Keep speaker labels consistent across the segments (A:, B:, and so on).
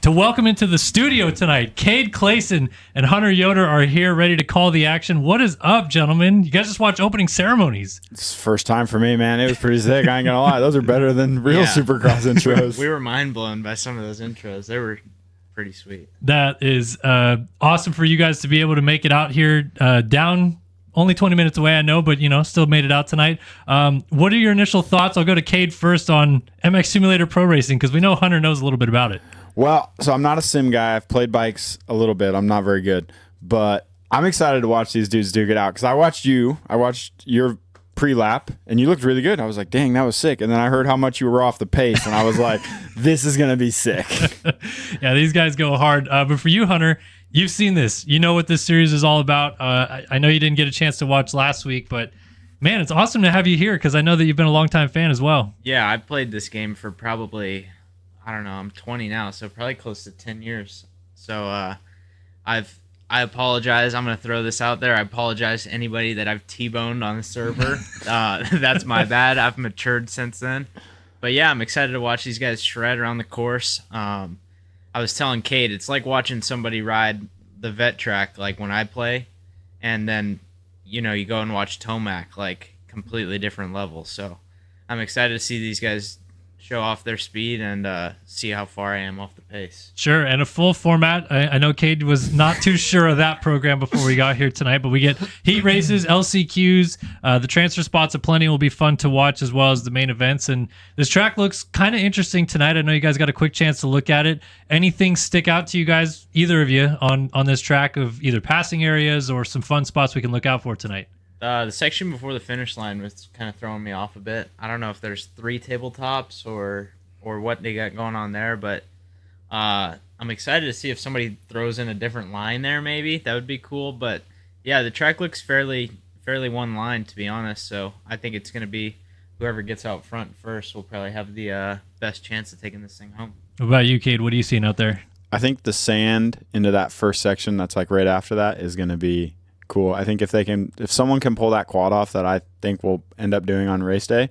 A: to welcome into the studio tonight. Cade Clayson and Hunter Yoder are here ready to call the action. What is up, gentlemen? You guys just watched opening ceremonies.
B: It's the first time for me, man. It was pretty sick. I ain't gonna lie. Those are better than real Supercross intros.
C: We were mind blown by some of those intros. They were pretty sweet.
A: That is awesome for you guys to be able to make it out here down only 20 minutes away, I know, but, still made it out tonight. What are your initial thoughts? I'll go to Cade first on MX Simulator Pro Racing because we know Hunter knows a little bit about it.
B: Well, so I'm not a sim guy. I've played bikes a little bit. I'm not very good. But I'm excited to watch these dudes duke it out because I watched your pre-lap, and you looked really good. I was like, dang, that was sick. And then I heard how much you were off the pace, and I was like, this is going to be sick.
A: Yeah, these guys go hard. But for you, Hunter, you've seen this. You know what this series is all about. I know you didn't get a chance to watch last week, but man, it's awesome to have you here because I know that you've been a longtime fan as well.
C: Yeah, I've played this game for probably, I don't know, I'm 20 now, so probably close to 10 years. So I apologize. I'm going to throw this out there. I apologize to anybody that I've T-boned on the server. That's my bad. I've matured since then. But yeah, I'm excited to watch these guys shred around the course. I was telling Cade, it's like watching somebody ride the vet track, like when I play, and then, you go and watch Tomac, like completely different level. So I'm excited to see these guys show off their speed and see how far I am off the pace.
A: Sure, and a full format. I know Cade was not too sure of that program before we got here tonight, but we get heat races, LCQs, the transfer spots aplenty will be fun to watch as well as the main events. And this track looks kind of interesting tonight. I know you guys got a quick chance to look at it. Anything stick out to you guys, either of you, on this track of either passing areas or some fun spots we can look out for tonight?
C: The section before the finish line was kind of throwing me off a bit. I don't know if there's 3 tabletops or what they got going on there, but I'm excited to see if somebody throws in a different line there. Maybe that would be cool. But yeah, the track looks fairly one line, to be honest. So I think it's going to be whoever gets out front first will probably have the best chance of taking this thing home.
A: What about you, Cade? What are you seeing out there?
B: I think the sand into that first section that's like right after that is going to be cool. I think if someone can pull that quad off that I think we'll end up doing on race day,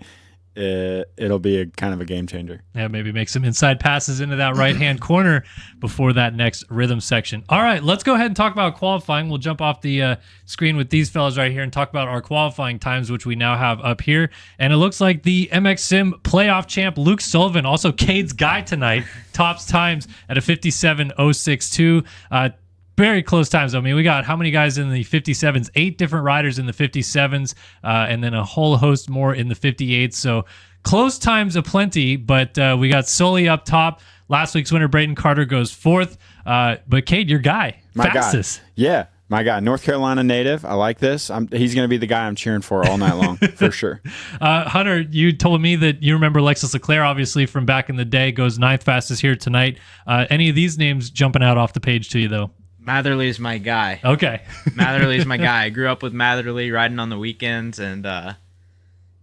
B: it'll be a kind of a game changer.
A: Yeah, maybe make some inside passes into that right-hand corner before that next rhythm section. All right, let's go ahead and talk about qualifying. We'll jump off the screen with these fellas right here and talk about our qualifying times, which we now have up here. And it looks like the MX Sim playoff champ, Luke Sullivan, also Cade's guy tonight, tops times at a 57.062. Very close times. I mean, we got how many guys in the 57s? 8 different riders in the 57s, and then a whole host more in the 58s. So close times aplenty, but we got Sully up top. Last week's winner, Braden Carter, goes 4th. But Cade, your guy, fastest.
B: Yeah, my guy, North Carolina native. I like this. He's going to be the guy I'm cheering for all night long, for sure.
A: Hunter, you told me that you remember Lexus Leclerc, obviously, from back in the day, goes 9th fastest here tonight. Any of these names jumping out off the page to you, though?
C: Matherly is my guy.
A: Okay.
C: Matherly is my guy. I grew up with Matherly riding on the weekends, and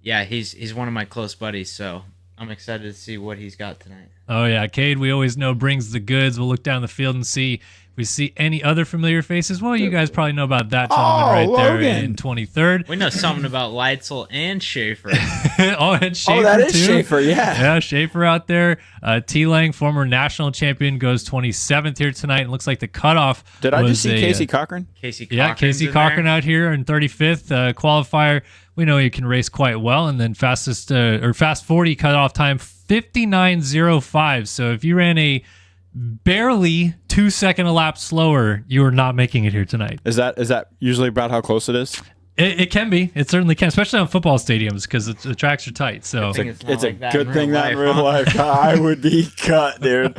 C: yeah, he's one of my close buddies, so I'm excited to see what he's got tonight.
A: Oh, yeah. Cade, we always know, brings the goods. We'll look down the field and see if we see any other familiar faces. Well, you guys probably know about that gentleman there in 23rd.
C: We know something about Leitzel and Schaefer.
A: And Schaefer,
B: that is
A: too.
B: Schaefer, yeah.
A: Yeah, Schaefer out there. T-Lang, former national champion, goes 27th here tonight. It looks like the cutoff
B: Did I just see Casey Cochran?
C: Casey Cochran's
A: Yeah, Casey Cochran out here in 35th. Qualifier, we know he can race quite well. And then fast 40 cutoff time, 59.05. So if you ran a barely 2 second a lap slower, you are not making it here tonight.
B: Is that usually about how close it is?
A: It can be. It certainly can, especially on football stadiums because the tracks are tight. So
B: it's a good thing that in real life I would be cut, dude.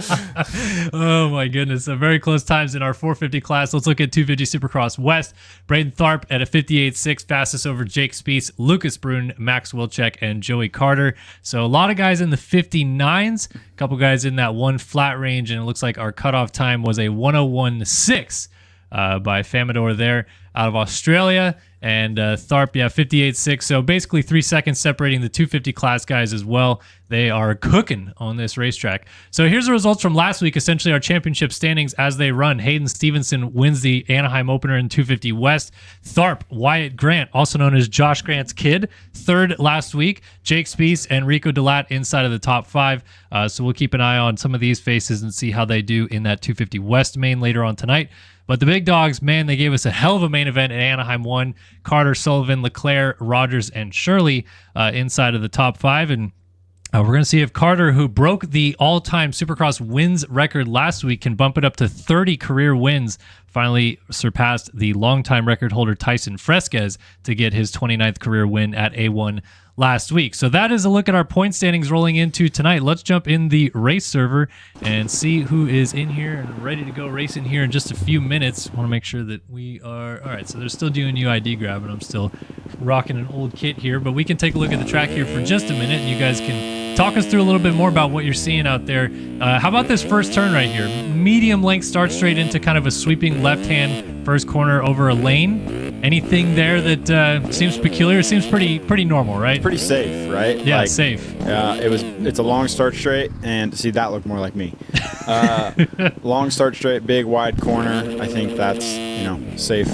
A: Oh my goodness. Very close times in our 450 class. Let's look at 250 Supercross West. Braden Tharp at a 58.6, fastest over Jake Speece, Lucas Brun, Max Wilczek, and Joey Carter. So a lot of guys in the 59s, a couple guys in that one flat range, and it looks like our cutoff time was a 101.6 by Famador there. out of Australia. And Tharp, 58.6. So basically 3 seconds separating the 250 class guys as well. They are cooking on this racetrack. So here's the results from last week, essentially our championship standings as they run. Hayden Stevenson wins the Anaheim opener in 250 West. Tharp, Wyatt Grant, also known as Josh Grant's kid, third last week. Jake Spieth and Rico Delat inside of the top 5. So we'll keep an eye on some of these faces and see how they do in that 250 West main later on tonight. But the big dogs, man, they gave us a hell of a main event at Anaheim 1. Carter, Sullivan, Leclerc, Rogers, and Shirley inside of the top 5. And we're going to see if Carter, who broke the all-time Supercross wins record last week, can bump it up to 30 career wins. Finally surpassed the longtime record holder Tyson Fresquez to get his 29th career win at A1 last week. So that is a look at our point standings rolling into tonight. Let's jump in the race server and see who is in here and ready to go racing here in just a few minutes. Want to make sure that we are all right. So they're still doing UID grab, and I'm still rocking an old kit here, but we can take a look at the track here for just a minute, and you guys can talk us through a little bit more about what you're seeing out there. How about this first turn right here? Medium length, start straight into kind of a sweeping left hand first corner over a lane. Anything there that seems peculiar? It seems pretty normal, right?
B: Pretty safe, right?
A: Yeah, like, safe.
B: It's a long start straight, and see, that looked more like me. Long start straight, big wide corner. I think that's safe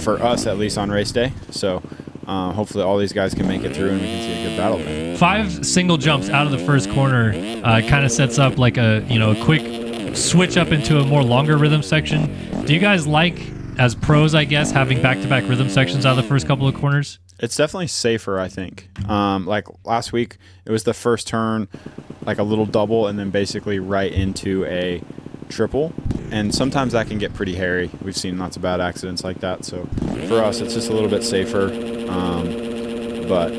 B: for us, at least on race day. So hopefully all these guys can make it through and we can see a good battle there. 5
A: single jumps out of the first corner kind of sets up like a quick switch up into a more longer rhythm section. Do you guys like, as pros, I guess, having back-to-back rhythm sections out of the first couple of corners?
B: It's definitely safer, I think. Like last week, it was the first turn, like a little double, and then basically right into a triple. And sometimes that can get pretty hairy. We've seen lots of bad accidents like that. So for us, it's just a little bit safer. But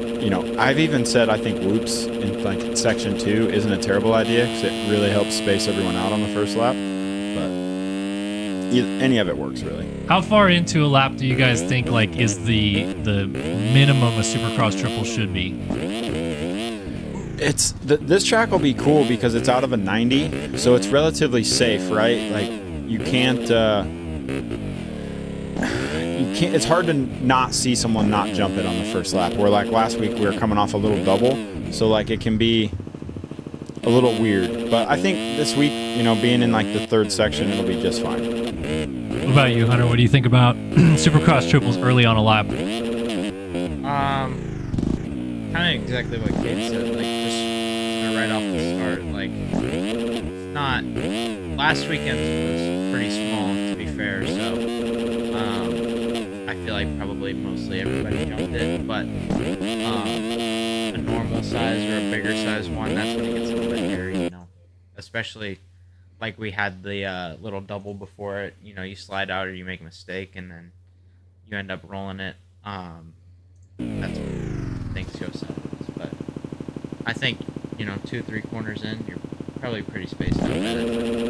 B: I've even said I think whoops in like section 2 isn't a terrible idea because it really helps space everyone out on the first lap. But any of it works, really.
A: How far into a lap do you guys think is the minimum a Supercross triple should be?
B: It's this track will be cool because it's out of a 90, so it's relatively safe, right? Like you can't. It's hard to not see someone not jump it on the first lap. Where like last week we were coming off a little double, so like it can be a little weird. But I think this week, being in like the third section, it'll be just fine.
A: What about you, Hunter? What do you think about Supercross triples early on a lap?
C: Kind of exactly what Kate said. Like just right off the start. Like it's not. Last weekend was pretty small, to be fair. So I feel like probably mostly everybody jumped it, but a normal size or a bigger size one, that's when it gets a little bit hairy, especially like we had the little double before it. You slide out or you make a mistake and then you end up rolling it. That's when things go sideways. But I think 2-3 corners in, you're probably pretty spaced out.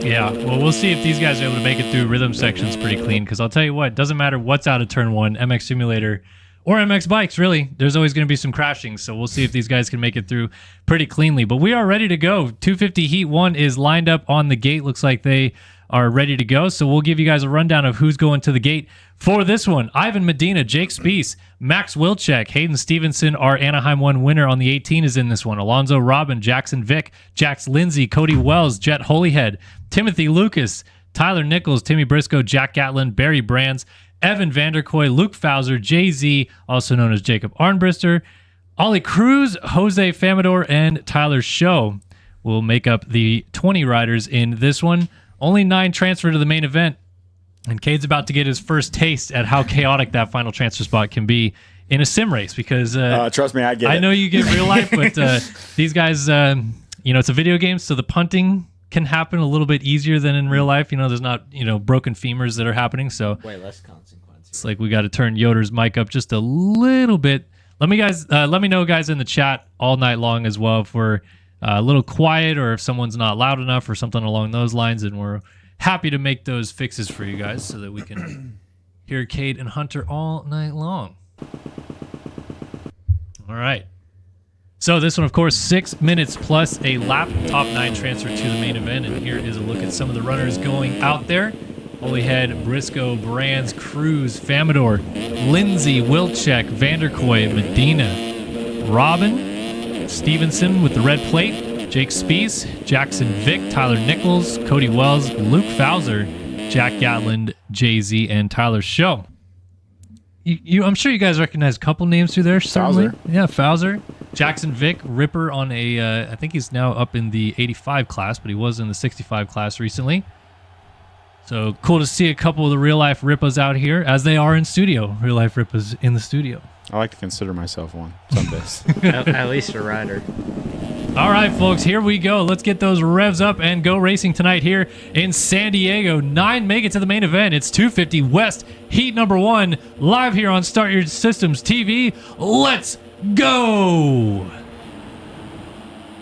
A: Yeah, well, we'll see if these guys are able to make it through rhythm sections pretty clean, because I'll tell you what, doesn't matter what's out of turn 1, MX Simulator or MX Bikes, really, there's always going to be some crashing, so we'll see if these guys can make it through pretty cleanly. But we are ready to go. 250 Heat 1 is lined up on the gate. Looks like they are ready to go, so we'll give you guys a rundown of who's going to the gate for this one. Ivan Medina, Jake Spieth, Max Wilczek, Hayden Stevenson, our Anaheim 1 winner on the 18 is in this one. Alonzo Robin, Jackson Vick, Jax Lindsay, Cody Wells, Jet Holyhead, Timothy Lucas, Tyler Nichols, Timmy Briscoe, Jack Gatlin, Barry Brands, Evan Vanderkoy, Luke Fauser, Jay-Z, also known as Jacob Arnbrister, Ollie Cruz, Jose Famador, and Tyler Show will make up the 20 riders in this one. Only 9 transfer to the main event, and Cade's about to get his first taste at how chaotic that final transfer spot can be in a sim race, because
B: trust me, I get it.
A: I know you get real life, but these guys, it's a video game, so the punting can happen a little bit easier than in real life. There's not, broken femurs that are happening, so
C: way less consequences.
A: It's like we got to turn Yoder's mic up just a little bit. Let me know, guys, in the chat all night long as well if we're a little quiet or if someone's not loud enough or something along those lines, and we're happy to make those fixes for you guys so that we can hear Cade and Hunter all night long. All right. So this one, of course, 6 minutes plus a lap, top 9 transfer to the main event, and here is a look at some of the runners going out there. Holyhead, Briscoe, Brands, Cruz, Famador, Lindsay, Wilczek, Vanderkoy, Medina, Robin, Stevenson with the red plate, Jake Spies, Jackson Vick, Tyler Nichols, Cody Wells, Luke Fowler, Jack Gatland, Jay-Z, and Tyler Show. I'm sure you guys recognize a couple names through there. Certainly.
B: Fowler.
A: Yeah, Fowler. Jackson Vick, Ripper on I think he's now up in the 85 class, but he was in the 65 class recently. So cool to see a couple of the real-life Rippas out here, as they are in studio. Real-life Rippas in the studio.
B: I like to consider myself one some days.
C: At least a rider.
A: All right, folks, here we go. Let's get those revs up and go racing tonight here in San Diego. 9 make it to the main event. It's 250 West, heat number 1, live here on Start Your Systems TV. Let's go!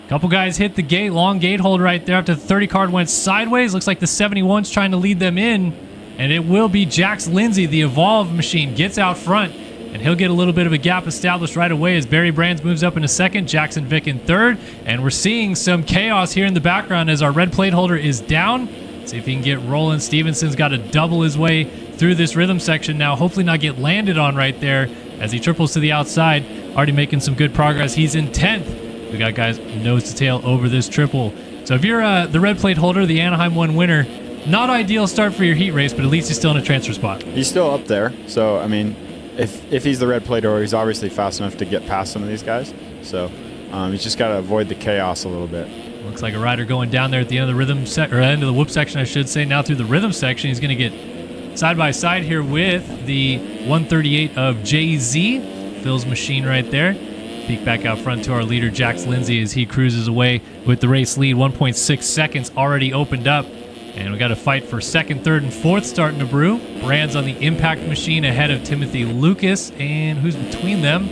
A: Couple guys hit the gate, long gate hold right there after the 30 card went sideways. Looks like the 71's trying to lead them in, and it will be Jax Lindsay, the Evolve machine, gets out front, and he'll get a little bit of a gap established right away as Barry Brands moves up in a second, Jackson Vick in third, and we're seeing some chaos here in the background as our red plate holder is down. See if he can get rolling. Stevenson's got to double his way through this rhythm section now, hopefully not get landed on right there as he triples to the outside, already making some good progress. He's in 10th. We got guys nose to tail over this triple. So if you're the red plate holder, the Anaheim 1 winner, not ideal start for your heat race, but at least he's still in a transfer spot.
B: He's still up there. So, I mean, if he's the red plate holder, he's obviously fast enough to get past some of these guys. So he's just got to avoid the chaos a little bit.
A: Looks like a rider going down there at the end of the rhythm or end of the whoop section, I should say. Now through the rhythm section, he's going to get side by side here with the 138 of Jay-Z. Phil's machine right there. Peek back out front to our leader, Jax Lindsay, as he cruises away with the race lead. 1.6 seconds already opened up. And we got a fight for second, third, and fourth starting to brew. Brands on the impact machine ahead of Timothy Lucas. And who's between them?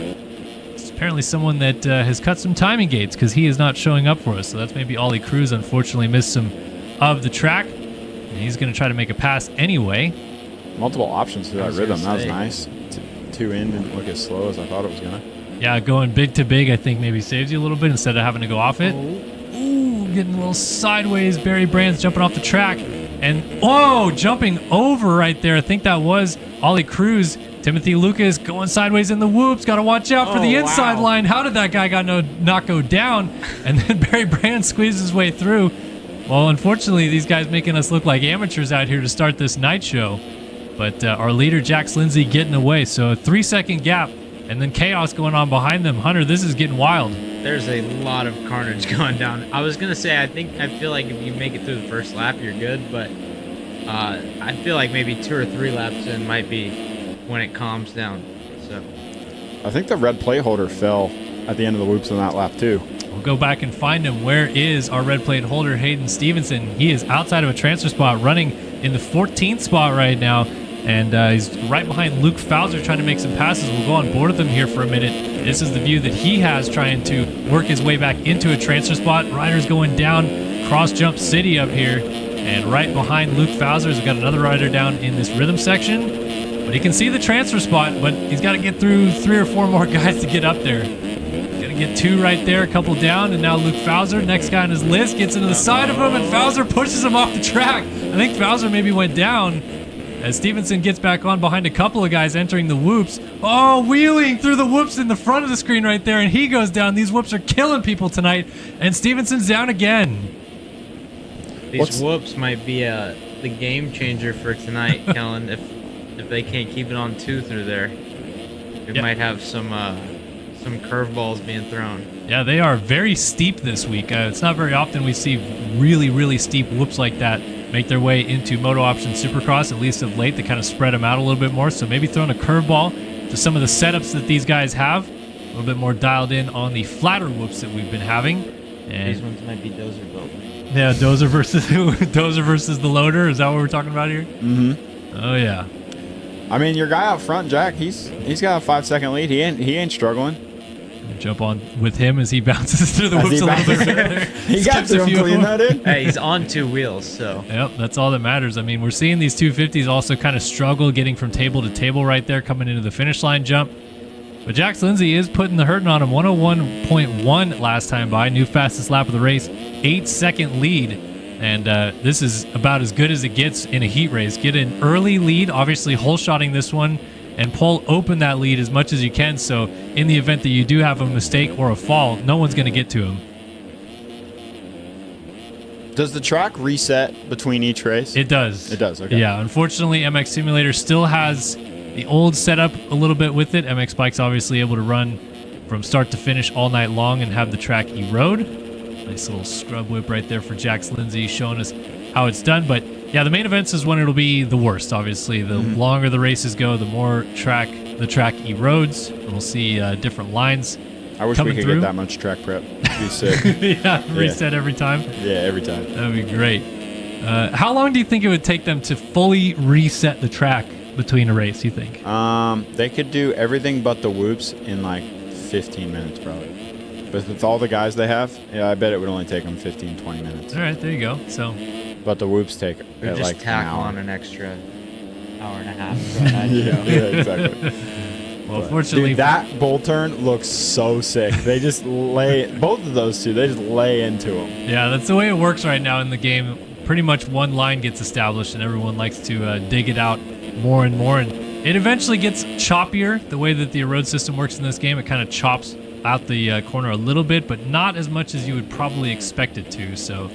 A: It's apparently someone that has cut some timing gates because he is not showing up for us. So that's maybe Ollie Cruz. Unfortunately missed some of the track. And he's going to try to make a pass anyway.
B: Multiple options for that rhythm. That was nice. 2 in didn't look as slow as I thought it was going to.
A: Yeah, going big to big, I think maybe saves you a little bit instead of having to go off it. Ooh, getting a little sideways. Barry Brands jumping off the track. And, jumping over right there. I think that was Ollie Cruz. Timothy Lucas going sideways in the whoops. Got to watch out for the inside line. How did that guy not go down? And then Barry Brands squeezes his way through. Well, unfortunately, these guys making us look like amateurs out here to start this night show. But our leader, Jax Lindsay, getting away. So a 3-second gap. And then chaos going on behind them. Hunter, this is getting wild.
C: There's a lot of carnage going down. I was going to say, I feel like if you make it through the first lap, you're good. But I feel like maybe 2 or 3 laps in might be when it calms down. So
B: I think the red plate holder fell at the end of the whoops on that lap, too.
A: We'll go back and find him. Where is our red plate holder, Hayden Stevenson? He is outside of a transfer spot, running in the 14th spot right now. And he's right behind Luke Fowler trying to make some passes. We'll go on board with him here for a minute. This is the view that he has trying to work his way back into a transfer spot. Riders going down Cross Jump City up here. And right behind Luke Fowler, we've got another rider down in this rhythm section. But he can see the transfer spot, but he's got to get through 3 or 4 more guys to get up there. Got to get 2 right there, a couple down, and now Luke Fowler, next guy on his list, gets into the side of him, and Fowler pushes him off the track. I think Fowler maybe went down. As Stevenson gets back on behind a couple of guys entering the whoops. Wheeling through the whoops in the front of the screen right there, and he goes down. These whoops are killing people tonight, and Stevenson's down again.
C: These whoops might be the game changer for tonight, Kellen. If they can't keep it on 2 through there, we might have some curveballs being thrown.
A: Yeah, they are very steep this week. It's not very often we see really, really steep whoops like that make their way into MotoOption Supercross, at least of late. They kind of spread them out a little bit more, so maybe throwing a curveball to some of the setups that these guys have. A little bit more dialed in on the flatter whoops that we've been having. And
C: these ones might be dozer built.
A: Yeah, dozer versus the loader. Is that what we're talking about here?
B: Mm-hmm.
A: Oh, yeah.
B: I mean, your guy out front, Jack, he's got a 5-second lead. He ain't struggling.
A: Jump on with him as he bounces through the whoops a little bit further.
B: He got through him clean that in.
C: Hey, he's on 2 wheels, so.
A: Yep, that's all that matters. I mean, we're seeing these 250s also kind of struggle getting from table to table right there, coming into the finish line jump. But Jax Lindsay is putting the hurting on him. 101.1 last time by. New fastest lap of the race. 8-second lead And this is about as good as it gets in a heat race. Get an early lead, obviously hole shotting this one, and pull open that lead as much as you can. So in the event that you do have a mistake or a fall, no one's going to get to him.
B: Does the track reset between each race?
A: It does.
B: It does, okay.
A: Yeah, unfortunately, MX Simulator still has the old setup a little bit with it. MX Bike's obviously able to run from start to finish all night long and have the track erode. Nice little scrub whip right there for Jax Lindsay showing us how it's done. But yeah, the main events is when it'll be the worst, obviously. The longer the races go, the more the track erodes. And we'll see different lines.
B: I wish we could get that much track prep. It'd be sick.
A: Yeah, reset every time.
B: Yeah, every time.
A: That would be great. How long do you think it would take them to fully reset the track between a race, you think?
B: They could do everything but the whoops in like 15 minutes probably. But with all the guys they have, yeah, I bet it would only take them 15, 20 minutes.
A: All right, there you go. So,
B: but the whoops take
C: just
B: like
C: tack
B: an hour.
C: on an extra hour and a half.
B: Yeah, exactly.
A: well, fortunately,
B: dude, that bull turn looks so sick. They just lay, both of those two, they just lay into them.
A: Yeah, that's the way it works right now in the game. Pretty much one line gets established and everyone likes to dig it out more and more. And it eventually gets choppier. The way that the erode system works in this game, it kind of chops out the corner a little bit, but not as much as you would probably expect it to. So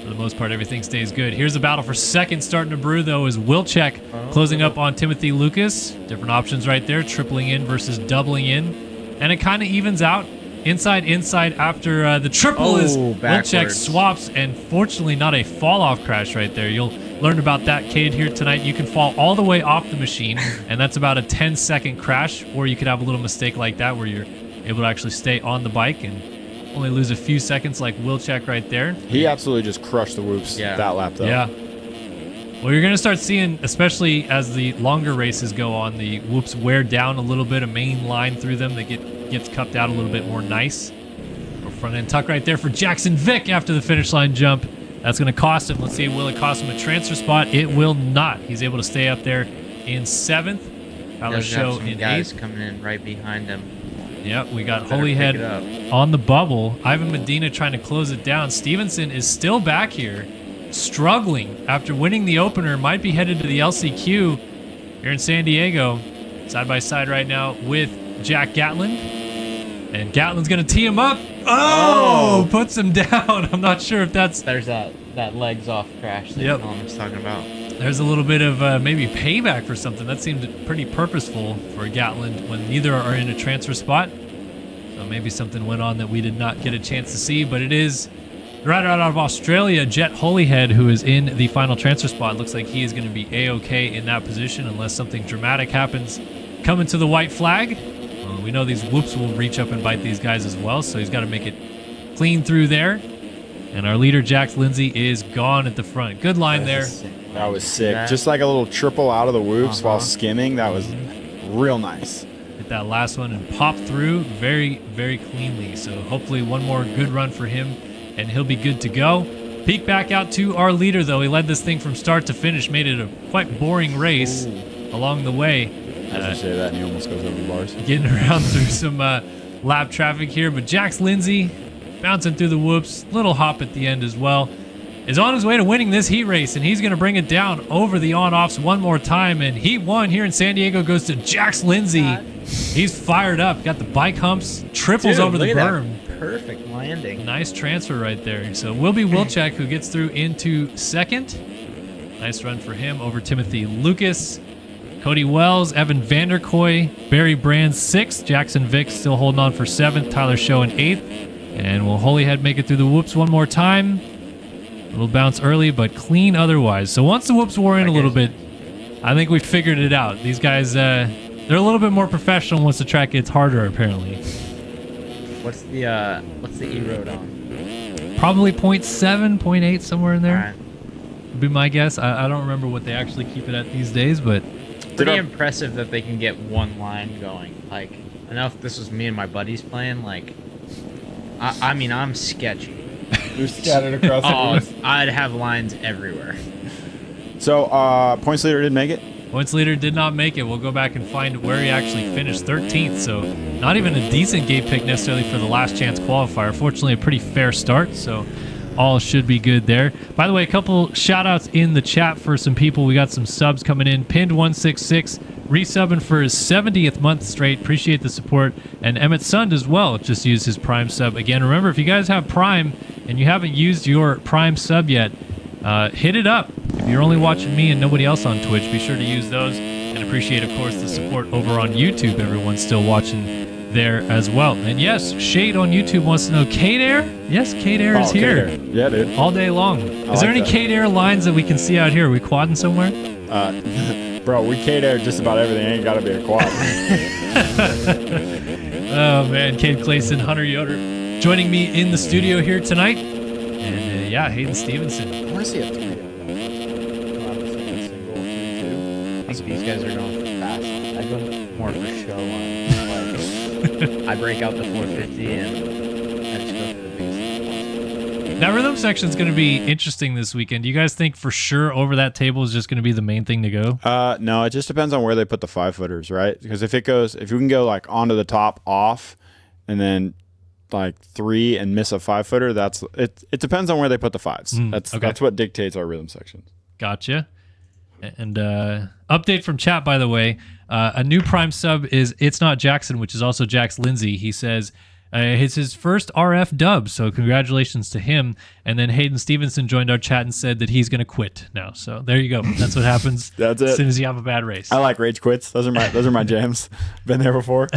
A: for the most part, everything stays good. Here's a battle for second starting to brew, though, is Wilczek closing up on Timothy Lucas. Different options right there, tripling in versus doubling in. And it kind of evens out. Inside after the triple is Wilczek swaps, and fortunately not a fall-off crash right there. You'll learn about that, Cade, here tonight. You can fall all the way off the machine, and that's about a 10-second crash, or you could have a little mistake like that where you're able to actually stay on the bike and only lose a few seconds like Wilczek right there.
B: He absolutely just crushed the whoops that lap, though.
A: Yeah. Well, you're going to start seeing, especially as the longer races go on, the whoops wear down a little bit, a main line through them that gets cupped out a little bit more nice. Front end tuck right there for Jackson Vick after the finish line jump. That's going to cost him. Let's see, will it cost him a transfer spot? It will not. He's able to stay up there in 7th. Tyler Show in 8th.
C: Coming in right behind him.
A: Yep, we got Holyhead on the bubble. Ivan Medina trying to close it down. Stevenson is still back here, struggling after winning the opener. Might be headed to the LCQ here in San Diego. Side by side right now with Jack Gatlin. And Gatlin's going to tee him up. Oh, puts him down. I'm not sure if that's...
C: There's that legs off crash that Colin was talking about.
A: There's a little bit of maybe payback for something. That seemed pretty purposeful for Gatlin when neither are in a transfer spot. So maybe something went on that we did not get a chance to see. But it is right out of Australia, Jet Holyhead, who is in the final transfer spot. Looks like he is going to be A-OK in that position unless something dramatic happens coming to the white flag. We know these whoops will reach up and bite these guys as well, so he's got to make it clean through there. And our leader, Jax Lindsay, is gone at the front. Good line there.
B: That was sick. Just like a little triple out of the whoops while skimming. That was real nice.
A: Hit that last one and pop through very, very cleanly. So hopefully one more good run for him, and he'll be good to go. Peek back out to our leader, though. He led this thing from start to finish, made it a quite boring race along the way.
B: As you say that, and he almost goes over the bars.
A: Getting around through some lap traffic here, but Jax Lindsay bouncing through the whoops, little hop at the end as well, is on his way to winning this heat race, and he's going to bring it down over the on-offs one more time, and heat 1 here in San Diego goes to Jax Lindsay. He's fired up, got the bike humps, triples over the berm.
C: Perfect landing.
A: Nice transfer right there. So it will be Wilczek who gets through into second. Nice run for him over Timothy Lucas. Cody Wells, Evan Vanderkoy, Barry Brands 6th, Jackson Vick still holding on for 7th, Tyler Show in 8th, and will Holyhead make it through the whoops one more time? A little bounce early, but clean otherwise. So once the whoops wore in a little bit, I think we figured it out. These guys, they're a little bit more professional once the track gets harder, apparently.
C: What's the erode on?
A: Probably 0.7, 0.8, somewhere in there.
C: All right.
A: Would be my guess. I don't remember what they actually keep it at these days, but...
C: Pretty impressive that they can get one line going. Like, I know if this was me and my buddies playing, like, I mean, I'm sketchy.
B: You're scattered across the course.
C: I'd have lines everywhere.
B: So, points leader didn't make it?
A: Points leader did not make it. We'll go back and find where he actually finished 13th, so not even a decent gate pick necessarily for the last chance qualifier. Fortunately, a pretty fair start, so all should be good there. By the way, a couple shout outs in the chat for some people. We got some subs coming in. Pinned166 resubbing for his 70th month straight. Appreciate the support. And Emmett Sund as well just used his Prime sub. Again, remember, if you guys have Prime and you haven't used your Prime sub yet, hit it up. If you're only watching me and nobody else on Twitch, be sure to use those. And appreciate, of course, the support over on YouTube. Everyone's still watching there as well. And yes, Shade on YouTube wants to know, Kate Air? Yes, Kate Air is here.
B: Kate Air. Yeah, dude.
A: All day long. Is there any Kate Air lines that we can see out here? Are we quadding somewhere?
B: Bro, we Kate Air just about everything. Ain't got to be a quad.
A: Oh, man. Cade Clayson, Hunter Yoder joining me in the studio here tonight. And yeah, Hayden Stevenson.
B: I want to see a 3.
C: I think these guys are going for fast. I go more for show on. Like, I break out the 450 and I just go for the biggest.
A: That rhythm section is going to be interesting this weekend. Do you guys think for sure over that table is just going to be the main thing to go?
B: No, it just depends on where they put the 5-footers, right? Because if you can go like onto the top off and then like 3 and miss a 5-footer, it depends on where they put the 5s. That's what dictates our rhythm sections.
A: Gotcha. And update from chat, by the way, a new Prime sub is It's Not Jackson, which is also Jax Lindsay. He says it's his first RF dub, so congratulations to him. And then Hayden Stevenson joined our chat and said that he's going to quit now. So there you go. That's what happens.
B: That's it.
A: As soon as you have a bad race.
B: I like rage quits. Those are my jams. Been there before.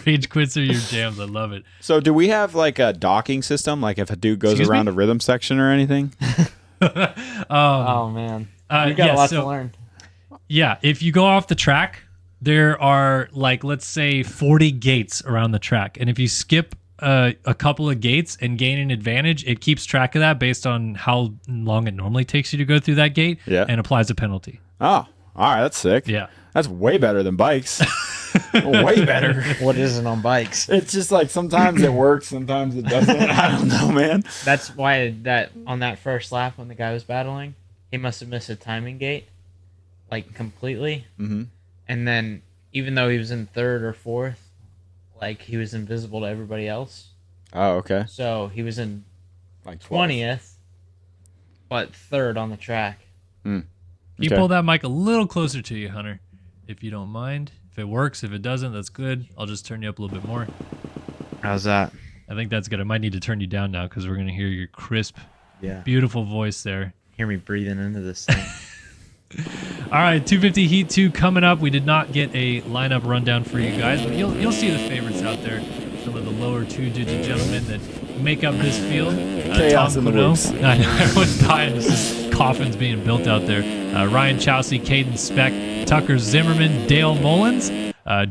A: Rage quits are your jams. I love it.
B: So do we have like a docking system? Like if a dude goes around a rhythm section or anything?
C: Oh, man. You've got a lot to learn.
A: Yeah, if you go off the track, there are like, let's say 40 gates around the track. And if you skip a couple of gates and gain an advantage, it keeps track of that based on how long it normally takes you to go through that gate and applies a penalty.
B: Oh, all right. That's sick.
A: Yeah.
B: That's way better than bikes. Way better.
C: What isn't on bikes?
B: It's just like sometimes it works, sometimes it doesn't. I don't know, man.
C: That's why that on that first lap when the guy was battling, he must have missed a timing gate, like completely.
B: Mm-hmm.
C: And then even though he was in 3rd or 4th, like he was invisible to everybody else.
B: Oh, okay.
C: So he was in
B: like
C: 20th, but 3rd on the track.
A: Can you pull that mic a little closer to you, Hunter, if you don't mind? If it works, if it doesn't, that's good. I'll just turn you up a little bit more.
C: How's that?
A: I think that's good. I might need to turn you down now because we're going to hear your crisp, beautiful voice there.
C: Hear me breathing into this thing.
A: All right, 250 Heat 2 coming up. We did not get a lineup rundown for you guys, but you'll see the favorites out there. Some of the lower 2-digit gentlemen that make up this field.
B: Chaos in the woods.
A: I know, everyone's dying. This is coffins being built out there. Ryan Chelsea, Caden Speck, Tucker Zimmerman, Dale Mullins,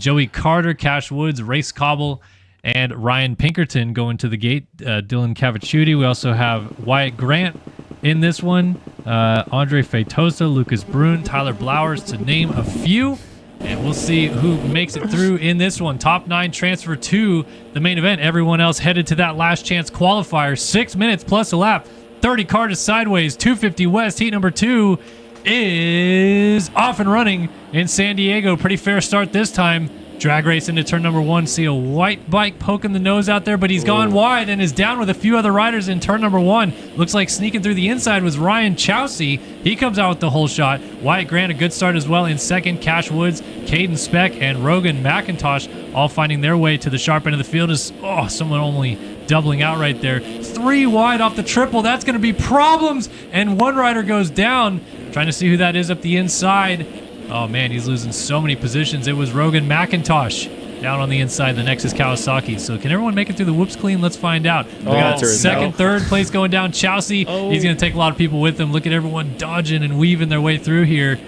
A: Joey Carter, Cash Woods, Race Cobble, and Ryan Pinkerton going to the gate. Dylan Cavicciuti. We also have Wyatt Grant in this one. Andre Feitosa, Lucas Brun, Tyler Blowers, to name a few. And we'll see who makes it through in this one. Top 9 transfer to the main event. Everyone else headed to that last chance qualifier. 6 minutes plus a lap. 30 car to sideways. 250 West. Heat number 2 is off and running in San Diego. Pretty fair start this time. Drag race into turn number 1. See a white bike poking the nose out there, but he's gone wide and is down with a few other riders in turn number 1. Looks like sneaking through the inside was Ryan Chelsea. He comes out with the whole shot. Wyatt Grant, a good start as well in second. Cash Woods, Caden Speck, and Rogan McIntosh all finding their way to the sharp end of the field. Is someone only doubling out right there. 3 wide off the triple. That's going to be problems. And one rider goes down. Trying to see who that is up the inside. Oh, man, he's losing so many positions. It was Rogan McIntosh down on the inside, the next is Kawasaki. So can everyone make it through the whoops clean? Let's find out. We got second, third place going down. Chelsea, he's going to take a lot of people with him. Look at everyone dodging and weaving their way through here.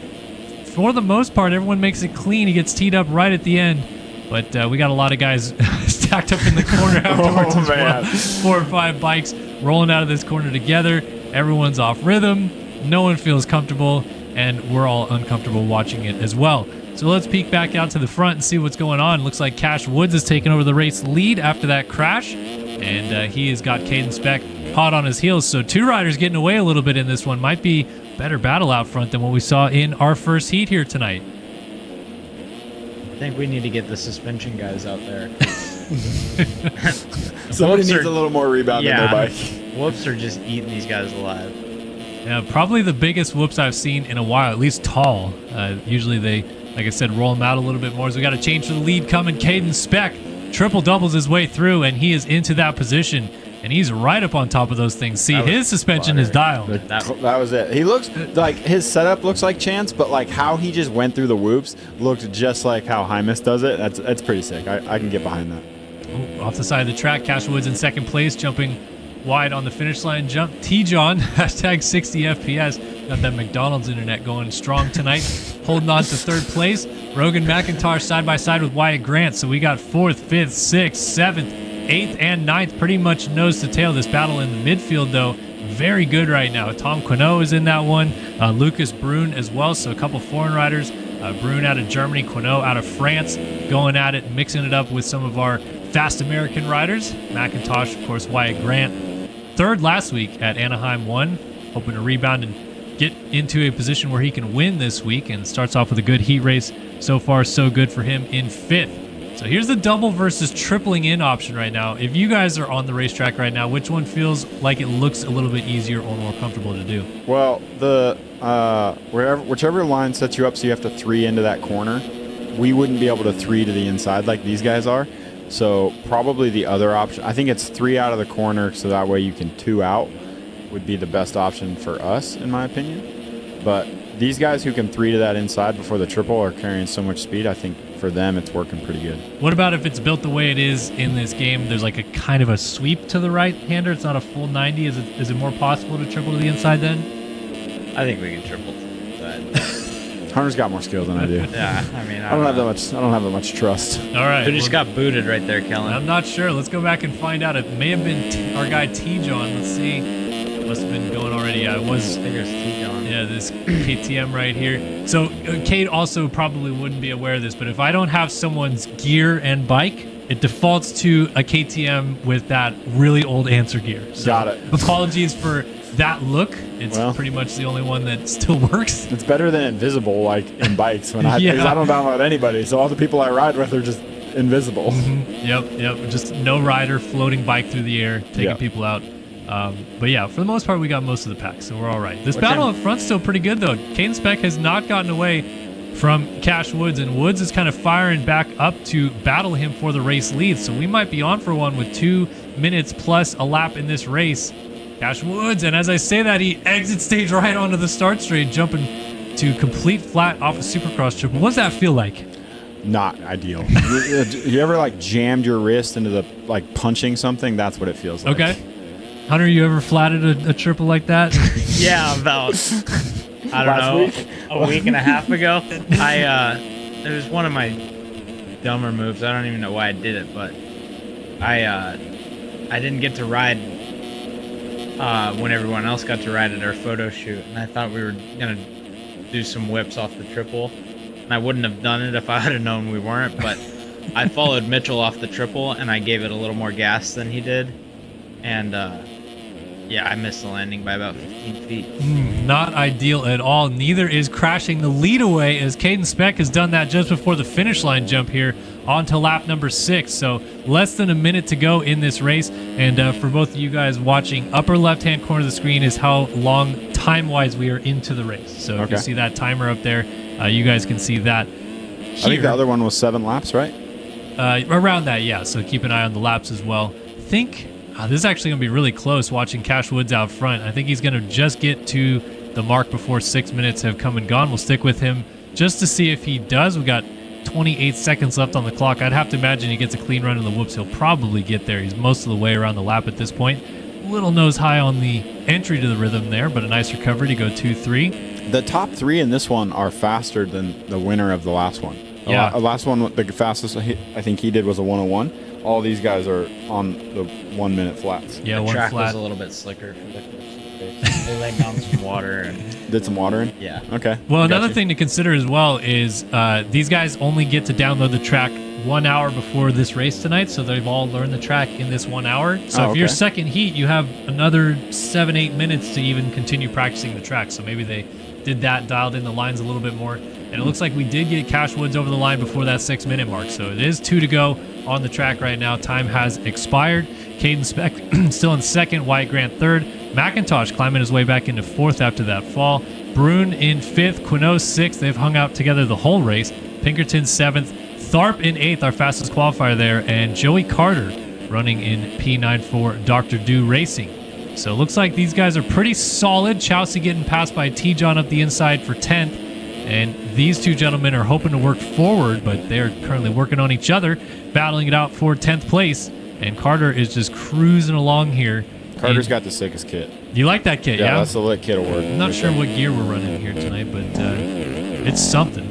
A: For the most part, everyone makes it clean. He gets teed up right at the end. But we got a lot of guys stacked up in the corner afterwards as well. 4 or 5 bikes rolling out of this corner together. Everyone's off rhythm. No one feels comfortable. And we're all uncomfortable watching it as well. So let's peek back out to the front and see what's going on. Looks like Cash Woods has taken over the race lead after that crash. And he has got Caden Speck hot on his heels. So 2 riders getting away a little bit in this one. Might be better battle out front than what we saw in our first heat here tonight.
C: I think we need to get the suspension guys out there.
B: Somebody needs a little more rebound in their bike.
C: Whoops are just eating these guys alive.
A: Yeah, probably the biggest whoops I've seen in a while, at least tall. Usually they, like I said, roll them out a little bit more. So we got a change for the lead coming. Caden Speck triple doubles his way through, and he is into that position. And he's right up on top of those things. See, his suspension is dialed.
B: That was it. He looks like his setup looks like Chance, but like how he just went through the whoops looked just like how Hymus does it. That's pretty sick. I can get behind that.
A: Ooh, off the side of the track, Cash Woods in second place, jumping wide on the finish line jump. T-John, hashtag 60 FPS. Got that McDonald's internet going strong tonight. Holding on to third place. Rogan McIntosh side by side with Wyatt Grant. So we got 4th, 5th, 6th, 7th, 8th, and 9th. Pretty much nose to tail. This battle in the midfield, though, very good right now. Tom Quinault is in that one. Lucas Brune as well. So a couple foreign riders. Brune out of Germany, Quinault out of France, going at it, mixing it up with some of our fast American riders. McIntosh, of course, Wyatt Grant. Third last week at Anaheim 1, hoping to rebound and get into a position where he can win this week, and starts off with a good heat race. So far, so good for him in 5th. So here's the double versus tripling in option right now. If you guys are on the racetrack right now, which one feels like it looks a little bit easier or more comfortable to do?
B: Well, the whichever line sets you up so you have to 3 into that corner, we wouldn't be able to 3 to the inside like these guys are. So probably the other option, I think it's 3 out of the corner so that way you can 2 out would be the best option for us, in my opinion. But these guys who can 3 to that inside before the triple are carrying so much speed. I think for them it's working pretty good.
A: What about if it's built the way it is in this game? There's like a kind of a sweep to the right-hander. It's not a full 90. Is it more possible to triple to the inside then?
C: I think we can triple to the inside.
B: Hunter's got more skill than I do.
C: Yeah, I mean,
B: I don't have that much trust.
A: All right.
C: Who just got booted right there, Kellen?
A: I'm not sure. Let's go back and find out. It may have been our guy T-John. Let's see. Must have been going already. Yeah, it was.
C: I think it was T-John.
A: Yeah, this KTM right here. So Kate also probably wouldn't be aware of this, but if I don't have someone's gear and bike, it defaults to a KTM with that really old answer gear. So
B: got it.
A: Apologies for that look. It's pretty much the only one that still works.
B: It's better than invisible, like in bikes, because I don't download anybody. So all the people I ride with are just invisible.
A: Yep. Just no rider floating bike through the air, taking people out. But yeah, for the most part, we got most of the pack, so we're all right. This battle up front's still pretty good, though. Caden Speck has not gotten away from Cash Woods, and Woods is kind of firing back up to battle him for the race lead. So we might be on for one with 2 minutes plus a lap in this race. Cash Woods, and as I say that, he exits stage right onto the start straight, jumping to complete flat off a Supercross triple. What does that feel like?
B: Not ideal. You ever like jammed your wrist into the like punching something? That's what it feels like.
A: Okay. Hunter, you ever flatted a triple like that?
C: Yeah, about a week and a half ago. It was one of my dumber moves. I don't even know why I did it, but I didn't get to ride when everyone else got to ride at our photo shoot, and I thought we were gonna do some whips off the triple, and I wouldn't have done it if I had known we weren't, but I followed Mitchell off the triple and I gave it a little more gas than he did, and I missed the landing by about 15 feet.
A: Not ideal at all. Neither is crashing the lead away, as Caden Speck has done that just before the finish line jump here onto lap number 6. So less than a minute to go in this race. And for both of you guys watching, upper left-hand corner of the screen is how long time-wise we are into the race. So if you see that timer up there, you guys can see that here.
B: I think the other one was 7 laps, right?
A: Around that, yeah. So keep an eye on the laps as well. This is actually going to be really close watching Cash Woods out front. I think he's going to just get to the mark before 6 minutes have come and gone. We'll stick with him just to see if he does. We got 28 seconds left on the clock. I'd have to imagine he gets a clean run in the whoops. He'll probably get there. He's most of the way around the lap at this point. Little nose high on the entry to the rhythm there, but a nice recovery to go 2-3.
B: The top 3 in this one are faster than the winner of the last one.
A: Yeah.
B: The last one, the fastest I think he did was a 101. All these guys are on the 1 minute flats.
A: Yeah,
C: the
A: one
C: track
A: flat.
C: was a little bit slicker for the course. They laid down some water and
B: Did some water in?
C: yeah.
B: Okay.
A: Well, another thing to consider as well is these guys only get to download the track 1 hour before this race tonight, so they've all learned the track in this 1 hour. So if your second heat, you have another 7-8 minutes to even continue practicing the track. So maybe they did that, dialed in the lines a little bit more. And it looks like we did get Cash Woods over the line before that 6 minute mark. So it is 2 to go on the track right now. Time has expired. Caden Speck still in second. Wyatt Grant third. McIntosh climbing his way back into fourth after that fall. Brune in fifth. Quinault sixth. They've hung out together the whole race. Pinkerton seventh. Tharp in eighth, our fastest qualifier there. And Joey Carter running in P9 for Dr. Do Racing. So it looks like these guys are pretty solid. Chelsea getting passed by T-John up the inside for 10th. And these two gentlemen are hoping to work forward, but they're currently working on each other, battling it out for 10th place. And Carter is just cruising along here.
B: Carter's got the sickest kit.
A: You like that kit, yeah?
B: That's the lit kit award.
A: I'm not sure what gear we're running here tonight, but it's something.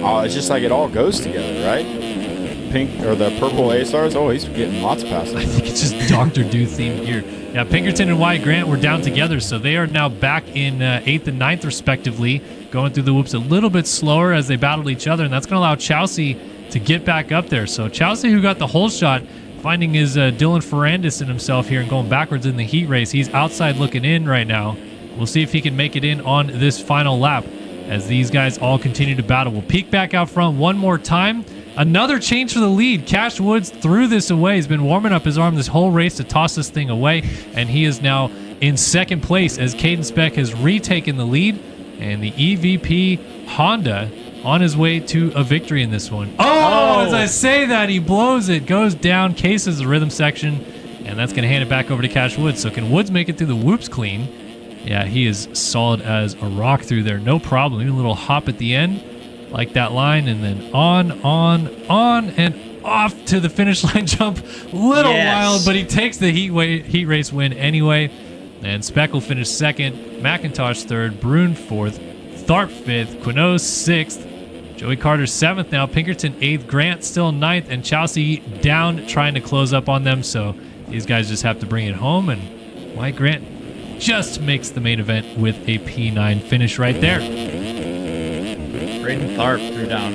B: Oh, it's just like it all goes together, right? Pink or the purple A-stars. Oh, he's getting lots of passes.
A: I think it's just Dr. Do themed gear. Yeah, Pinkerton and Wyatt Grant were down together, so they are now back in 8th and 9th respectively, going through the whoops a little bit slower as they battled each other, and that's going to allow Chelsea to get back up there. So Chelsea, who got the whole shot, finding his Dylan Ferrandis in himself here and going backwards in the heat race. He's outside looking in right now. We'll see if he can make it in on this final lap as these guys all continue to battle. We'll peek back out front one more time. Another change for the lead. Cash Woods threw this away. He's been warming up his arm this whole race to toss this thing away, and he is now in second place as Caden Speck has retaken the lead, and the EVP Honda on his way to a victory in this one. Oh, as I say that, he blows it, goes down, cases the rhythm section, and that's going to hand it back over to Cash Woods. So can Woods make it through the whoops clean? Yeah, he is solid as a rock through there. No problem. Even a little hop at the end. Like that line, and then on, and off to the finish line jump. Little wild, but he takes the heat race win anyway. And Speck will finish second, McIntosh third, Brune fourth, Tharp fifth, Quinault sixth, Joey Carter seventh now, Pinkerton eighth, Grant still ninth, and Chelsea down trying to close up on them. So these guys just have to bring it home, and Wyatt Grant just makes the main event with a P9 finish right there.
C: Braden Tharp threw down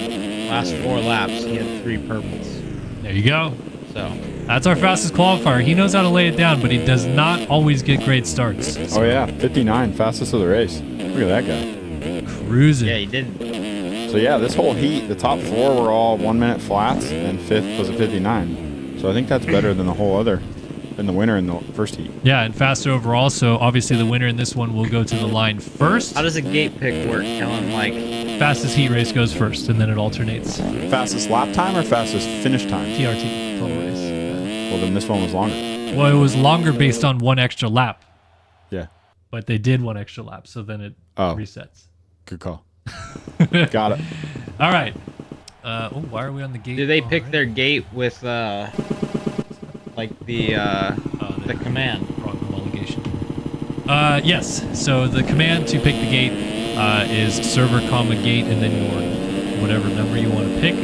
C: last 4 laps. He had 3 purples.
A: There you go.
C: So
A: that's our fastest qualifier. He knows how to lay it down, but he does not always get great starts. So.
B: Oh, yeah. 59, fastest of the race. Look at that guy.
A: Cruising.
C: Yeah, he did.
B: So, yeah, this whole heat, the top 4 were all 1 minute flats, and 5th was a 59. So I think that's better than the whole other, than the winner in the first heat.
A: Yeah, and faster overall. So obviously the winner in this one will go to the line first.
C: How does a gate pick work, Kellen? Like,
A: fastest heat race goes first, and then it alternates.
B: Fastest lap time or fastest finish time?
A: TRT, total race.
B: Well, then this one was longer.
A: Well, it was longer based on 1 extra lap.
B: Yeah.
A: But they did 1 extra lap, so then it resets.
B: Good call. Got it.
A: All right. Why are we on the gate?
C: Do they pick their gate with like the command?
A: Wrong homologation. Yes. So the command to pick the gate is server comma gate, and then your whatever number you want to pick.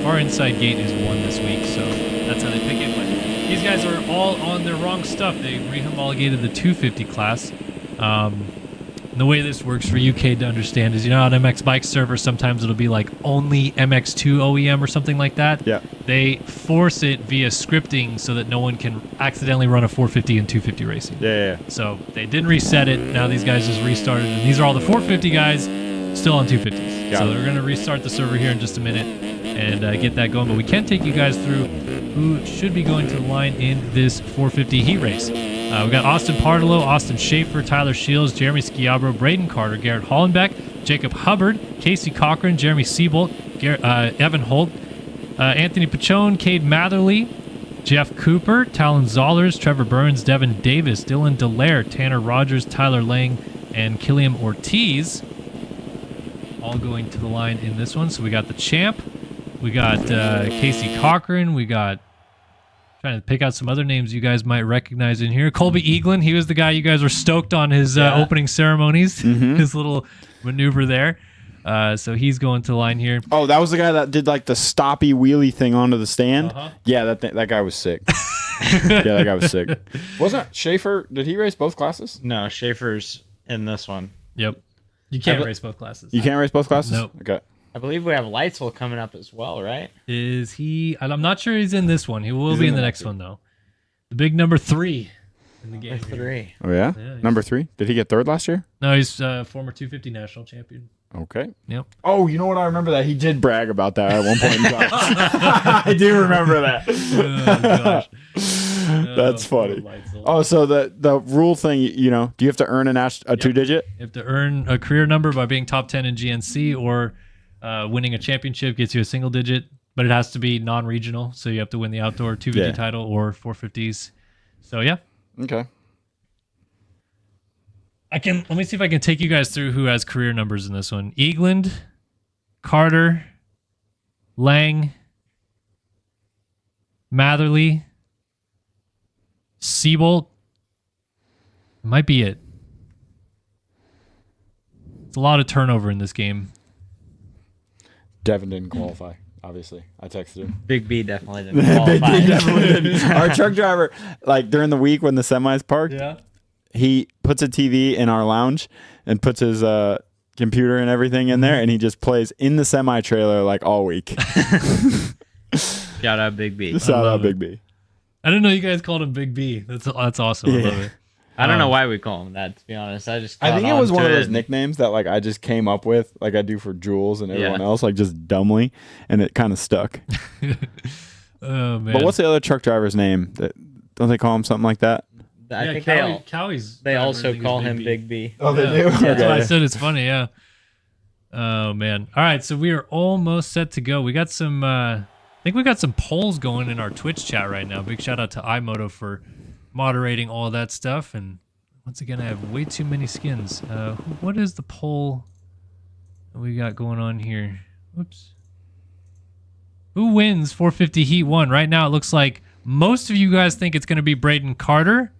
A: Our inside gate is 1 this week, so that's how they pick it. But these guys are all on their wrong stuff. They rehomologated the 250 class. And the way this works for UK to understand is, on MX Bike server, sometimes it'll be like only MX2 OEM or something like that.
B: Yeah.
A: They force it via scripting so that no one can accidentally run a 450 and 250 racing.
B: Yeah.
A: So they didn't reset it. Now these guys just restarted, and these are all the 450 guys still on 250s.
B: Got
A: so
B: it.
A: they're going to restart the server here in just a minute and get that going. But we can take you guys through who should be going to the line in this 450 heat race. We got Austin Pardelow, Austin Schaefer, Tyler Shields, Jeremy Schiabro, Braden Carter, Garrett Hollenbeck, Jacob Hubbard, Casey Cochran, Jeremy Siebolt, Evan Holt, Anthony Pachone, Cade Matherly, Jeff Cooper, Talon Zollers, Trevor Burns, Devin Davis, Dylan Dallaire, Tanner Rogers, Tyler Lang, and Killiam Ortiz all going to the line in this one. So we got the champ, we got Casey Cochran, we got trying to pick out some other names you guys might recognize in here. Colby Eaglin, he was the guy you guys were stoked on his opening ceremonies, his little maneuver there. So he's going to the line here.
B: Oh, that was the guy that did like the stoppy wheelie thing onto the stand? Yeah, that guy was sick. Yeah, that guy was sick. Wasn't Schaefer, did he race both classes?
C: No, Schaefer's in this one.
A: Yep. You can't race both classes.
B: You can't race both classes?
A: Nope.
B: Okay.
C: I believe we have Lightsville coming up as well, right?
A: Is he? I'm not sure he's in this one. He will be in the next one, though. The big number 3 in the game.
C: 3.
B: Oh, yeah?
A: Yeah,
B: Number 3? Did he get third last year?
A: No, he's former 250 national champion.
B: Okay.
A: Yep.
B: Oh, you know what? I remember that. He did brag about that at one point in time. I do remember that.
A: Oh, gosh.
B: That's funny. Oh, so the rule thing, you know, do you have to earn a 2-digit?
A: You have to earn a career number by being top 10 in GNC, or winning a championship gets you a single digit, but it has to be non-regional. So you have to win the outdoor 250 title or 450s. So, yeah.
B: Okay.
A: Let me see if I can take you guys through who has career numbers in this one. Eagland, Carter, Lang, Matherly, Siebold. Might be it. It's a lot of turnover in this game.
B: Devin didn't qualify, obviously. I texted him.
C: Big B definitely didn't qualify.
B: Big B definitely didn't. Our truck driver, like during the week when the semi's parked, he puts a TV in our lounge and puts his computer and everything in there, and he just plays in the semi trailer like all week.
C: Shout out Big B.
B: Shout out Big B.
A: I didn't know you guys called him Big B. That's awesome. I love it.
C: I don't know why we call him that, to be honest. I
B: think it was one of those nicknames that like I just came up with, like I do for Jules and everyone else, like just dumbly, and it kind of stuck.
A: Oh man!
B: But what's the other truck driver's name? Don't they call him something like that?
C: I think
A: Cowie's
C: they also call him Big B.
B: Oh, they do?
A: That's why I said it's funny, yeah. Oh, man. All right, so we are almost set to go. We got some, I think we got some polls going in our Twitch chat right now. Big shout out to iMoto for moderating all of that stuff. And once again, I have way too many skins. What is the poll that we got going on here? Whoops. Who wins 450 Heat 1? Right now, it looks like most of you guys think it's going to be Braden Carter.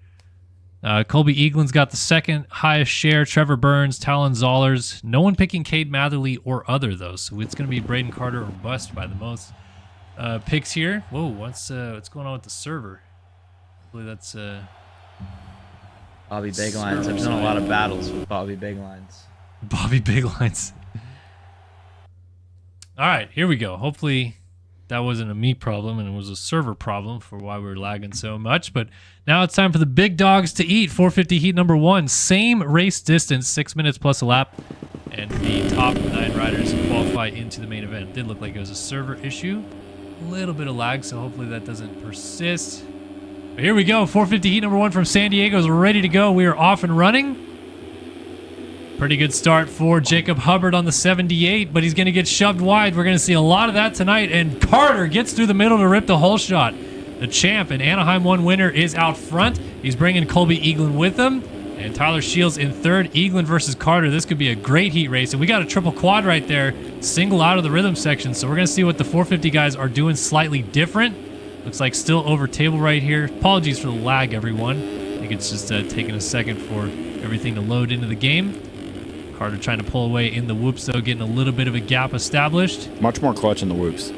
A: Colby Eaglin's got the second highest share. Trevor Burns, Talon Zollers. No one picking Cade Matherly or other, though. So it's going to be Braden Carter or bust by the most picks here. Whoa, what's going on with the server? Hopefully that's...
C: Bobby Big Lines. I've done a lot of battles with Bobby Big Lines.
A: Bobby Big Lines. All right, here we go. Hopefully that wasn't a me problem and it was a server problem for why we were lagging so much. But now it's time for the big dogs to eat. 450 Heat number 1. Same race distance, 6 minutes plus a lap. And the top 9 riders qualify into the main event. It did look like it was a server issue. A little bit of lag, so hopefully that doesn't persist. But here we go. 450 Heat number 1 from San Diego is ready to go. We are off and running. Pretty good start for Jacob Hubbard on the 78, but he's going to get shoved wide. We're going to see a lot of that tonight, and Carter gets through the middle to rip the hole shot. The champ and Anaheim 1 winner is out front. He's bringing Colby Eaglin with him, and Tyler Shields in third. Eaglin versus Carter. This could be a great heat race, and we got a triple quad right there, single out of the rhythm section, so we're going to see what the 450 guys are doing slightly different. Looks like still over table right here. Apologies for the lag, everyone. I think it's just taking a second for everything to load into the game. Carter trying to pull away in the whoops, though, getting a little bit of a gap established.
B: Much more clutch in the whoops.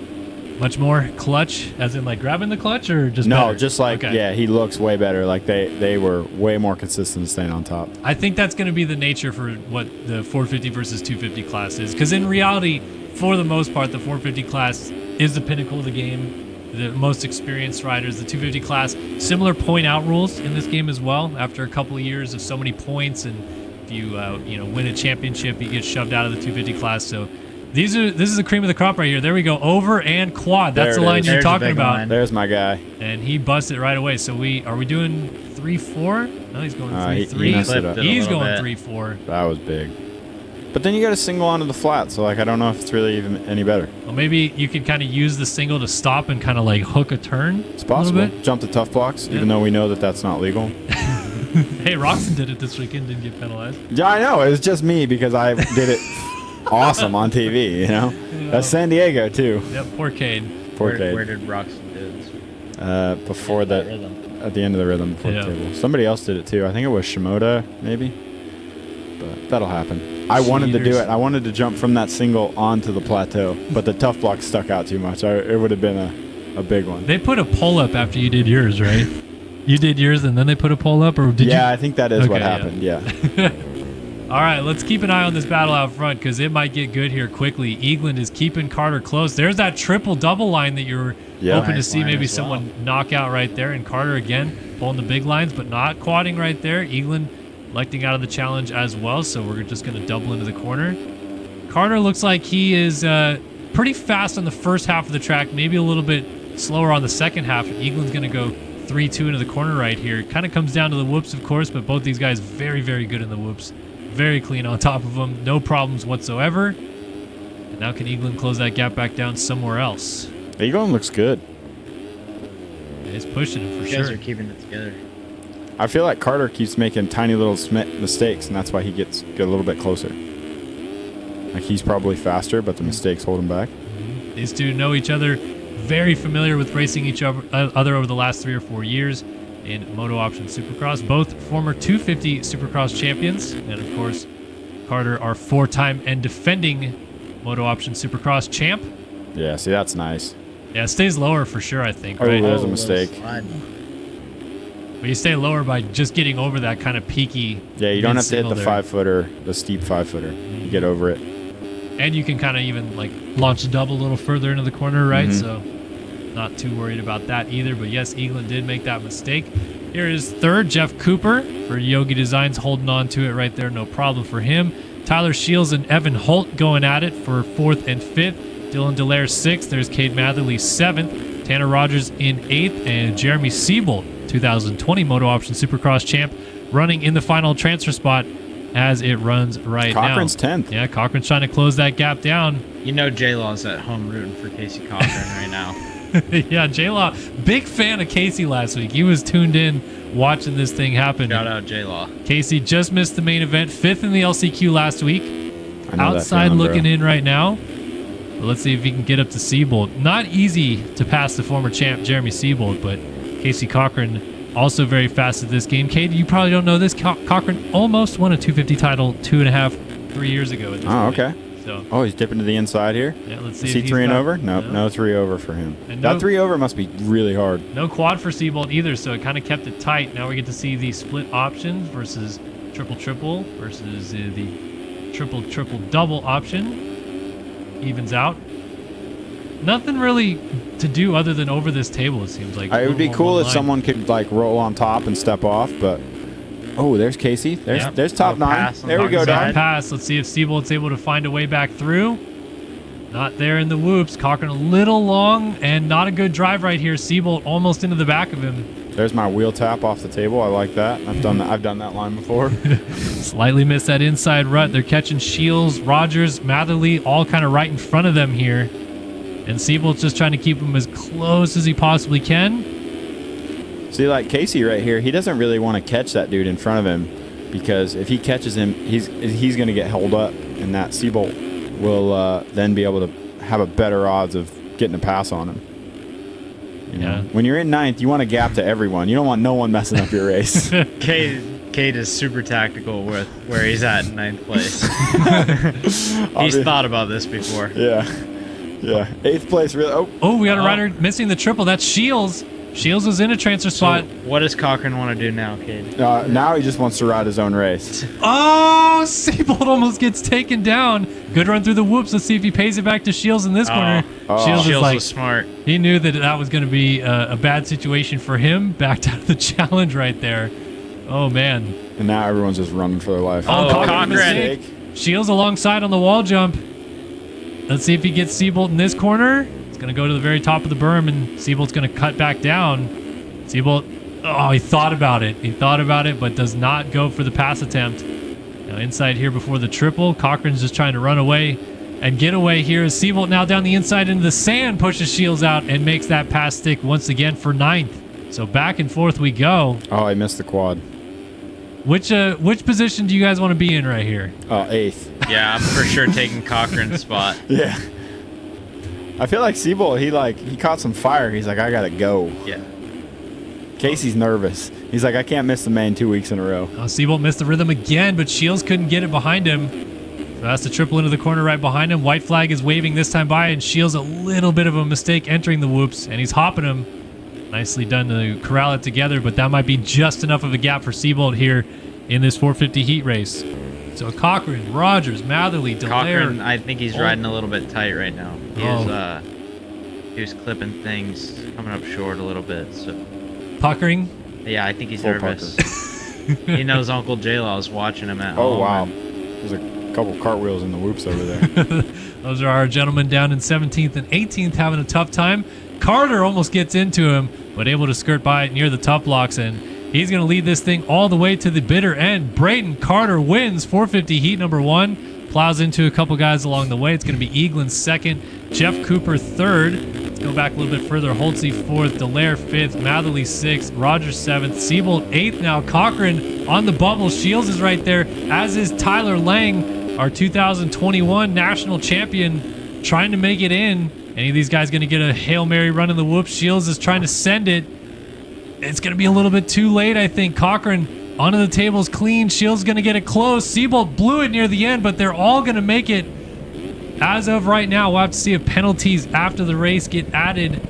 A: Much more clutch, as in like grabbing the clutch, or just
B: no,
A: better?
B: Just like yeah, he looks way better. Like they were way more consistent staying on top.
A: I think that's going to be the nature for what the 450 versus 250 class is, because in reality, for the most part, the 450 class is the pinnacle of the game. The most experienced riders, the 250 class, similar point out rules in this game as well. After a couple of years of so many points, and if you win a championship, you get shoved out of the 250 class. So this is the cream of the crop right here. There we go, over and quad. That's the line you're talking about.
B: Line. There's my guy,
A: and he busted right away. So are we doing 3-4? No, he's going 3-3. He's going 3-4.
B: That was big. But then you got to single onto the flat, so like I don't know if it's really even any better.
A: Well, maybe you could kind of use the single to stop and kind of like hook a turn.
B: It's possible. Jump the tough blocks, even though we know that that's not legal.
A: Hey, Roxon did it this weekend, didn't get penalized.
B: Yeah, I know. It was just me because I did it awesome on TV, you know? That's San Diego, too.
A: Yep, poor Cade.
C: Where did Roxon do it this week?
B: Before at the end of the rhythm, before the table. Somebody else did it, too. I think it was Shimoda, maybe. But that'll happen. I wanted to do it. I wanted to jump from that single onto the plateau, but the tough block stuck out too much. It would have been a big one.
A: They put a pull up after you did yours, right? You did yours and then they put a poll up, or did you?
B: Yeah, I think that is what happened. Yeah.
A: All right, let's keep an eye on this battle out front because it might get good here quickly. Eagland is keeping Carter close. There's that triple double line that you were hoping to see maybe someone knock out right there. And Carter again pulling the big lines, but not quadding right there. Eagland electing out of the challenge as well, so we're just going to double into the corner. Carter looks like he is pretty fast on the first half of the track, maybe a little bit slower on the second half. Eaglin's going to go 3-2 into the corner right here. Kind of comes down to the whoops, of course, but both these guys very, very good in the whoops. Very clean on top of them. No problems whatsoever. And now can Eaglin close that gap back down somewhere else?
B: Eaglin looks good.
A: He's pushing him for
C: You guys
A: sure.
C: are keeping it together.
B: I feel like Carter keeps making tiny little mistakes, and that's why he gets a little bit closer. Like he's probably faster, but the mistakes hold him back.
A: These two know each other, very familiar with racing each other over the last 3 or 4 years in MotoOption Supercross. Both former 250 Supercross champions, and of course, Carter, our 4-time and defending MotoOption Supercross champ.
B: Yeah, see, that's nice.
A: Yeah, it stays lower for sure, I think,
B: Oh,
A: right?
B: there's a mistake.
A: But you stay lower by just getting over that kind of peaky.
B: Yeah, you don't have to hit the
A: mid-signal there.
B: 5-footer, the steep 5-footer. You get over it.
A: And you can kind of even like launch a double a little further into the corner, right? So not too worried about that either. But yes, Eaglin did make that mistake. Here is third, Jeff Cooper for Yogi Designs, holding on to it right there. No problem for him. Tyler Shields and Evan Holt going at it for 4th and 5th. Dylan Delaire 6th. There's Cade Matherly 7th. Tanner Rogers in 8th. And Jeremy Siebold, 2020 MotoOption Supercross champ, running in the final transfer spot as it runs right
B: Cochran's
A: now.
B: 10th.
A: Yeah, Cochran's trying to close that gap down.
C: You know J-Law's at home rooting for Casey Cochran right now.
A: Yeah, J-Law, big fan of Casey last week. He was tuned in watching this thing happen.
C: Shout out J-Law.
A: Casey just missed the main event, 5th in the LCQ last week.
B: I know that
A: Outside
B: feeling,
A: looking
B: bro.
A: in right now. But let's see if he can get up to Siebold. Not easy to pass the former champ Jeremy Siebold, but Casey Cochran also very fast at this game. Katie, you probably don't know this. Cochran almost won a 250 title 3 years ago. At this
B: Oh,
A: point.
B: okay.
A: So
B: Oh, he's dipping to the inside here.
A: yeah, let's see.
B: Is he
A: if he's
B: 3 and
A: got-
B: over? Nope, no 3 over for him.
A: And
B: That
A: no-
B: 3 over must be really hard.
A: No quad for Siebold either, so it kind of kept it tight. Now we get to see the split options versus triple versus the triple double option. Evens out. Nothing really to do other than over this table, it seems like.
B: It would be
A: One
B: cool if
A: line.
B: someone could like roll on top and step off, but oh, there's Casey. There's top
C: Little
B: 9.
C: pass on
B: There we
C: the
B: go,
C: backside.
B: Don.
A: Pass. Let's see if Siebold's able to find a way back through. Not there in the whoops. Cochran a little long and not a good drive right here. Siebold almost into the back of him.
B: There's my wheel tap off the table. I like that. I've done that line before.
A: Slightly missed that inside rut. They're catching Shields, Rogers, Matherly, all kind of right in front of them here. And Siebold's just trying to keep him as close as he possibly can.
B: See, like Casey right here, he doesn't really want to catch that dude in front of him because if he catches him, he's going to get held up, and that Siebold will then be able to have a better odds of getting a pass on him. You know?
A: Yeah.
B: When you're in 9th, you want a gap to everyone. You don't want no one messing up your race.
C: Cade is super tactical with where he's at in 9th place. He's thought about this before.
B: Yeah. 8th place, really.
A: Oh, we got a rider missing the triple. That's Shields. Shields was in a transfer spot.
C: What does Cochran want to do now, Cade?
B: Now he just wants to ride his own race.
A: Oh, Siebold almost gets taken down. Good run through the whoops. Let's see if he pays it back to Shields in this corner. Shields is like,
C: was smart.
A: he knew that was going to be a bad situation for him. Backed out of the challenge right there. Oh, man.
B: And now everyone's just running for their life.
A: Oh,
C: Cochran.
A: mistake. Shields alongside on the wall jump. Let's see if he gets Siebold in this corner. It's going to go to the very top of the berm, and Siebold's going to cut back down. Siebold, he thought about it. He thought about it, but does not go for the pass attempt. Now inside here before the triple. Cochran's just trying to run away and get away here. As Siebold now down the inside into the sand, pushes Shields out and makes that pass stick once again for 9th. So back and forth we go.
B: Oh, I missed the quad.
A: Which position do you guys want to be in right here?
B: 8th.
C: Yeah, I'm for sure taking Cochran's spot.
B: Yeah. I feel like Siebold, he caught some fire. He's like, I gotta go.
C: Yeah.
B: Casey's nervous. He's like, I can't miss the main 2 weeks in a row.
A: Siebold missed the rhythm again, but Shields couldn't get it behind him. So that's the triple into the corner right behind him. White flag is waving this time by, and Shields a little bit of a mistake entering the whoops, and he's hopping him. Nicely done to corral it together, but that might be just enough of a gap for Siebold here in this 450 heat race. So Cochran, Rogers, Matherly, Delaire.
C: Cochran, I think he's riding a little bit tight right now. He was clipping things, coming up short a little bit. So
A: Puckering.
C: yeah, I think he's
B: Full
C: nervous. He knows Uncle J-Law is watching him at home.
B: Oh, wow. There's a couple cartwheels in the whoops over there.
A: Those are our gentlemen down in 17th and 18th having a tough time. Carter almost gets into him, but able to skirt by near the tough blocks, and he's going to lead this thing all the way to the bitter end. Braden Carter wins 450 heat number 1. Plows into a couple guys along the way. It's going to be Eaglin second, Jeff Cooper third. Let's go back a little bit further. Holtze fourth, Dallaire fifth, Matherly sixth, Rogers seventh, Siebold eighth now. Cochran on the bubble. Shields is right there, as is Tyler Lang, our 2021 national champion, trying to make it in. Any of these guys going to get a Hail Mary run in the whoop? Shields is trying to send it. It's going to be a little bit too late, I think. Cochran onto the tables clean. Shields going to get it close. Siebold blew it near the end, but they're all going to make it. As of right now, we'll have to see if penalties after the race get added.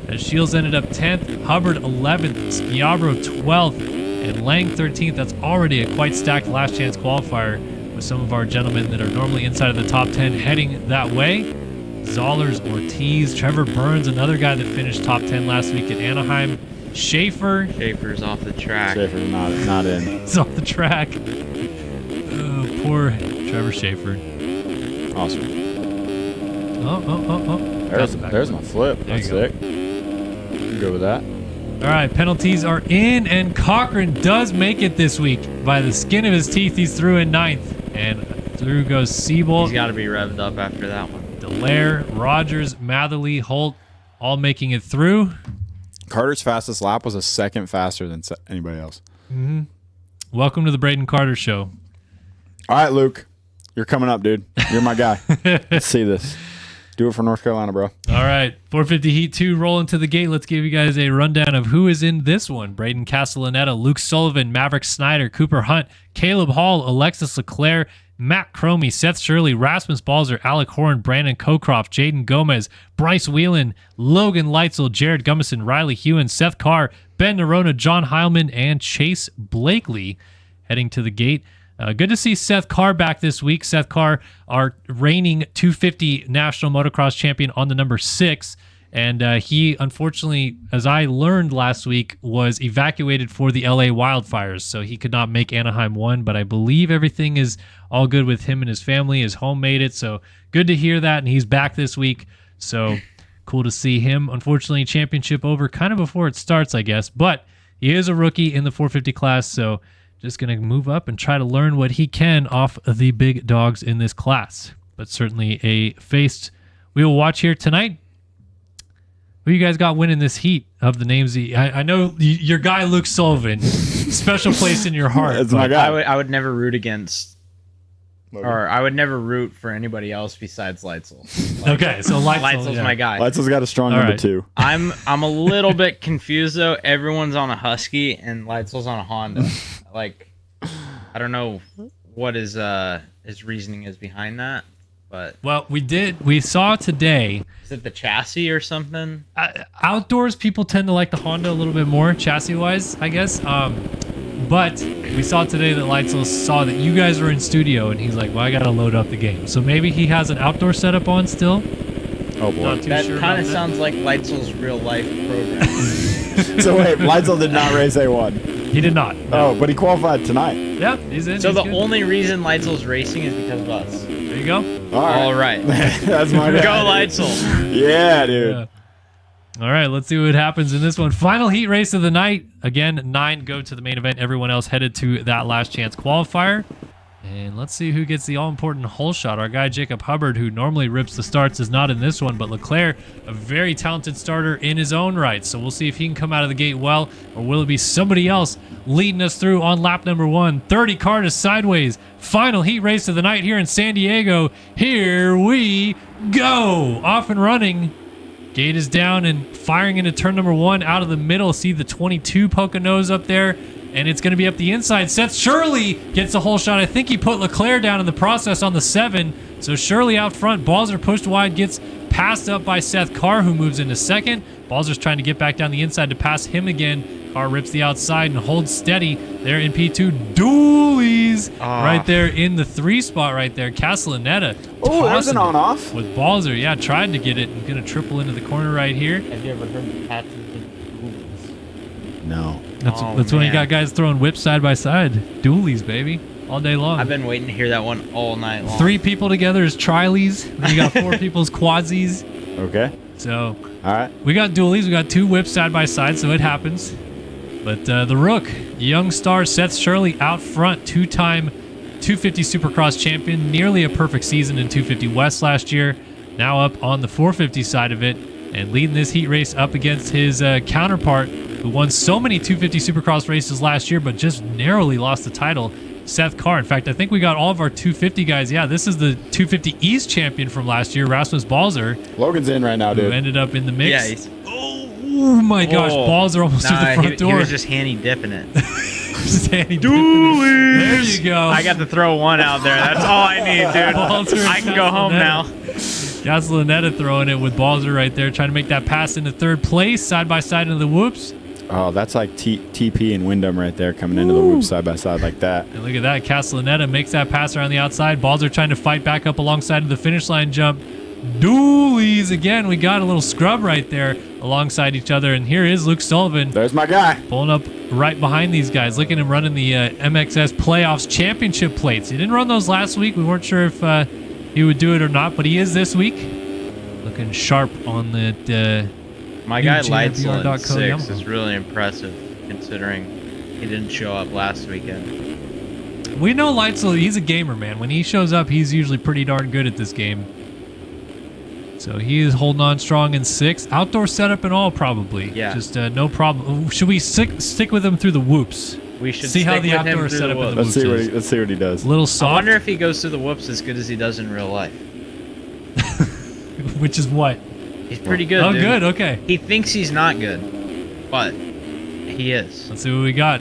A: As Shields ended up 10th, Hubbard 11th, Schiavro 12th, and Lang 13th. That's already a quite stacked last chance qualifier with some of our gentlemen that are normally inside of the top 10 heading that way. Zollers, Ortiz, Trevor Burns, another guy that finished top 10 last week at Anaheim.
C: Schaefer's off the track.
B: Schaefer's not in.
A: He's off the track. Oh, poor Trevor Schaefer.
B: Awesome.
A: Oh.
B: There's my flip.
A: There
B: That's
A: you go.
B: sick. I'm good with that.
A: All right, penalties are in, and Cochran does make it this week by the skin of his teeth. He's through in 9th, and through goes Siebold.
C: He's got to be revved up after that one.
A: Dallaire, Rogers, Matherly, Holt, all making it through.
B: Carter's fastest lap was a second faster than anybody else.
A: Welcome to the Braden Carter Show.
B: All right, Luke. You're coming up, dude. You're my guy. Let's see this. Do it for North Carolina, bro.
A: All right, 450 Heat 2 rolling to the gate. Let's give you guys a rundown of who is in this one. Braden Castellaneta, Luke Sullivan, Maverick Snyder, Cooper Hunt, Caleb Hall, Alexis Leclerc, Matt Cromie, Seth Shirley, Rasmus Balzer, Alec Horn, Brandon Cocroft, Jaden Gomez, Bryce Whelan, Logan Leitzel, Jared Gummison, Riley Hewen, Seth Carr, Ben Nerona, John Heilman, and Chase Blakely heading to the gate. Good to see Seth Carr back this week. Seth Carr, our reigning 250 national motocross champion on the number 6. And he, unfortunately, as I learned last week, was evacuated for the LA wildfires. So he could not make Anaheim 1, but I believe everything is all good with him and his family. His home made it. So good to hear that. And he's back this week. So cool to see him. Unfortunately, championship over kind of before it starts, I guess. But he is a rookie in the 450 class. So just going to move up and try to learn what he can off of the big dogs in this class. But certainly a face we will watch here tonight. Who you guys got winning this heat of the names? I know your guy Luke Sullivan, special place in your heart.
B: That's my guy.
C: I would never root against, or I would never root for anybody else besides Leitzel.
A: Okay, so
C: Leitzel's my guy.
B: Leitzel's got a strong
A: All
B: number
A: right.
B: 2.
C: I'm a little bit confused though. Everyone's on a Husky and Leitzel's on a Honda. Like, I don't know what his reasoning is behind that, but
A: Well, we saw today.
C: is it the chassis or something?
A: Outdoors, people tend to like the Honda a little bit more, chassis-wise, I guess. But we saw today that Leitzel saw that you guys were in studio, and he's like, well, I got to load up the game. So maybe he has an outdoor setup on still.
B: Oh, boy.
A: Not too
C: That
A: sure
C: kind
A: about
C: of sounds like Leitzel's real life program.
B: So, wait, Leitzel did not race A1.
A: He did not.
B: Oh, but he qualified tonight.
A: Yeah, he's in.
C: So
A: he's
C: the
A: good.
C: only reason Leitzel's racing is because of us.
A: There you go.
C: All right.
B: That's my guy.
C: Go Leitzel.
B: Yeah, dude.
A: Yeah. All right, let's see what happens in this one. Final heat race of the night. Again, 9 go to the main event. Everyone else headed to that last chance qualifier. And let's see who gets the all-important hole shot. Our guy, Jacob Hubbard, who normally rips the starts, is not in this one. But Leclerc, a very talented starter in his own right. So we'll see if he can come out of the gate well, or will it be somebody else leading us through on lap number 1. 30 car to sideways. Final heat race of the night here in San Diego. Here we go. Off and running. Gate is down and firing into turn number 1 out of the middle. See the 22 Poconos up there. And it's going to be up the inside. Seth Shirley gets a hole shot. I think he put Leclerc down in the process on the 7. So Shirley out front. Balzer pushed wide, gets passed up by Seth Carr, who moves into second. Balzer's trying to get back down the inside to pass him again. Carr rips the outside and holds steady there in P2. Doolies right there in the 3 spot right there. Castellaneta.
B: Oh, there's an on-off.
A: With Balzer. Yeah, tried to get it and going to triple into the corner right here.
C: Have you ever heard of Patrick?
B: No.
A: That's
C: Oh,
A: when you
C: man.
A: got guys throwing whips side by side. Doolies, baby. all day long.
C: I've been waiting to hear that one all night long.
A: 3 people together is trileys. Then you got 4 people's quadsies.
B: Okay.
A: So
B: All right.
A: we got dualies. We got 2 whips side by side, so it happens. But the Rook, young star Seth Shirley out front, 2-time 250 Supercross champion, nearly a perfect season in 250 West last year. Now up on the 450 side of it and leading this heat race up against his counterpart who won so many 250 Supercross races last year but just narrowly lost the title, Seth Carr. In fact, I think we got all of our 250 guys. Yeah, this is the 250 East champion from last year, Rasmus Balzer.
B: Logan's in right now, dude.
A: Who ended up in the mix.
C: Yeah, he's...
A: Oh my gosh, Balzer almost through the front door.
C: He was just handy dipping it.
A: Just handy dipping. There you go.
C: I got to throw one out there. That's all I need, dude.
A: Balzer and
C: I can go home now.
A: Castellaneta throwing it with Balzer right there, trying to make that pass into 3rd place, side by side into the whoops.
B: Oh, that's like TP and Wyndham right there coming into the whoop side by side like that.
A: And look at that. Castellaneta makes that pass around the outside. Balzer trying to fight back up alongside of the finish line jump. Dualies again. We got a little scrub right there alongside each other. And here is Luke Sullivan.
B: There's my guy.
A: Pulling up right behind these guys. Look at him running the MXS Playoffs Championship plates. He didn't run those last week. We weren't sure if he would do it or not, but he is this week. Looking sharp on the...
C: My guy Leitzel in 6
A: Yamaha.
C: is really impressive considering he didn't show up last weekend.
A: We know Leitzel, he's a gamer, man. When he shows up, he's usually pretty darn good at this game. So he is holding on strong in 6. Outdoor setup and all, probably.
C: Yeah.
A: Just no problem. Should we stick with him through the whoops?
C: We should
A: see how
C: stick
A: the
C: with him
A: outdoor
C: through
A: setup
C: the
A: in the
C: whoops.
A: whoops
B: Let's see what he does.
A: A little
C: I
A: soft.
C: wonder if he goes through the whoops as good as he does in real life.
A: Which is what?
C: He's pretty good,
A: Oh,
C: dude.
A: good. Okay.
C: He thinks he's not good, but he is.
A: Let's see what we got.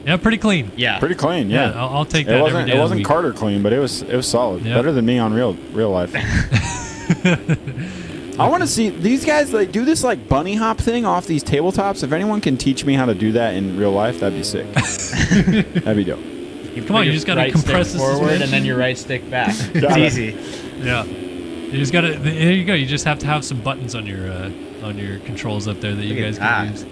A: Yeah, pretty clean.
C: Yeah.
B: Pretty clean, yeah.
A: I'll take that every day
B: It
A: of the
B: wasn't
A: week.
B: Carter clean, but it was solid.
A: Yep.
B: Better than me on real life. I want to see these guys like do this like bunny hop thing off these tabletops. If anyone can teach me how to do that in real life, that'd be sick. That'd be dope.
A: Come on, you just gotta compress
C: stick
A: the
C: forward
A: suspension.
C: and then your right stick back. It's
B: Got it.
C: easy.
A: Yeah. You just gotta. There you go. You just have to have some buttons on your controls up there that you
C: Look
A: guys
C: at
A: can
C: that.
A: use.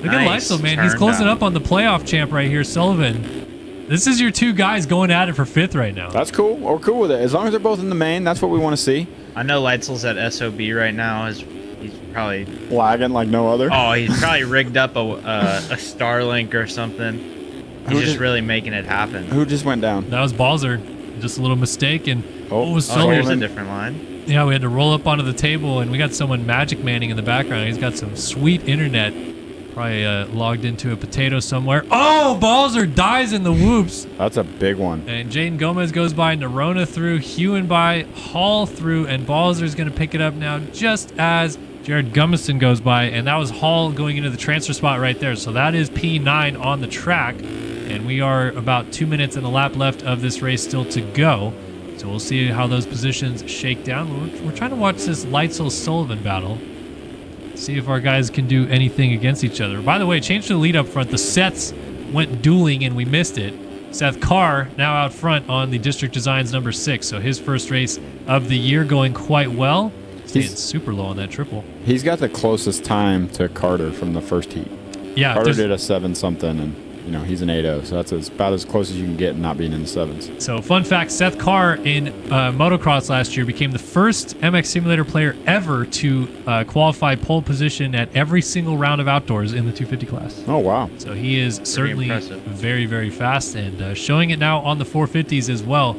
A: Look
C: Nice
A: at Leitzel, man. He's
C: turn
A: closing
C: down.
A: up on the playoff champ right here, Sullivan. This is your 2 guys going at it for 5th right now.
B: That's cool. We're cool with it. As long as they're both in the main, that's what we want to see.
C: I know Leitzel's at SOB right now. He's probably
B: Lagging like no other.
C: he's probably rigged up a Starlink or something. He's just really making it happen.
B: Who just went down?
A: That was Balzer. Just a little mistake, and
B: Oh,
C: Oh, here's
A: Sullivan.
C: a different line.
A: Yeah, we had to roll up onto the table, and we got someone magic manning in the background. He's got some sweet internet. Probably logged into a potato somewhere. Oh, Balzer dies in the whoops.
B: That's a big one.
A: And Jaden Gomez goes by, Nerona through, Hewen by, Hall through, and Balzer's going to pick it up now just as Jared Gummison goes by. And that was Hall going into the transfer spot right there. So that is P9 on the track. And we are about 2 minutes and a lap left of this race still to go. So we'll see how those positions shake down. We're trying to watch this Leitzel-Sullivan battle. See if our guys can do anything against each other. By the way, change to the lead up front. The sets went dueling and we missed it. Seth Carr now out front on the District Designs number 6. So his first race of the year going quite well. Staying super low on that triple.
B: He's got the closest time to Carter from the first heat.
A: Yeah,
B: Carter did a 7 something, and he's an 8.0, so that's about as close as you can get not being in the 7s.
A: So fun fact, Seth Carr in motocross last year became the first MX Simulator player ever to qualify pole position at every single round of outdoors in the 250 class.
B: Oh, wow.
A: So he is certainly
C: impressive.
A: very, very fast and showing it now on the 450s as well.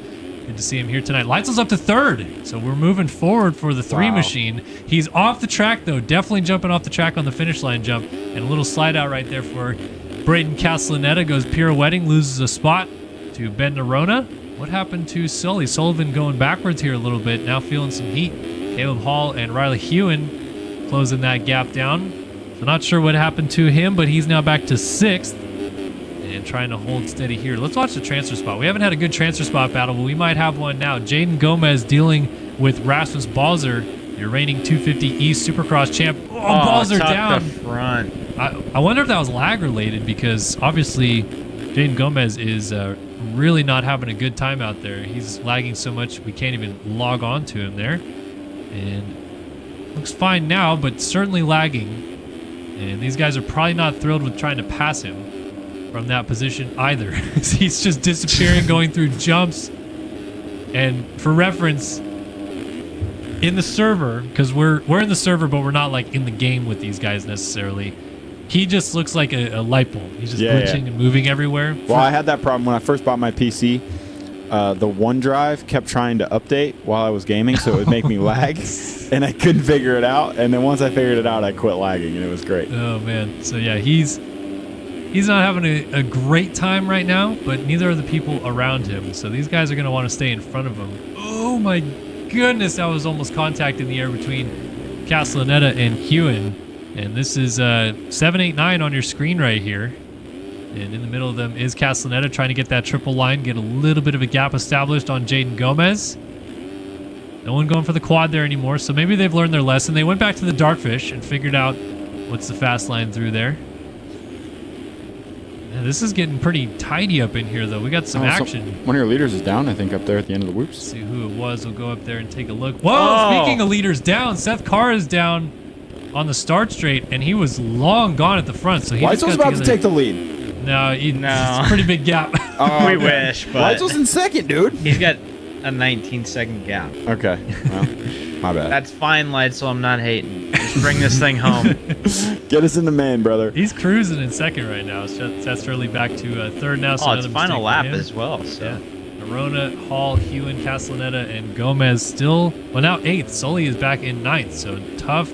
A: Good to see him here tonight. Leitzel's up to 3rd, so we're moving forward for the 3
B: Wow.
A: machine. He's off the track, though. Definitely jumping off the track on the finish line jump. And a little slide out right there for Braden Castellaneta. Goes pirouetting, loses a spot to Ben Nerona. What happened to Sully? Sullivan going backwards here a little bit, now feeling some heat. Caleb Hall and Riley Hewen closing that gap down. So not sure what happened to him, but he's now back to 6th. And trying to hold steady here. Let's watch the transfer spot. We haven't had a good transfer spot battle, but we might have one now. Jaden Gomez dealing with Rasmus Balzer, your reigning 250 East Supercross champ. Oh, Balzer
C: tuck
A: down.
C: the front.
A: I wonder if that was lag related because obviously Jaden Gomez is really not having a good time out there. He's lagging so much we can't even log on to him there. And looks fine now, but certainly lagging. And these guys are probably not thrilled with trying to pass him. from that position either. He's just disappearing, going through jumps. And for reference, in the server, because we're in the server, but we're not like in the game with these guys necessarily. He just looks like a light bulb. He's just glitching and moving everywhere.
B: Well, I had that problem when I first bought my PC. The OneDrive kept trying to update while I was gaming, so it would make me lag, and I couldn't figure it out. And then once I figured it out, I quit lagging, and it was great.
A: Oh man! So yeah, he's not having a great time right now, but neither are the people around him. So these guys are going to want to stay in front of him. Oh my goodness, that was almost contact in the air between Castellaneta and Hewen. And this is 789 on your screen right here. And in the middle of them is Castellaneta trying to get that triple line, get a little bit of a gap established on Jaden Gomez. No one going for the quad there anymore, so maybe they've learned their lesson. They went back to the Darkfish and figured out what's the fast line through there. Yeah, this is getting pretty tidy up in here, though. We got some action.
B: One of your leaders is down, I think, up there at the end of the whoops.
A: Let's see who it was. We'll go up there and take a look. Whoa! Speaking of leaders down, Seth Carr is down on the start straight, and he was long gone at the front. So
B: Weitzel's about to take the lead.
A: No, it's a pretty big gap.
C: We wish, but
B: Weitzel's in second, dude.
C: He's got a 19-second gap.
B: Okay, well, my bad.
C: That's fine, Leitzel. I'm not hating. Just bring this thing home.
B: Get us in the main, brother.
A: He's cruising in second right now. Seth's early back to third now. So
C: it's final lap as well. So.
A: Yeah. Arona, Hall, Hewen, Castellaneta, and Gomez still, well, now 8th. Sully is back in 9th, so tough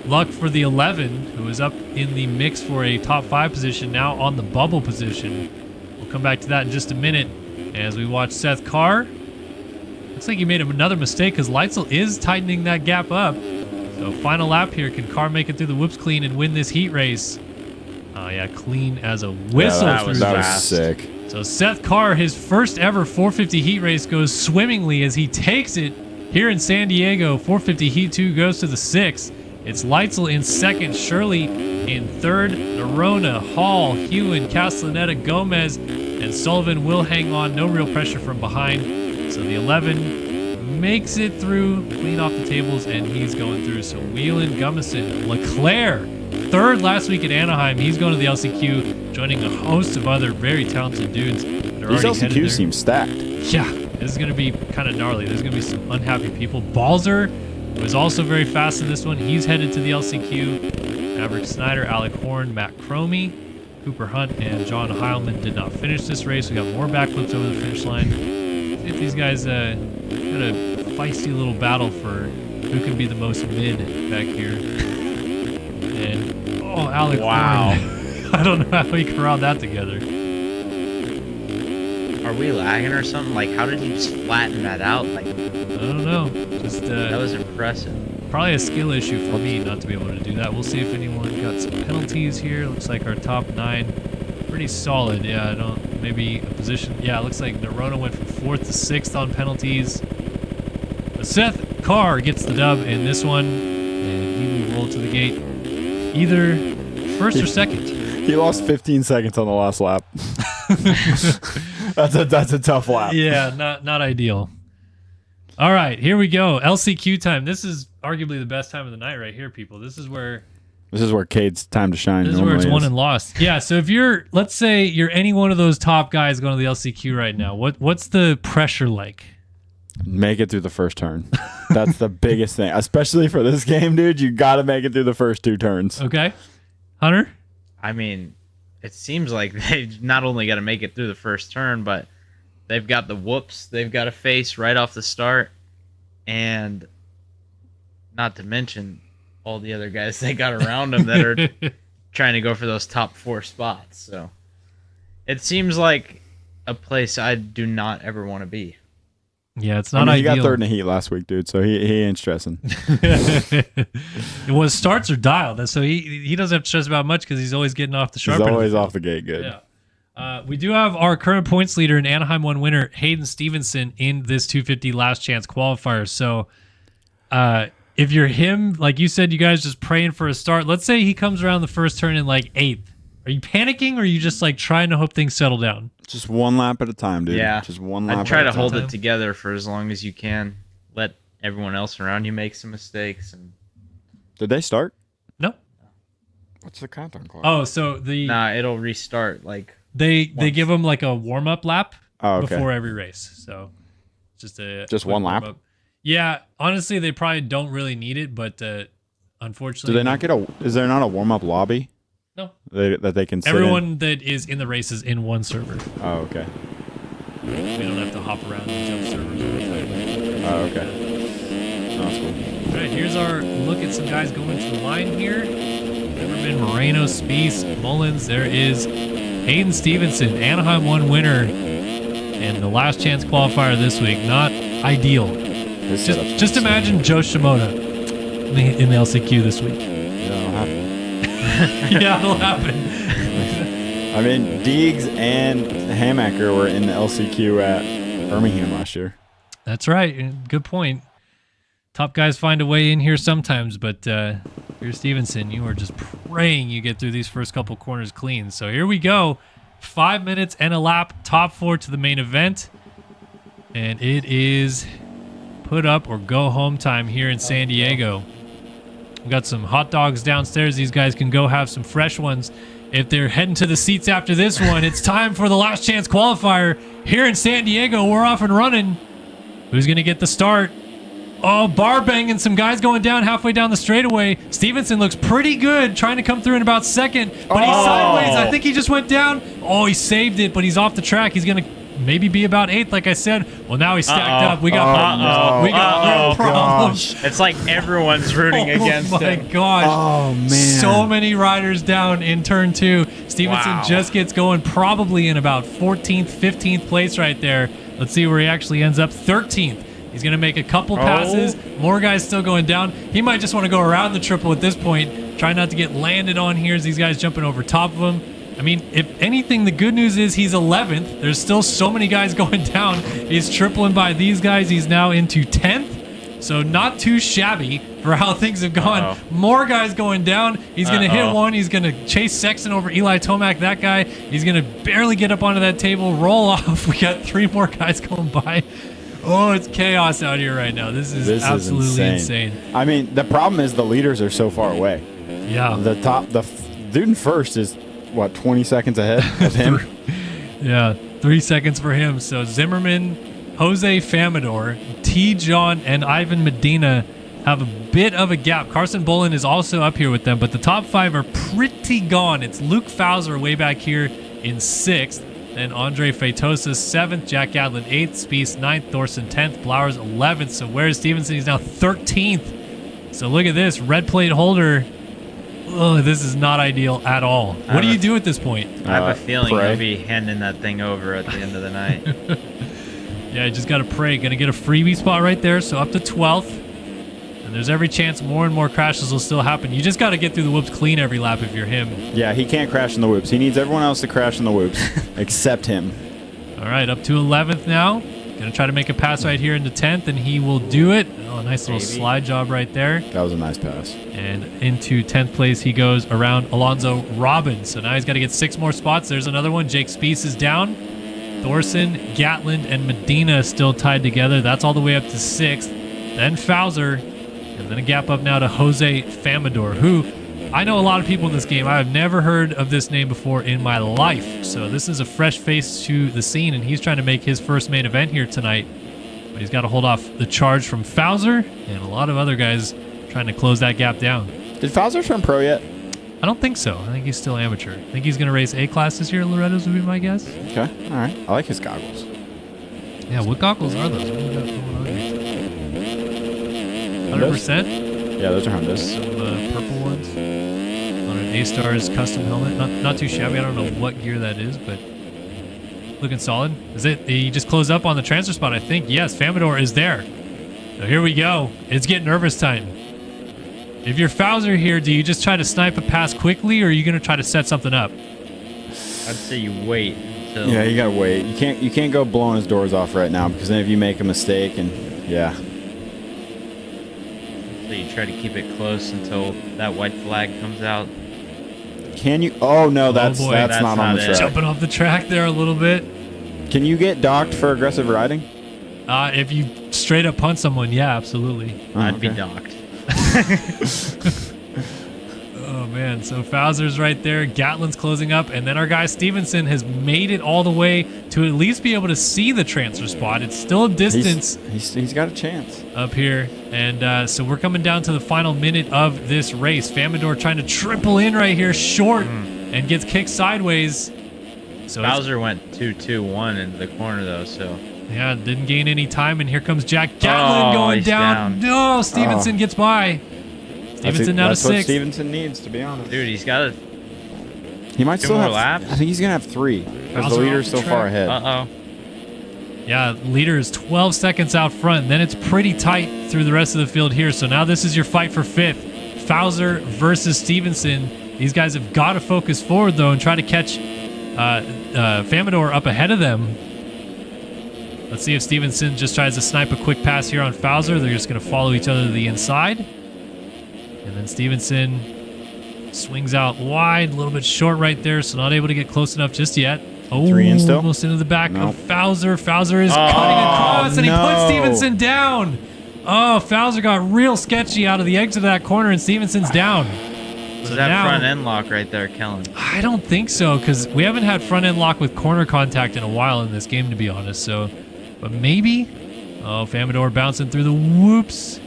A: luck for the 11, who is up in the mix for a top 5 position, now on the bubble position. We'll come back to that in just a minute as we watch Seth Carr. Looks like he made another mistake because Leitzel is tightening that gap up. So final lap here. Can Carr make it through the whoops clean and win this heat race? Oh, yeah, clean as a whistle.
B: Yeah, that was
C: fast.
B: sick.
A: So Seth Carr, his first ever 450 heat race, goes swimmingly as he takes it here in San Diego. 450 heat 2 goes to the 6th. It's Leitzel in second, Shirley in third, Arona, Hall, Hewen, Castellaneta, Gomez, and Sullivan will hang on. No real pressure from behind. So the 11 makes it through, clean off the tables, and he's going through. So Whelan, Gummison, Leclerc, third last week at Anaheim. He's going to the LCQ, joining a host of other very talented dudes.
B: These LCQs seem stacked.
A: Yeah, this is going to be kind of gnarly. There's going to be some unhappy people. Balzer was also very fast in this one. He's headed to the LCQ. Maverick Snyder, Alec Horn, Matt Cromie, Cooper Hunt, and John Heilman did not finish this race. We got more backflips over the finish line. See if these guys got a feisty little battle for who can be the most mid back here. And, Alec Horn. I don't know how he corralled that together.
C: Are we lagging or something? Like, how did he just flatten that out? Like,
A: I don't know. Just
C: that was impressive.
A: Probably a skill issue for me not to be able to do that. We'll see if anyone got some penalties here. Looks like our top 9 pretty solid. Yeah, I don't. Maybe a position. Yeah, it looks like Nerona went from 4th to 6th on penalties. But Seth Carr gets the dub in this one, and he will roll to the gate either first or second.
B: He lost 15 seconds on the last lap. That's a tough lap.
A: Yeah, not ideal. All right, here we go. LCQ time. This is arguably the best time of the night right here, people. This is where
B: Cade's time to shine.
A: This is where it's won and lost. Yeah, so if you're, let's say you're any one of those top guys going to the LCQ right now, what's the pressure like?
B: Make it through the first turn. That's the biggest thing. Especially for this game, dude. You got to make it through the first 2 turns.
A: Okay. Hunter?
C: I mean, it seems like they've not only got to make it through the first turn, but they've got the whoops they've got to face right off the start. And not to mention all the other guys they got around them that are trying to go for those top 4 spots. So it seems like a place I do not ever want to be.
A: Yeah, it's not ideal.
B: He got third in the heat last week, dude, so he ain't stressing.
A: Well, starts are dialed, so he doesn't have to stress about much because he's always getting off the sharp end.
B: He's always off the gate good.
A: Yeah. We do have our current points leader and Anaheim 1 winner, Hayden Stevenson, in this 250 last chance qualifier. So if you're him, like you said, you guys just praying for a start. Let's say he comes around the first turn in like 8th. Are you panicking, or are you just like trying to hope things settle down?
B: Just one lap at a time, dude.
C: Yeah.
B: Just one lap.
C: I'd try to hold it together for as long as you can. Let everyone else around you make some mistakes. And
B: did they start?
A: No.
B: What's the countdown clock?
A: Oh, so
C: Nah, it'll restart like
A: They give them like a warm up lap
B: okay.
A: before every race. So just
B: one lap.
A: warm-up. Yeah, honestly, they probably don't really need it, but unfortunately,
B: Do they not get is there not a warm up lobby?
A: No.
B: That they can sit
A: Everyone that is in the race is in one server.
B: Oh, okay.
A: We don't have to hop around and jump servers all the time.
B: Oh, okay. Oh, that's cool.
A: All right, here's our look at some guys going to the line here. Zimmerman, Moreno, Spieth, Mullins. There is Hayden Stevenson, Anaheim 1 winner, and the last chance qualifier this week. Not ideal. Just imagine Joe Shimoda in the LCQ this week.
B: That'll happen.
A: Yeah, it'll happen.
B: I mean, Deegs and Hamaker were in the LCQ at Birmingham last year.
A: That's right. Good point. Top guys find a way in here sometimes, but here's Stevenson. You are just praying you get through these first couple corners clean. So here we go. 5 minutes and a lap. Top 4 to the main event. And it is put up or go home time here in San Diego. We got some hot dogs downstairs. These guys can go have some fresh ones. If they're heading to the seats after this one, it's time for the last chance qualifier here in San Diego. We're off and running. Who's going to get the start? Oh, bar banging. Some guys going down halfway down the straightaway. Stevenson looks pretty good, trying to come through in about second, but he's sideways. I think he just went down. Oh, he saved it, but he's off the track. He's going to maybe be about 8th, like I said. Well, now he's stacked up. We got real problems.
C: It's like everyone's rooting against him.
A: Oh my gosh.
B: Oh, man.
A: So many riders down in turn 2. Stevenson just gets going probably in about 14th, 15th place right there. Let's see where he actually ends up. 13th. He's going to make a couple passes. More guys still going down. He might just want to go around the triple at this point. Try not to get landed on here as these guys jumping over top of him. I mean, if anything, the good news is he's 11th. There's still so many guys going down. He's tripling by these guys. He's now into 10th. So not too shabby for how things have gone. More guys going down. He's going to hit one. He's going to chase Sexton over Eli Tomac, that guy. He's going to barely get up onto that table, roll off. We got 3 more guys going by. Oh, it's chaos out here right now. This is absolutely insane.
B: I mean, the problem is the leaders are so far away.
A: Yeah.
B: The dude in first is, what, 20 seconds ahead of him?
A: Yeah, 3 seconds for him. So Zimmerman, Jose Famador, T. John, and Ivan Medina have a bit of a gap. Carson Bolin is also up here with them, but the top 5 are pretty gone. It's Luke Fowler way back here in 6th. Then Andre Feitosa 7th, Jack Gadlin 8th, Spieth 9th, Thorson 10th, Blowers 11th. So where's Stevenson? He's now 13th. So look at this, red plate holder. Oh, this is not ideal at all. What do you do at this point?
C: I have a feeling he'll be handing that thing over at the end of the night.
A: Yeah, you just got to pray. Going to get a freebie spot right there, so up to 12th. And there's every chance more and more crashes will still happen. You just got to get through the whoops clean every lap if you're him.
B: Yeah, he can't crash in the whoops. He needs everyone else to crash in the whoops, except him.
A: All right, up to 11th now. Going to try to make a pass right here into 10th, and he will do it. Oh, nice little slide job right there.
B: That was a nice pass.
A: And into 10th place, he goes around Alonzo Robbins. So now he's got to get 6 more spots. There's another one. Jake Spieth is down. Thorson, Gatland, and Medina still tied together. That's all the way up to 6th. Then Fowler, and then a gap up now to Jose Famador, who I know a lot of people in this game. I have never heard of this name before in my life. So this is a fresh face to the scene, and he's trying to make his first main event here tonight. But he's got to hold off the charge from Fowler and a lot of other guys trying to close that gap down.
B: Did Fowler turn pro yet?
A: I don't think so. I think he's still amateur. I think he's going to race A-class this year. Loretto's would be my guess.
B: Okay, all right. I like his goggles.
A: Yeah, what goggles are those? What do we got going on here? 100%?
B: Yeah, those are Hondas.
A: Some purple ones on an A-Stars custom helmet. Not too shabby. I don't know what gear that is, but looking solid. Is it? He just closed up on the transfer spot, I think. Yes, Famador is there. So here we go. It's getting nervous time. If you're Fowler here, do you just try to snipe a pass quickly, or are you going to try to set something up?
C: I'd say you wait until...
B: Yeah, you gotta wait. You can't go blowing his doors off right now, because then if you make a mistake and yeah.
C: So you try to keep it close until that white flag comes out.
B: Can you? Oh no, that's not on the track.
A: Jumping off the track there a little bit.
B: Can you get docked for aggressive riding?
A: If you straight up punt someone, yeah, absolutely.
C: I'd be docked.
A: Oh man. So Fowler's right there. Gatlin's closing up. And then our guy Stevenson has made it all the way to at least be able to see the transfer spot. It's still a distance.
B: He's got a chance
A: up here. And so we're coming down to the final minute of this race. Famador trying to triple in right here short and gets kicked sideways. So
C: Bowser went 2-2-1 into the corner, though, so...
A: Yeah, didn't gain any time, and here comes Jack Gatlin going down. No, Stevenson gets by. Stevenson now to 6.
B: That's what Stevenson needs, to be honest.
C: Dude, he's got a...
B: He might still
C: more
B: have...
C: laps?
B: I think he's going to have 3, because the leader's so far ahead.
C: Uh-oh.
A: Yeah, leader is 12 seconds out front. Then it's pretty tight through the rest of the field here. So now this is your fight for 5th. Fowler versus Stevenson. These guys have got to focus forward, though, and try to catch Famador up ahead of them. Let's see if Stevenson just tries to snipe a quick pass here on Fowler. They're just going to follow each other to the inside. And then Stevenson swings out wide, a little bit short right there, so not able to get close enough just yet. Oh,
B: 3 in still?
A: Almost into the back of Fowler. Fowler is cutting across, and he puts Stevenson down. Oh, Fowler got real sketchy out of the exit of that corner, and Stevenson's down.
C: So that front end lock right there killing?
A: I don't think so, because we haven't had front end lock with corner contact in a while in this game, to be honest. So, but maybe. Oh, Famador bouncing through the whoops.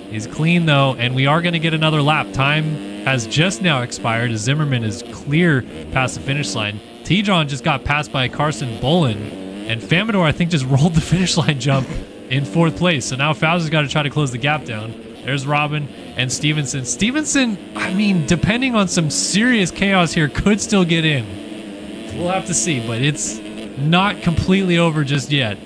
A: He's clean though, and we are going to get another lap. Time has just now expired as Zimmerman is clear past the finish line. T-John just got passed by Carson Bolin, and Famador I think just rolled the finish line jump in 4th place. So now Fowler's got to try to close the gap down. There's Robin and Stevenson. Stevenson, I mean, depending on some serious chaos here, could still get in. We'll have to see, but it's not completely over just yet.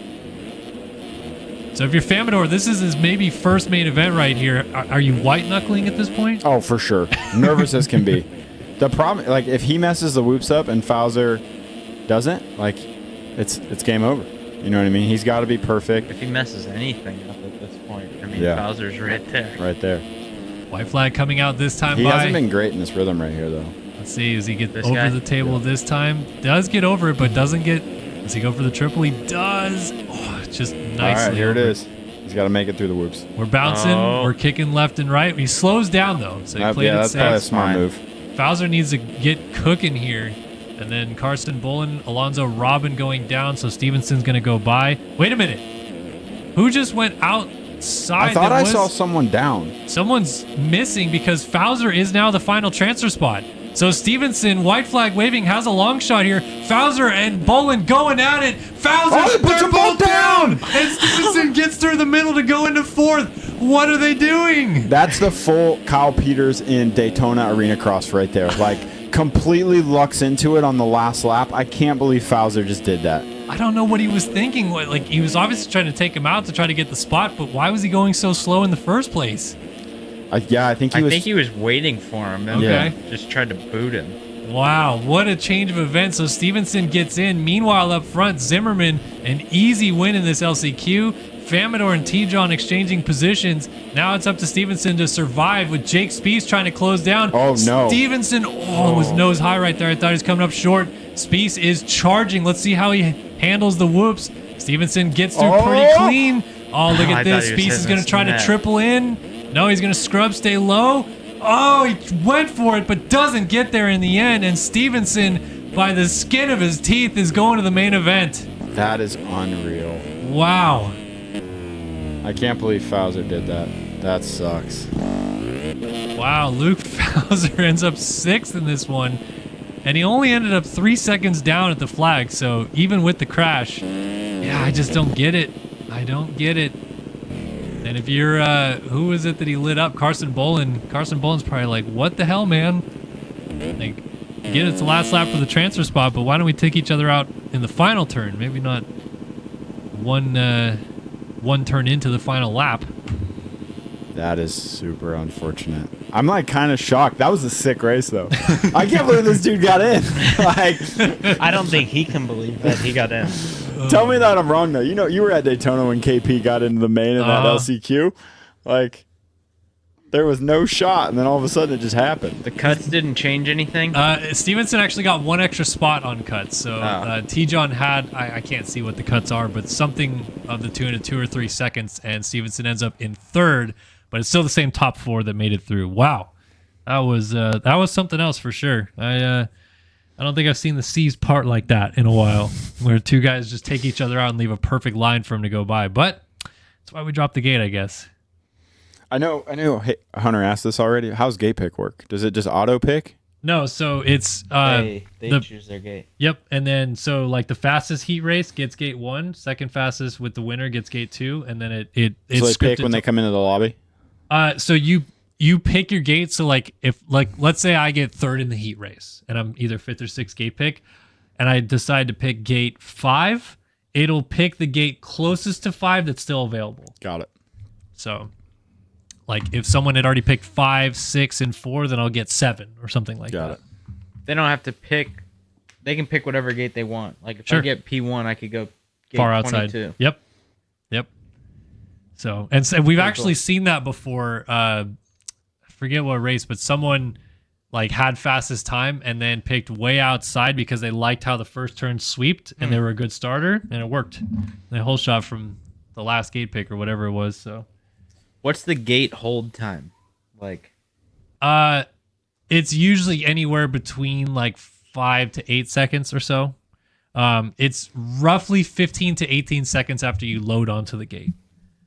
A: So if you're Famador, this is his maybe first main event right here. Are you white-knuckling at this point?
B: Oh, for sure. Nervous as can be. The problem, like, if he messes the whoops up and Fowler doesn't, like, it's game over. You know what I mean? He's got to be perfect.
C: If he messes anything up at this point, I mean, Fowler's right there.
B: Right there.
A: White flag coming out this time.
B: He hasn't been great in this rhythm right here, though.
A: Let's see. Does he get over the table this time? Does get over it, but doesn't get... Does he go for the triple? He does. Oh, just nicely.
B: All right, here
A: over.
B: it is. He's got to make it through the whoops.
A: We're bouncing. We're kicking left and right. He slows down, though. So he played
B: that's probably a smart move.
A: Fowler needs to get cooking here. And then Carson Bolin, Alonzo Robin going down, so Stevenson's going to go by. Wait a minute. Who just went outside?
B: I thought I saw someone down.
A: Someone's missing because Fowler is now the final transfer spot. So Stevenson, white flag waving, has a long shot here. Fowler and Bolin going at it. Fowler
B: puts them both down!
A: And Stevenson gets through the middle to go into 4th. What are they doing?
B: That's the full Kyle Peters in Daytona Arena Cross right there. Like, completely lucks into it on the last lap. I can't believe Fowler just did that.
A: I don't know what he was thinking. Like, he was obviously trying to take him out to try to get the spot, but why was he going so slow in the first place?
B: I think
C: he was waiting for him. And just tried to boot him.
A: Wow, what a change of events. So Stevenson gets in. Meanwhile, up front, Zimmerman, an easy win in this LCQ. Famador and T-John exchanging positions. Now it's up to Stevenson to survive with Jake Spieth trying to close down.
B: Oh, no.
A: Stevenson, was nose high right there. I thought he was coming up short. Spieth is charging. Let's see how he handles the whoops. Stevenson gets through pretty clean. Oh, look at this. Spieth is going to try to triple in. No, he's going to scrub, stay low. Oh, he went for it, but doesn't get there in the end. And Stevenson, by the skin of his teeth, is going to the main event.
B: That is unreal.
A: Wow.
B: I can't believe Fowler did that. That sucks.
A: Wow, Luke Fowler ends up 6th in this one. And he only ended up 3 seconds down at the flag. So even with the crash, I just don't get it. I don't get it. And if you're, who is it that he lit up? Carson Bolin. Carson Bolin's probably like, what the hell, man? Like, again, it's the last lap for the transfer spot, but why don't we take each other out in the final turn? Maybe not one turn into the final lap.
B: That is super unfortunate. I'm like kind of shocked. That was a sick race, though. I can't believe this dude got in. Like,
C: I don't think he can believe that he got in.
B: Tell me that I'm wrong, though. You know, you were at Daytona when KP got into the main in that LCQ. Like, there was no shot, and then all of a sudden it just happened.
C: The cuts didn't change anything?
A: Stevenson actually got one extra spot on cuts. So T-John had, I can't see what the cuts are, but something of the tune of 2 or 3 seconds, and Stevenson ends up in 3rd, but it's still the same top 4 that made it through. Wow. That was something else for sure. I don't think I've seen the seas part like that in a while, where two guys just take each other out and leave a perfect line for him to go by. But that's why we dropped the gate, I guess.
B: I know. Hey, Hunter asked this already. How's gate pick work? Does it just auto pick?
A: No, so it's
C: They choose their gate.
A: Yep, and then so like the fastest heat race gets gate 1, second fastest with the winner gets gate 2, and then it's
B: so they pick when they come into the lobby.
A: So you pick your gate. So like if let's say I get third in the heat race and I'm either fifth or sixth gate pick, and I decide to pick gate 5, it'll pick the gate closest to 5 that's still available.
B: Got it.
A: So like if someone had already picked 5, 6, and 4, then I'll get 7 or something like
B: Got
A: that.
B: it.
C: They don't have to pick. They can pick whatever gate they want. Like if
A: Sure.
C: I get P1, I could go gate
A: Far outside.
C: 22.
A: Yep. So we've
C: Very
A: actually
C: cool.
A: seen that before. I forget what race, but someone like had fastest time and then picked way outside because they liked how the first turn sweeped and they were a good starter and it worked. They whole shot from the last gate pick or whatever it was. So
C: What's the gate hold time? Like
A: it's usually anywhere between like 5 to 8 seconds or so. It's roughly 15 to 18 seconds after you load onto the gate.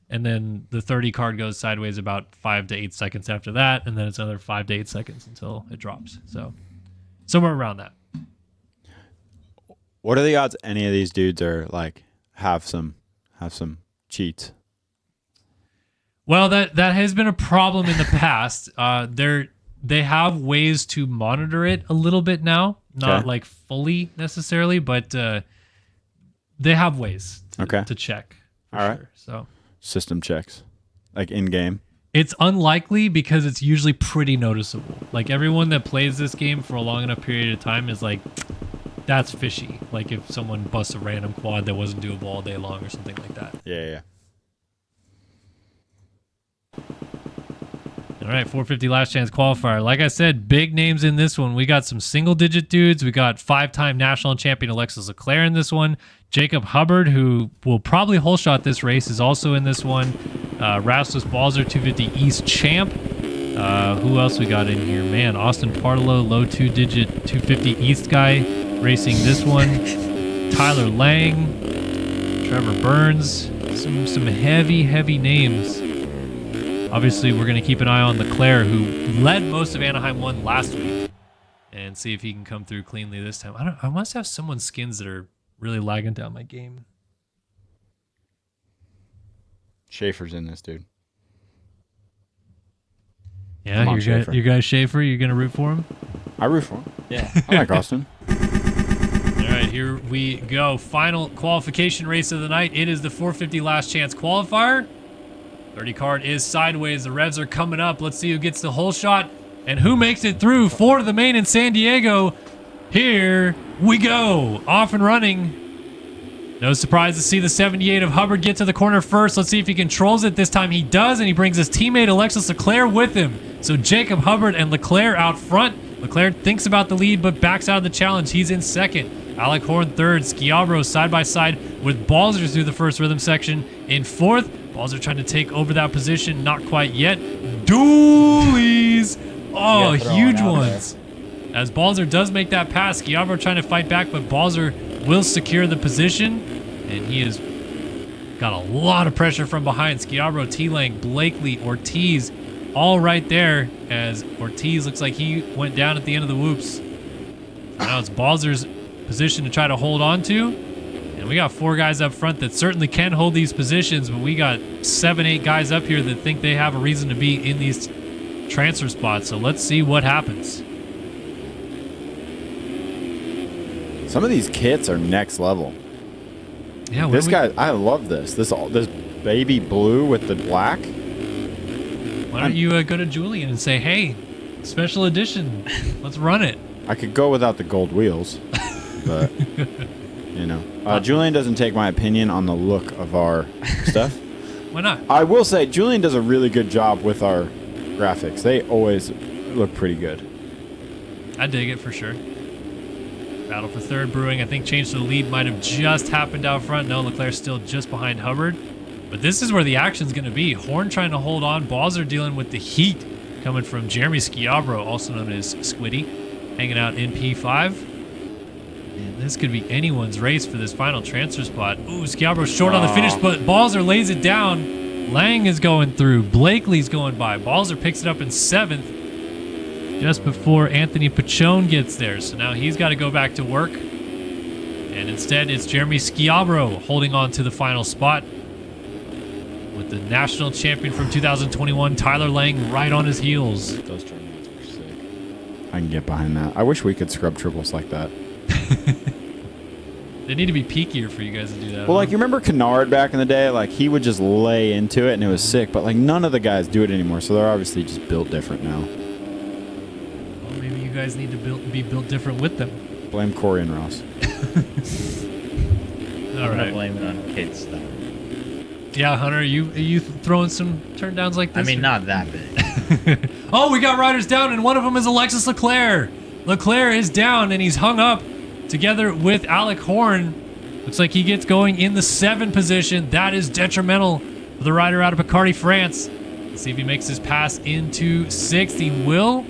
A: And then the 30 card goes sideways about 5 to 8 seconds after that. And then it's another 5 to 8 seconds until it drops. So somewhere around that.
B: What are the odds any of these dudes are like have some cheats?
A: Well, that has been a problem in the past. They have ways to monitor it a little bit now, not
B: Okay.
A: like fully necessarily, but they have ways to check. For
B: All right.
A: sure. So
B: System checks, like in game.
A: it's unlikely because it's usually pretty noticeable. Like everyone that plays this game for a long enough period of time is like, that's fishy. Like if someone busts a random quad that wasn't doable all day long or something like that.
B: Yeah.
A: All right, 450 last chance qualifier. Like I said, big names in this one. We got some single-digit dudes. We got 5-time national champion Alexis Leclerc in this one. Jacob Hubbard, who will probably hole shot this race, is also in this one. Rasmus Balzer, 250 East champ. Who else we got in here? Man, Austin Partlow, low two-digit 250 East guy, racing this one. Tyler Lang, Trevor Burns, some heavy names. Obviously, we're going to keep an eye on Leclerc, who led most of Anaheim 1 last week, and see if he can come through cleanly this time. I must have someone's skins that are really lagging down my game.
B: Schaefer's in this, dude.
A: Yeah,
B: Come on, Schaefer.
A: your guy Schaefer, you're going to root for him?
B: I root for him.
C: yeah.
B: I like Austin.
A: All right, here we go. Final qualification race of the night. It is the 450 last chance qualifier. 30 card is sideways. The revs are coming up. Let's see who gets the hole shot and who makes it through for the main in San Diego. Here we go. Off and running. No surprise to see the 78 of Hubbard get to the corner first. Let's see if he controls it. This time he does, and he brings his teammate Alexis Leclerc with him. So Jacob Hubbard and Leclerc out front. Leclerc thinks about the lead, but backs out of the challenge. He's in second. Alec Horn third. Schiavro side by side with Balzer through the first rhythm section in fourth. Balzer trying to take over that position. Not quite yet. Dualies. Oh, huge ones. As Balzer does make that pass, Schiavro trying to fight back, but Balzer will secure the position, and he has got a lot of pressure from behind. Schiavro, T-Lang, Blakely, Ortiz, all right there, as Ortiz looks like he went down at the end of the whoops. Now it's Balzer's position to try to hold on to, and we got 4 guys up front that certainly can hold these positions, but we got 7, 8 guys up here that think they have a reason to be in these transfer spots, so let's see what happens.
B: Some of these kits are next level.
A: Yeah, what
B: This
A: do we-
B: guy, I love this. This baby blue with the black.
A: Why don't you go to Julian and say, hey, special edition, let's run it.
B: I could go without the gold wheels, but Julian doesn't take my opinion on the look of our stuff.
A: Why not?
B: I will say Julian does a really good job with our graphics. They always look pretty good.
A: I dig it for sure. Battle for third brewing. I think change to the lead might have just happened out front. No, Leclerc's still just behind Hubbard. But this is where the action's going to be. Horn trying to hold on. Balzer dealing with the heat coming from Jeremy Schiavro, also known as Squiddy, hanging out in P5. And this could be anyone's race for this final transfer spot. Ooh, Schiavro's short on the finish, but Balzer lays it down. Lang is going through. Blakely's going by. Balzer picks it up in 7th just before Anthony Pachone gets there. So now he's got to go back to work. And instead, it's Jeremy Schiavro holding on to the final spot with the national champion from 2021, Tyler Lang, right on his heels.
B: Those tournaments were sick. I can get behind that. I wish we could scrub triples like that.
A: They need to be peakier for you guys to do that.
B: Well, like, you remember Kennard back in the day? Like, he would just lay into it, and it was sick. But, like, none of the guys do it anymore, so they're obviously just built different now.
A: Well, maybe you guys need to be built different with them.
B: Blame Corey and Ross.
A: All right.
C: I'm blaming it on Kate's stuff.
A: Yeah, Hunter, are you throwing some turn downs like this?
C: I mean, not that big.
A: Oh, we got riders down, and one of them is Alexis Leclerc. Leclerc is down, and he's hung up together with Alec Horn. Looks like he gets going in the 7 position. That is detrimental for the rider out of Picardy, France. Let's see if he makes his pass into 6th. He will.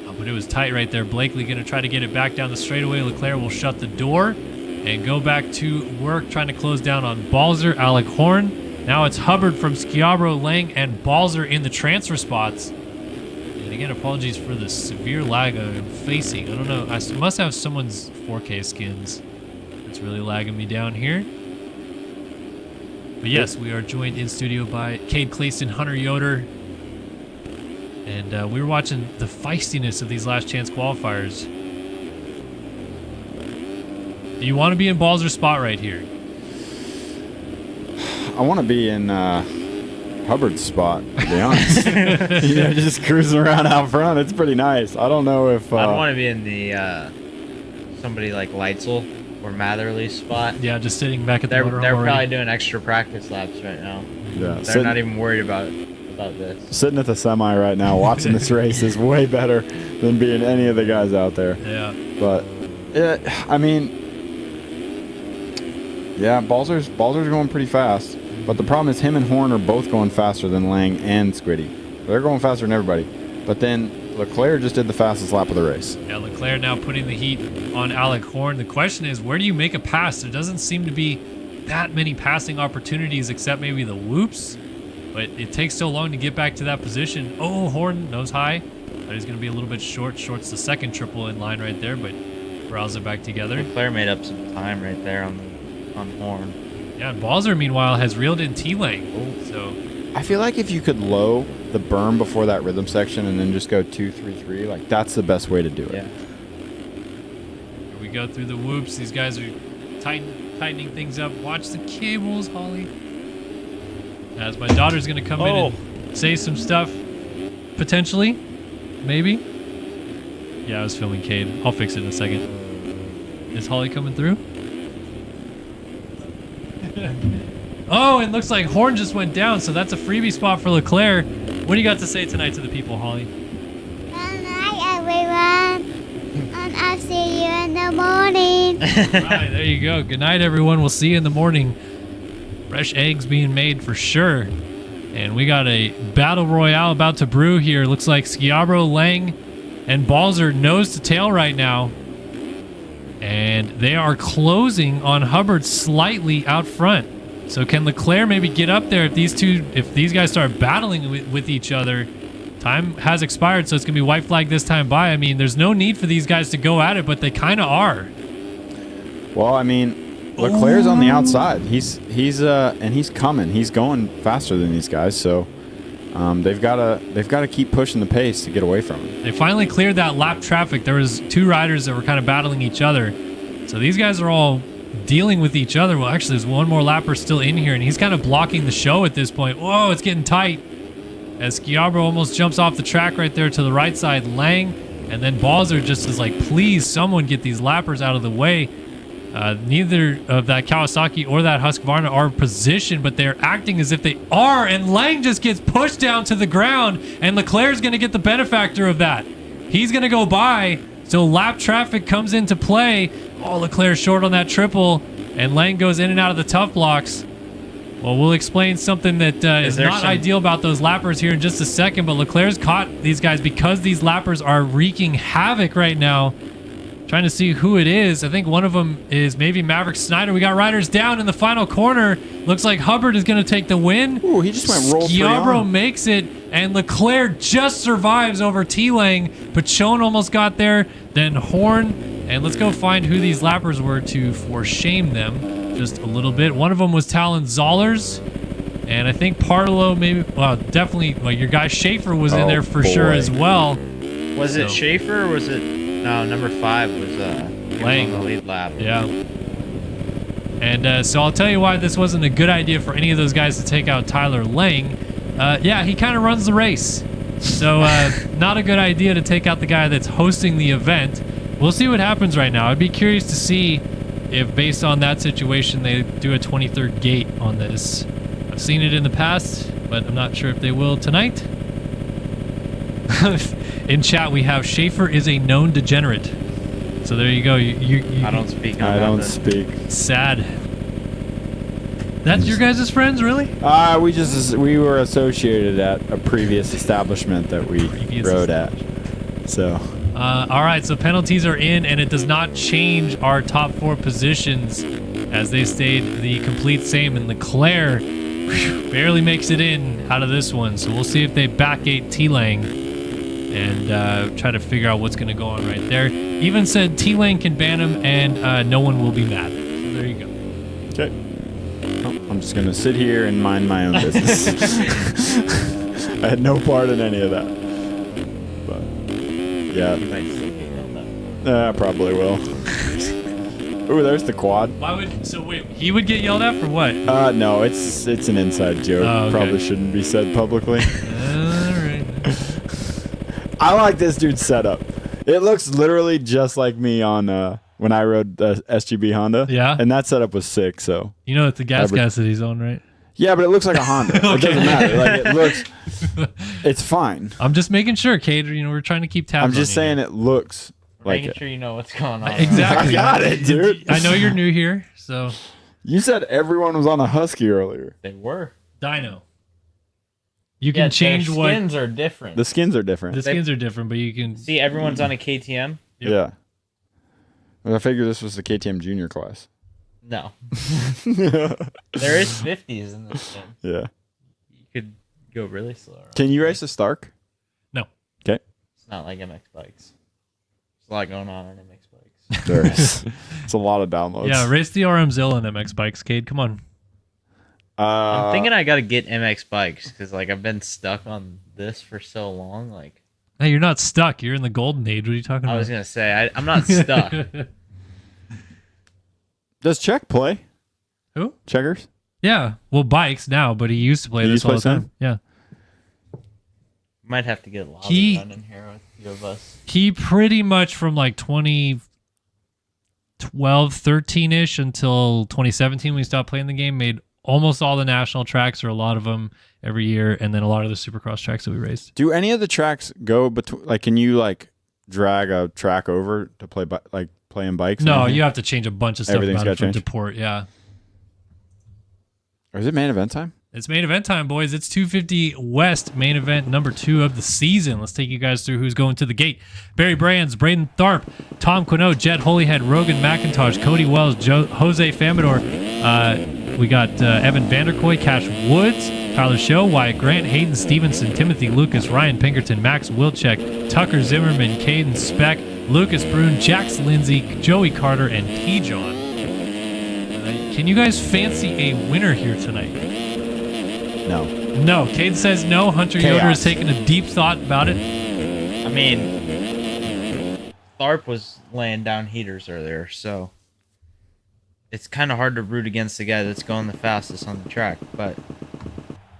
A: Oh, but it was tight right there. Blakely going to try to get it back down the straightaway. Leclerc will shut the door and go back to work, trying to close down on Balzer, Alec Horn. Now it's Hubbard from Schiavro, Lang, and Balzer in the transfer spots. And again, apologies for the severe lag I'm facing. I don't know. I must have someone's 4K skins that's really lagging me down here. But yes, we are joined in studio by Cade Cleaston, Hunter Yoder. And we were watching the feistiness of these last chance qualifiers. Do you want to be in Balzer's spot right here?
B: I want to be in Hubbard's spot, to be honest. Just cruising around out front. It's pretty nice. I don't know if...
C: I'd want to be in the somebody like Leitzel or Matherly's spot.
A: Yeah, just sitting back at the motorhome
C: They're
A: already.
C: probably doing extra practice laps right now.
B: Yeah,
C: They're not even worried about this.
B: Sitting at the semi right now, watching this race is way better than being any of the guys out there.
A: Yeah.
B: But, I mean... Yeah, Balzer's going pretty fast. But the problem is him and Horn are both going faster than Lang and Squiddy. They're going faster than everybody. But then Leclerc just did the fastest lap of the race.
A: Yeah, Leclerc now putting the heat on Alec Horn. The question is, where do you make a pass? There doesn't seem to be that many passing opportunities except maybe the whoops. But it takes so long to get back to that position. Oh, Horn nose high. Thought he's going to be a little bit short. Short's the second triple in line right there, but browse it back together.
C: Leclerc made up some time right there on Horn.
A: Yeah, and Balzer, meanwhile, has reeled in T-Lane. So
B: I feel like if you could low the berm before that rhythm section and then just go 2-3-3, like that's the best way to do it.
C: Yeah.
A: Here we go through the whoops. These guys are tightening things up. Watch the cables, Holly. As my daughter's going to come in and say some stuff, potentially, maybe. Yeah, I was filming Cade. I'll fix it in a second. Is Holly coming through? Oh, it looks like Horn just went down, so that's a freebie spot for Leclerc. What do you got to say tonight to the people, Holly?
D: Good night, everyone. And I'll see you in the morning.
A: All right, there you go. Good night, everyone. We'll see you in the morning. Fresh eggs being made for sure. And we got a battle royale about to brew here. Looks like Schiavro, Lang, and Balzer nose to tail right now. And they are closing on Hubbard slightly out front. So can Leclerc maybe get up there if these guys start battling with each other? Time has expired, so it's going to be white flag this time by. I mean, there's no need for these guys to go at it, but they kind of are.
B: Well, I mean, Leclerc's on the outside. He's coming. He's going faster than these guys, so they've got to keep pushing the pace to get away from him.
A: They finally cleared that lap traffic. There was 2 riders that were kind of battling each other. So these guys are all dealing with each other. Well, actually, there's one more lapper still in here, and he's kind of blocking the show at this point. Whoa, it's getting tight. As Schiavro almost jumps off the track right there to the right side. Lang, and then Balzer just is like, please, someone get these lappers out of the way. Neither of that Kawasaki or that Husqvarna are positioned, but they're acting as if they are, and Lang just gets pushed down to the ground, and Leclerc's going to get the benefactor of that. He's going to go by, so lap traffic comes into play. Oh, Leclerc short on that triple, and Lang goes in and out of the tough blocks. Well, we'll explain something that is
C: there
A: not
C: some-
A: ideal about those lappers here in just a second, but Leclerc's caught these guys because these lappers are wreaking havoc right now. Trying to see who it is. I think one of them is maybe Maverick Snyder. We got riders down in the final corner. Looks like Hubbard is going to take the win.
B: Ooh, he just went roll free
A: Schiabro
B: on.
A: makes it, and Leclerc just survives over T-Lang. Pachon almost got there, then Horn. And let's go find who these lappers were to for-shame them just a little bit. One of them was Talon Zollers. And I think Partolo maybe, well, definitely, like your guy Schaefer was in there for sure as well.
C: Was it Schaefer or was it? No, number 5 was
A: Lang.
C: on the lead lap.
A: Yeah. And so I'll tell you why this wasn't a good idea for any of those guys to take out Tyler Lang. Yeah, he kind of runs the race. So not a good idea to take out the guy that's hosting the event. We'll see what happens right now. I'd be curious to see if, based on that situation, they do a 23rd gate on this. I've seen it in the past, but I'm not sure if they will tonight. In chat, we have Schaefer is a known degenerate. So there you go. You
C: I don't speak.
B: I don't speak.
A: Sad. That's your guys' friends, really?
B: We were associated at a previous establishment that we rode at. So.
A: All right, so penalties are in, and it does not change our top 4 positions as they stayed the complete same. And Leclerc barely makes it in out of this one. So we'll see if they backgate T-Lang and try to figure out what's going to go on right there. Even said T-Lang can ban him, and no one will be mad. So there you go.
B: Okay. I'm just going to sit here and mind my own business. I had no part in any of that. But, yeah.
C: You might still get yelled at.
B: I probably will. Ooh, there's the quad.
A: Why would so wait? He would get yelled at for what?
B: No, it's an inside joke.
A: Oh, okay.
B: Probably shouldn't be said publicly.
A: All right.
B: I like this dude's setup. It looks literally just like me on when I rode the SGB Honda.
A: Yeah.
B: And that setup was sick. So
A: You know it's the gas that he's on, right?
B: yeah, but it looks like a Honda. It doesn't matter. Like it looks. It's fine.
A: I'm just making sure, Cade. You know, we're trying to keep tabs.
B: I'm just saying it looks like
C: Making
B: it.
C: sure you know what's going on.
A: Exactly.
B: I got it, dude.
A: I know you're new here, so
B: You said everyone was on a Husky earlier.
C: They were.
A: Dyno. You can change
C: their
A: what
C: skins are different.
B: The skins are different.
A: the skins are different, but you can.
C: See, everyone's on a KTM.
A: Yep.
B: Yeah. Well, I figured this was the KTM junior class.
C: No, there is 50s in this skin.
B: Yeah.
C: You could go really slow.
B: Can you race a Stark?
A: No.
B: Okay.
C: It's not like MX bikes. There's a lot going on MX bikes.
B: There is. It's a lot of downloads.
A: Yeah, race the RM Zilla and MX bikes, Cade. Come on.
C: I'm thinking I gotta get MX bikes because like I've been stuck on this for so long. Like
A: Hey, you're not stuck. You're in the golden age. What are you talking about?
C: I was gonna say, I'm not stuck.
B: Does Check play?
A: Who?
B: Checkers?
A: Yeah. Well, bikes now, but he used to play
B: He
A: this
B: used to
A: all the
B: play
A: time. Yeah.
C: Might have to get a lot
A: He-
C: done in here with a few of us.
A: He pretty much from like 2012, 13-ish until 2017 when we stopped playing the game, made almost all the national tracks or a lot of them every year, and then a lot of the Supercross tracks that we raced.
B: Do any of the tracks go between? Like, can you like drag a track over to play playing bikes?
A: No, you have to change a bunch of stuff
B: Everything's
A: about it
B: gotta
A: from
B: change?
A: Deport. Yeah.
B: Or is it main event time?
A: It's main event time, boys. It's 250 West, main event number 2 of the season. Let's take you guys through who's going to the gate. Barry Brands, Braden Tharp, Tom Quinault, Jed Holyhead, Rogan McIntosh, Cody Wells, Jose Famador. We got Evan Vanderkoy, Cash Woods, Tyler Show, Wyatt Grant, Hayden Stevenson, Timothy Lucas, Ryan Pinkerton, Max Wilczek, Tucker Zimmerman, Caden Speck, Lucas Brune, Jax Lindsay, Joey Carter, and T-John. Can you guys fancy a winner here tonight?
B: No.
A: No. Cade says no. Hunter
B: Chaos.
A: Yoder is taking a deep thought about it.
C: I mean, Tharp was laying down heaters earlier, so it's kind of hard to root against the guy that's going the fastest on the track. But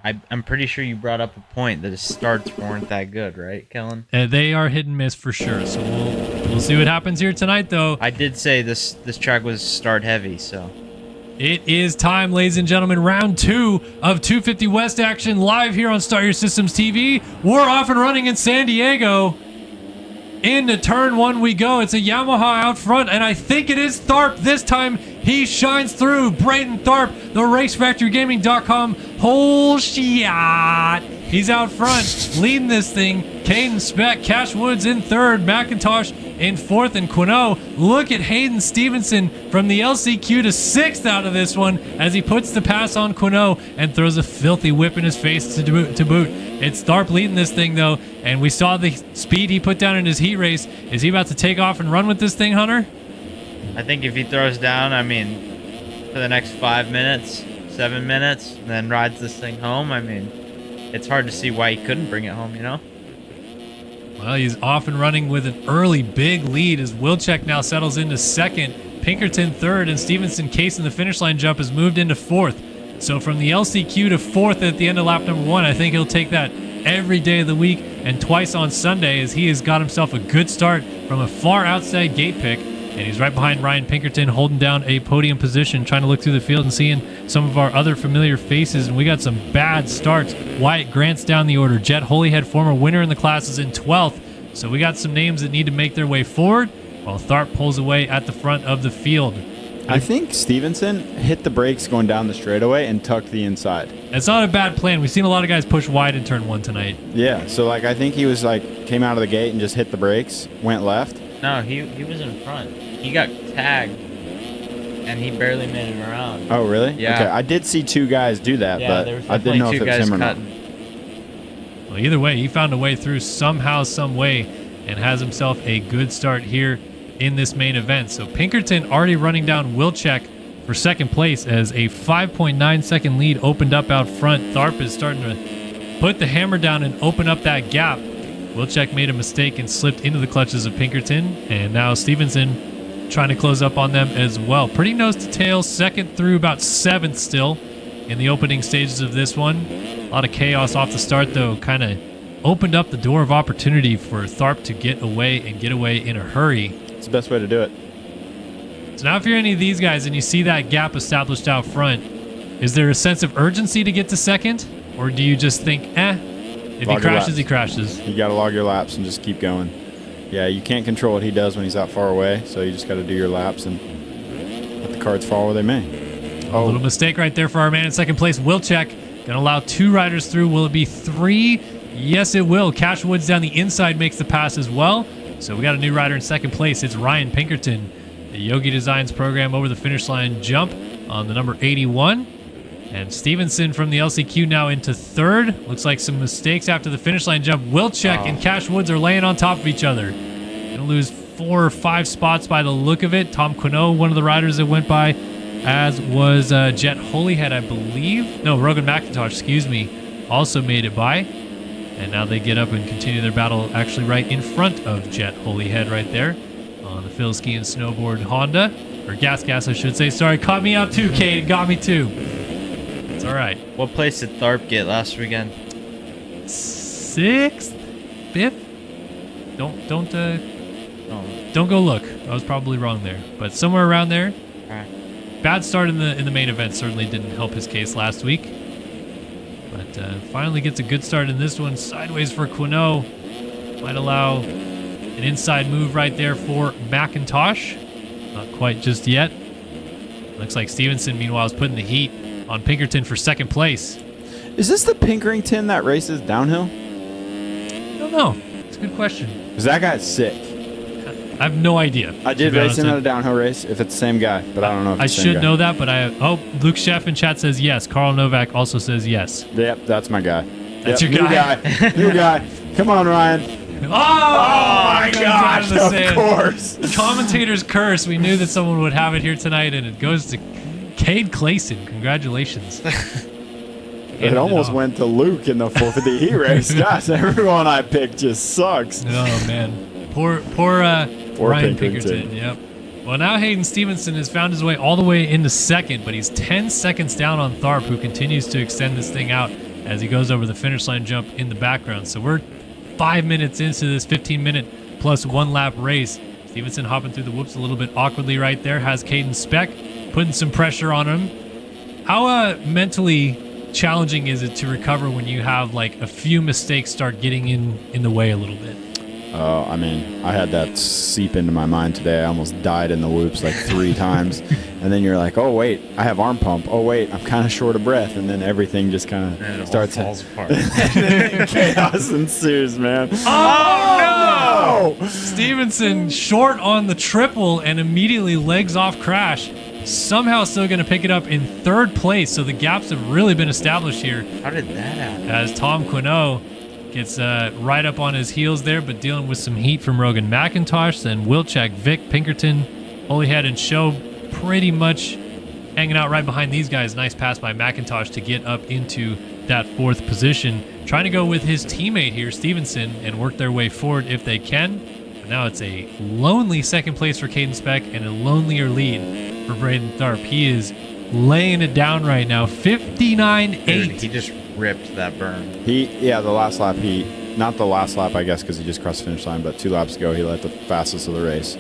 C: I'm pretty sure you brought up a point that his starts weren't that good, right, Kellen?
A: They are hit and miss for sure. So we'll see what happens here tonight, though.
C: I did say this track was start heavy, so
A: It is time, ladies and gentlemen. Round 2 of 250 West action live here on Start Your Systems TV. We're off and running in San Diego. Into turn 1 we go. It's a Yamaha out front, and I think it is Tharp this time. He shines through. Brayton Tharp, the RaceFactoryGaming.com whole shot. He's out front, leading this thing. Caden Speck, Cash Woods in third, McIntosh in fourth, and Quinault. Look at Hayden Stevenson from the LCQ to sixth out of this one as he puts the pass on Quinault and throws a filthy whip in his face to boot. It's Tharp leading this thing, though, and we saw the speed he put down in his heat race. Is he about to take off and run with this thing, Hunter?
C: I think if he throws down, I mean, for the next 5 minutes, 7 minutes, and then rides this thing home, I mean, it's hard to see why he couldn't bring it home, you know?
A: Well, he's off and running with an early big lead as Wilczek now settles into second, Pinkerton third, and Stevenson Case in the finish line jump has moved into fourth. So from the LCQ to fourth at the end of lap number 1, I think he'll take that every day of the week and twice on Sunday as he has got himself a good start from a far outside gate pick. And he's right behind Ryan Pinkerton, holding down a podium position, trying to look through the field and seeing some of our other familiar faces. And we got some bad starts. Wyatt Grant's down the order. Jet Holyhead, former winner in the class, is in 12th. So we got some names that need to make their way forward, while Tharp pulls away at the front of the field.
B: I think Stevenson hit the brakes going down the straightaway and tucked the inside.
A: It's not a bad plan. We've seen a lot of guys push wide in turn 1 tonight.
B: Yeah, so like I think he was came out of the gate and just hit the brakes, went left.
C: No, he was in front. He got tagged, and he barely made it around.
B: Oh, really?
C: Yeah.
B: Okay, I did see 2 guys do that,
C: Yeah,
B: but
C: there was
B: I didn't know
C: definitely
B: if
C: 2
B: it was
C: guys
B: him or not.
C: cutting.
A: Well, either way, he found a way through somehow, some way, and has himself a good start here in this main event. So Pinkerton already running down Wilczek for second place as a 5.9 second lead opened up out front. Tharp is starting to put the hammer down and open up that gap. Wilczek made a mistake and slipped into the clutches of Pinkerton, and now Stevenson trying to close up on them as well. Pretty nose to tail, second through about 7th still in the opening stages of this one. A lot of chaos off the start, though, kind of opened up the door of opportunity for Tharp to get away and get away in a hurry.
B: It's the best way to do it.
A: So now if you're any of these guys and you see that gap established out front, is there a sense of urgency to get to second? Or do you just think, if
B: Log
A: he
B: your
A: crashes,
B: laps.
A: he crashes?
B: You got to log your laps and just keep going. Yeah, you can't control what he does when he's out far away, so you just got to do your laps and let the cards fall where they may.
A: A little mistake right there for our man in second place, Wilczek. Going to allow 2 riders through. Will it be 3? Yes, it will. Cash Woods down the inside makes the pass as well. So we got a new rider in second place. It's Ryan Pinkerton. The Yogi Designs program over the finish line jump on the number 81. And Stevenson from the LCQ now into third. Looks like some mistakes after the finish line jump. Wilczek and Cash Woods are laying on top of each other. Going to lose 4 or 5 spots by the look of it. Tom Quinault, one of the riders that went by, as was Jet Holyhead, I believe. No, Rogan McIntosh, excuse me, also made it by. And now they get up and continue their battle actually right in front of Jet Holyhead right there on the Phil Ski and Snowboard Honda. Or Gas, I should say. Sorry, caught me out too, Kate. It got me too. It's all right.
C: What place did Tharp get last weekend?
A: 6th? 5th? Don't go look. I was probably wrong there. But somewhere around there.
C: All right.
A: Bad start in the main event certainly didn't help his case last week. But finally gets a good start in this one. Sideways for Quinault. Might allow an inside move right there for McIntosh. Not quite just yet. Looks like Stevenson, meanwhile, is putting the heat on Pinkerton for second place.
B: Is this the Pinkerton that races downhill?
A: I don't know. It's a good question.
B: Because that guy's sick.
A: I have no idea.
B: I did
A: to be
B: race
A: honest.
B: him at a downhill race, if it's the same guy, but I don't know if
A: I
B: it's the same
A: should
B: guy.
A: know that, but Luke Sheff in chat says yes. Carl Novak also says yes.
B: Yep, that's my guy.
A: That's
B: Yep,
A: your
B: new
A: guy.
B: New guy. Come on, Ryan.
A: Oh my
B: gosh, of course.
A: The commentator's curse. We knew that someone would have it here tonight, and it goes to Cade Clayson. Congratulations.
B: It almost went to Luke in the 450 heat race. Gosh, everyone I picked just sucks.
A: Oh, man. Poor Ryan Pinkerton. Yep. Well, now Hayden Stevenson has found his way all the way into second, but he's 10 seconds down on Tharp, who continues to extend this thing out as he goes over the finish line jump in the background. So we're 5 minutes into this 15-minute plus 1 lap race. Stevenson hopping through the whoops a little bit awkwardly right there. Has Caden Speck putting some pressure on him. How mentally challenging is it to recover when you have like a few mistakes start getting in the way a little bit?
B: I mean, I had that seep into my mind today. I almost died in the whoops like 3 times. And then you're like, oh, wait, I have arm pump. Oh, wait, I'm kind of short of breath. And then everything just kind
C: And
B: of
C: it
B: starts.
C: all falls apart.
B: Chaos ensues, man.
A: Oh, no! Stevenson short on the triple and immediately legs off crash. Somehow still going to pick it up in 3rd place. So the gaps have really been established here
C: How did that happen?
A: as Tom Quinault gets right up on his heels there, but dealing with some heat from Rogan McIntosh. Then Wilczek, Vic, Pinkerton, Holyhead, and Show pretty much hanging out right behind these guys. Nice pass by McIntosh to get up into that 4th position. Trying to go with his teammate here, Stevenson, and work their way forward if they can. But now it's a lonely 2nd place for Caden Speck and a lonelier lead for Braden Tharp. He is laying it down right now. 59.8.
C: Dude, he just ripped that burn.
B: The last lap, not the last lap, I guess, because he just crossed the finish line, but 2 laps ago, he led the fastest of the race.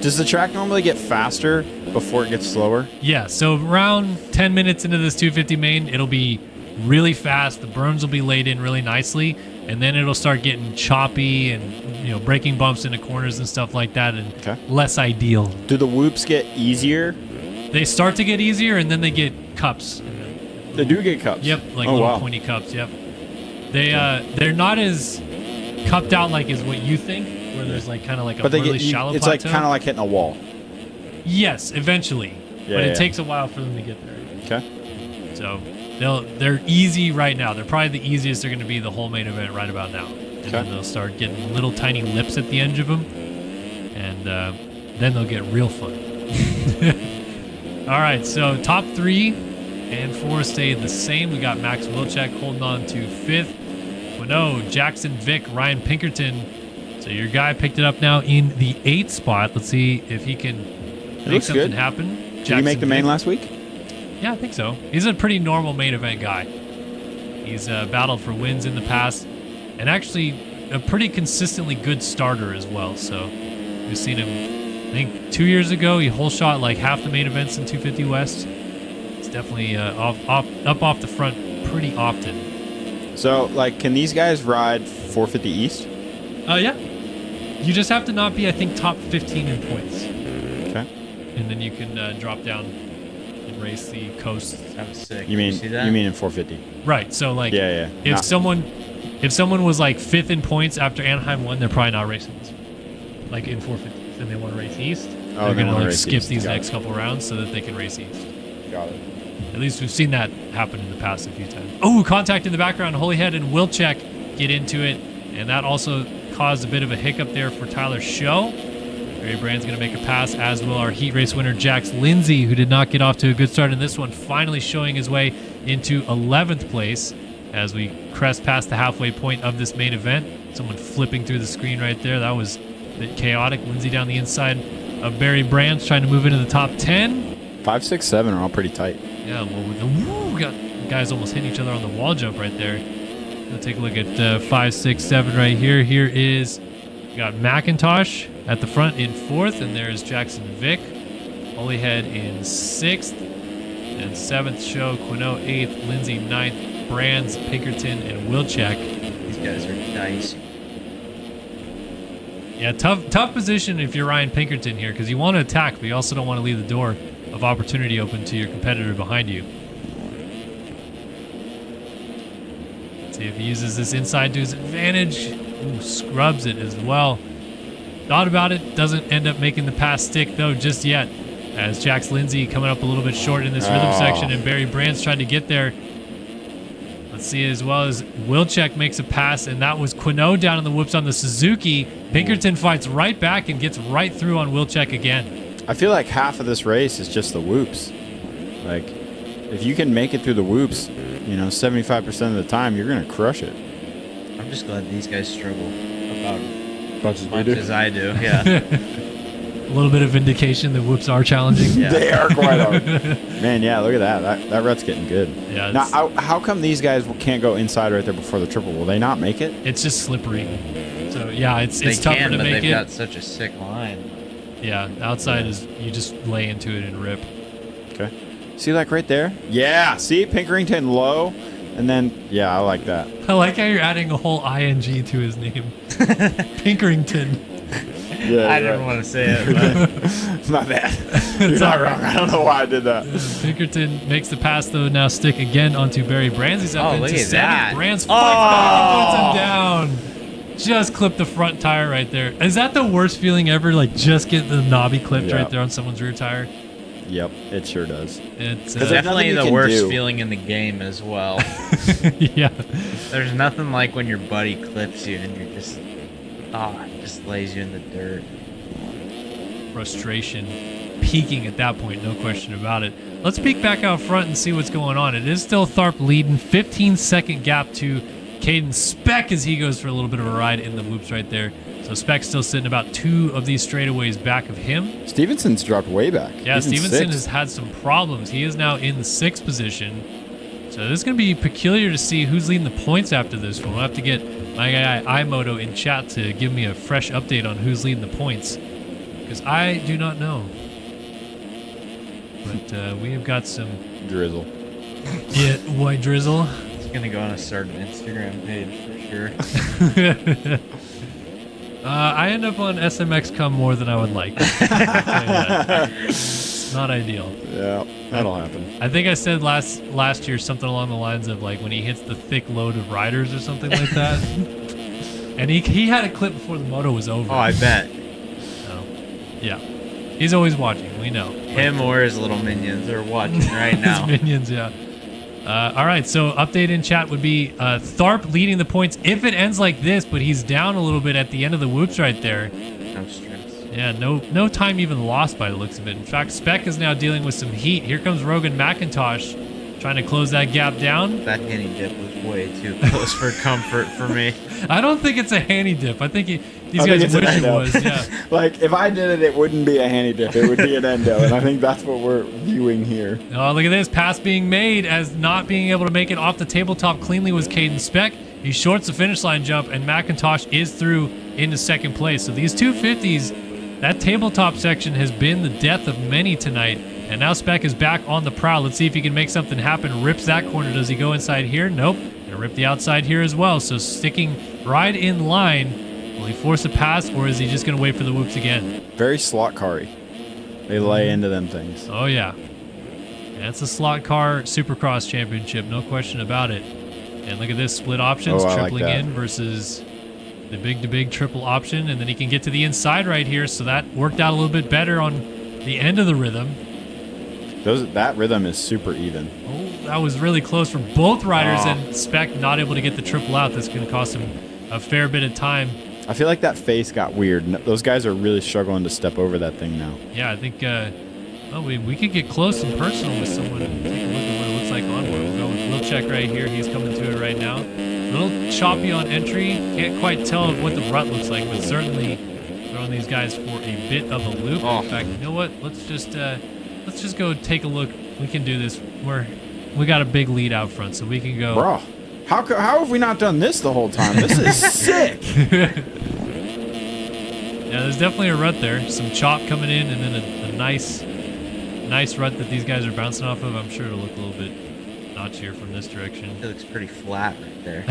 B: Does the track normally get faster before it gets slower?
A: Yeah, so around 10 minutes into this 250 main, it'll be really fast. The berms will be laid in really nicely, and then it'll start getting choppy and breaking bumps into corners and stuff like that, and less ideal.
B: Do the whoops get easier?
A: They start to get easier, and then they get cups.
B: They do get cups.
A: Yep, like little pointy cups. Yep. They're not as cupped out like as what you think, where there's like kind of like a really shallow
B: it's
A: plateau.
B: like kind of like hitting a wall.
A: Yes, eventually, but it takes a while for them to get there.
B: Okay.
A: So they're easy right now. They're probably the easiest they're going to be the whole main event right about now. And then they'll start getting little tiny lips at the edge of them, and then they'll get real fun. All right, so top 3 and 4 stay the same. We got Max Wilczek holding on to 5th. Quinault, Jackson Vick, Ryan Pinkerton. So your guy picked it up now in the 8th spot. Let's see if he can make something happen.
B: Did he make the main last week?
A: Yeah, I think so. He's a pretty normal main event guy. He's battled for wins in the past, and actually a pretty consistently good starter as well. So we've seen him, I think 2 years ago, he whole shot like half the main events in 250 West. It's definitely up off the front pretty often.
B: So, can these guys ride 450 East?
A: Yeah. You just have to not be, I think, top 15 in points.
B: Okay.
A: And then you can drop down and race the coast.
C: That was sick.
B: You mean
C: see that?
B: you mean in 450?
A: Right. So if someone was like 5th in points after Anaheim won, they're probably not racing this one. Like in 450s, and they want to race East. They're gonna skip these next couple rounds so that they can race East.
B: Got it.
A: At least we've seen that happen in the past a few times. Oh, contact in the background. Holyhead and Wilczek get into it, and that also caused a bit of a hiccup there for Tyler Show. Barry Brand's going to make a pass, as will our heat race winner, Jax Lindsay, who did not get off to a good start in this one, finally showing his way into 11th place as we crest past the halfway point of this main event. Someone flipping through the screen right there. That was a bit chaotic. Lindsay down the inside of Barry Brands trying to move into the top 10.
B: 5, 6, 7 are all pretty tight.
A: Yeah, well, with the got guys almost hitting each other on the wall jump right there. Let's take a look at 5, 6, 7 right here. Here is, we got McIntosh at the front in 4th, and there's Jackson Vick. Holyhead in 6th, and 7th Show, Quinault 8th, Lindsay 9th, Brands, Pinkerton, and Wilczek.
C: These guys are dicey.
A: Yeah, tough position if you're Ryan Pinkerton here, because you want to attack, but you also don't want to leave the door of opportunity open to your competitor behind you. Let's see if he uses this inside to his advantage. Ooh, scrubs it as well. Thought about it, doesn't end up making the pass stick though just yet, as Jax Lindsay coming up a little bit short in this rhythm section, and Barry Brands tried to get there. Let's see, as well as Wilczek makes a pass, and that was Quinault down in the whoops on the Suzuki. Pinkerton fights right back and gets right through on Wilczek again.
B: I feel like half of this race is just the whoops. Like, if you can make it through the whoops, 75% of the time, you're going to crush it.
C: I'm just glad these guys struggle about
B: As
C: much as I do. Yeah.
A: A little bit of vindication that whoops are challenging.
C: Yeah.
B: They are quite hard. Man, yeah, look at that. That rut's getting good.
A: Yeah.
B: Now, how come these guys can't go inside right there before the triple? Will they not make it?
A: It's just slippery. So, yeah, it's
C: They
A: tougher
C: can,
A: to
C: but
A: make
C: they've
A: it.
C: got such a sick line.
A: Yeah, outside is you just lay into it and rip.
B: Okay. See, right there? Yeah. See, Pinkerton low, And then, yeah, I like that.
A: I like how you're adding a whole ing to his name. Pinkerington.
B: Yeah,
C: I didn't want to say it, but
B: My bad. You're not wrong. I don't know why I did that.
A: Pinkerton makes the pass, though. Now stick again onto Barry Brands. He's up
C: Oh,
A: into
C: look at
A: Sammy.
C: that.
A: Brands fights back and puts him down. Just clipped the front tire right there. Is that the worst feeling ever? Like, just get the knobby clipped
B: Yeah.
A: right there on someone's rear tire?
B: Yep, it sure does.
A: It's
B: there's
C: definitely
B: nothing
C: the
B: you can
C: worst
B: do.
C: feeling in the game as well.
A: yeah.
C: There's nothing like when your buddy clips you and you're just, it just lays you in the dirt.
A: Frustration peaking at that point, no question about it. Let's peek back out front and see what's going on. It is still Tharp leading, 15-second gap to Caden Speck as he goes for a little bit of a ride in the whoops right there. So Speck's still sitting about 2 of these straightaways back of him.
B: Stevenson's dropped way back.
A: Yeah,
B: He's in
A: Stevenson
B: 6th.
A: has had some problems. He is now in the 6th position. So this is going to be peculiar to see who's leading the points after this one. We'll have to get my guy iMoto in chat to give me a fresh update on who's leading the points, because I do not know. But we have got some
B: Drizzle.
A: white drizzle.
C: It's going to go on a certain Instagram page for sure.
A: I end up on SMX.com more than I would like. It's not ideal.
B: Yeah, that'll happen.
A: I think I said last year something along the lines of like when he hits the thick load of riders or something like that. And he had a clip before the moto was over.
C: Oh, I bet.
A: So, yeah. He's always watching, we know.
C: Him or his little minions are watching right now.
A: His minions, yeah. All right, so update in chat would be Tharp leading the points if it ends like this, but he's down a little bit at the end of the whoops right there.
C: No stress.
A: Yeah, no time even lost by the looks of it. In fact, Speck is now dealing with some heat. Here comes Rogan McIntosh trying to close that gap down.
C: That henny dip was way too close for comfort for me.
A: I don't think it's a handy dip. I think these
B: I think
A: guys
B: it's an
A: wish it
B: endo.
A: was. Yeah.
B: Like, if I did it, it wouldn't be a handy dip. It would be an endo. And I think that's what we're viewing here.
A: Oh, look at this. Pass being made as not being able to make it off the tabletop cleanly was Caden Speck. He shorts the finish line jump, and McIntosh is through into 2nd place. So these 250s, that tabletop section has been the death of many tonight. And now Speck is back on the prowl. Let's see if he can make something happen. Rips that corner. Does he go inside here? Nope. Gonna rip the outside here as well. So sticking right in line. Will he force a pass, or is he just gonna wait for the whoops again?
B: Very slot car-y. They lay into them things.
A: Oh, yeah. That's the Slot Car Supercross Championship. No question about it. And look at this. Split options.
B: Oh, I like
A: tripling
B: that.
A: in versus the big triple option. And then he can get to the inside right here. So that worked out a little bit better on the end of the rhythm.
B: That rhythm is super even.
A: Oh, that was really close for both riders,
B: Oh.
A: and Speck not able to get the triple out. That's going to cost him a fair bit of time.
B: I feel like that face got weird. Those guys are really struggling to step over that thing now.
A: Yeah, I think we could get close and personal with someone and take a look at what it looks like onboard. We'll check right here. He's coming to it right now. A little choppy on entry. Can't quite tell what the rut looks like, but certainly throwing these guys for a bit of a loop.
C: Oh.
A: In fact, you know what? Let's just go take a look. We can do this. We got a big lead out front, so we can go.
B: Bro, how have we not done this the whole time? This is sick.
A: Yeah, there's definitely a rut there. Some chop coming in, and then a nice rut that these guys are bouncing off of. I'm sure it'll look a little bit notchier from this direction.
C: It looks pretty flat right there.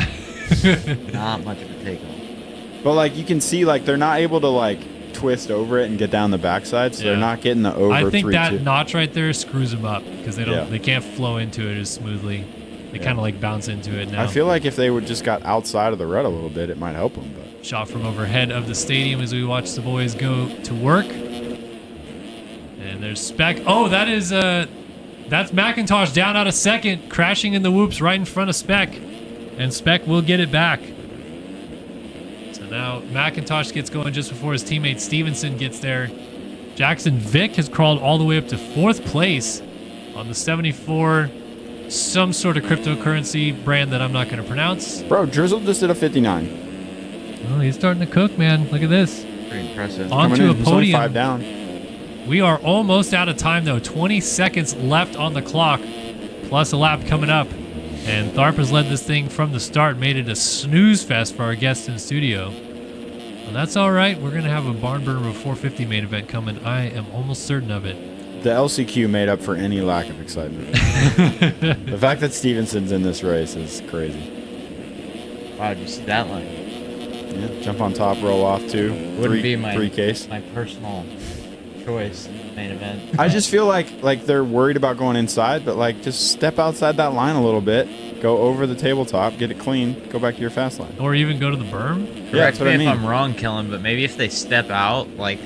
C: Not much of a takeoff.
B: But like you can see, like they're not able to like twist over it and get down the backside, so
A: Yeah.
B: they're not getting the over.
A: I think
B: 3-2.
A: that notch right there screws them up because
B: Yeah.
A: they can't flow into it as smoothly. They kind of like bounce into it now.
B: I feel like if they would just got outside of the rut a little bit, it might help them. But
A: Shot from overhead of the stadium as we watch the boys go to work. And there's Speck. Oh, that's McIntosh down out of 2nd, crashing in the whoops right in front of Speck. And Speck will get it back. So now McIntosh gets going just before his teammate Stevenson gets there. Jackson Vick has crawled all the way up to 4th place on the 74, some sort of cryptocurrency brand that I'm not going to pronounce.
B: bro, Drizzle just did a 59.
A: Oh, he's starting to cook, man. Look at this.
C: Pretty impressive.
A: Onto
B: Coming
A: a
B: in. He's only
A: podium.
B: 5 down.
A: We are almost out of time, though. 20 seconds left on the clock, plus a lap coming up. And Tharp has led this thing from the start, made it a snooze fest for our guests in studio. Well, that's all right. We're going to have a barn burner of a 450 main event coming. I am almost certain of it.
B: The LCQ made up for any lack of excitement. The fact that Stevenson's in this race is crazy.
C: Wow, did you see that line?
B: Yeah, jump on top, roll off two.
C: Wouldn't be my
B: three case.
C: my personal choice in the main event.
B: I just feel like they're worried about going inside, but like just step outside that line a little bit, go over the tabletop, get it clean, go back to your fast line.
A: Or even go to the berm.
B: Yeah, that's what I mean.
C: If I'm wrong, Kellen, but maybe if they step out, like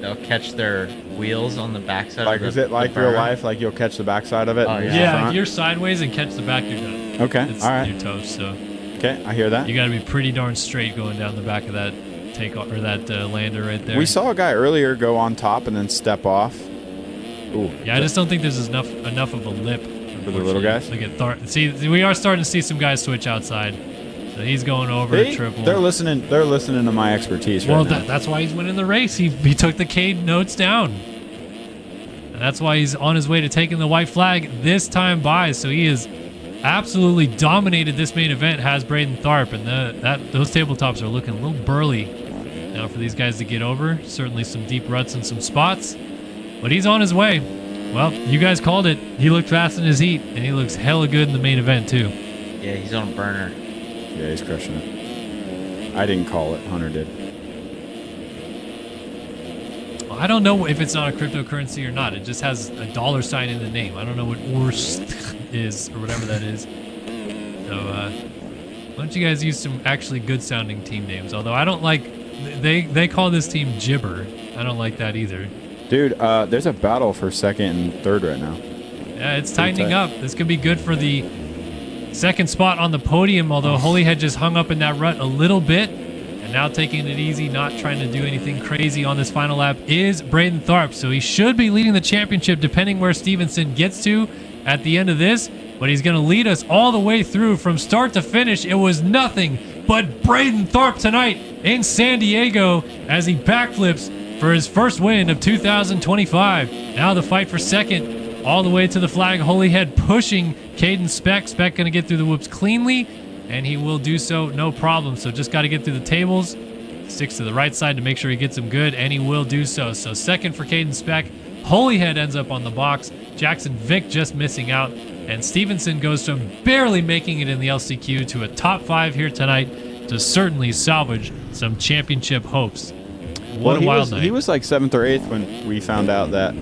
C: they'll catch their wheels on the backside.
B: Like,
C: of the,
B: is it like
C: the
B: real
C: berm.
B: life? Like you'll catch the backside of it?
C: Oh,
B: and
C: yeah.
B: use the
A: Yeah, if
B: front?
A: you're sideways and catch the back, you're done.
B: Okay,
A: It's,
B: all right.
A: You're toast. So
B: Okay, I hear that.
A: you got to be pretty darn straight going down the back of that takeoff or that lander right there.
B: We saw a guy earlier go on top and then step off. Ooh.
A: Yeah, I just don't think there's enough of a lip
B: For the little guys?
A: Look at Tharp. See, we are starting to see some guys switch outside. So he's going over
B: See?
A: a triple.
B: They're listening to my expertise
A: Well,
B: right now.
A: that's why he's winning the race. He took the Cade notes down. And that's why he's on his way to taking the white flag this time by. So he has absolutely dominated this main event, has Braden Tharp. And those tabletops are looking a little burly now for these guys to get over. Certainly some deep ruts and some spots. But he's on his way. Well, you guys called it. He looked fast in his heat, and he looks hella good in the main event, too.
C: Yeah, he's on a burner.
B: Yeah, he's crushing it. I didn't call it. Hunter did.
A: I don't know if it's not a cryptocurrency or not. It just has a dollar sign in the name. I don't know what Urs is or whatever that is. So why don't you guys use some actually good sounding team names? Although I don't like, they call this team Gibber. I don't like that either.
B: Dude, there's a battle for second and third right now.
A: Yeah, it's tightening up. This could be good for the second spot on the podium, although Holyhead just hung up in that rut a little bit. And now taking it easy, not trying to do anything crazy on this final lap is Braden Tharp. So he should be leading the championship depending where Stevenson gets to at the end of this. But he's going to lead us all the way through from start to finish. It was nothing but Braden Tharp tonight in San Diego as he backflips for his first win of 2025. Now the fight for second all the way to the flag. Holyhead pushing Caden Speck. Speck going to get through the whoops cleanly, and he will do so no problem. So just got to get through the tables. Sticks to the right side to make sure he gets them good, and he will do so. So second for Caden Speck. Holyhead ends up on the box. Jackson Vick just missing out. And Stevenson goes from barely making it in the LCQ to a top 5 here tonight to certainly salvage some championship hopes. What a wild night.
B: He was like 7th or 8th when we found out that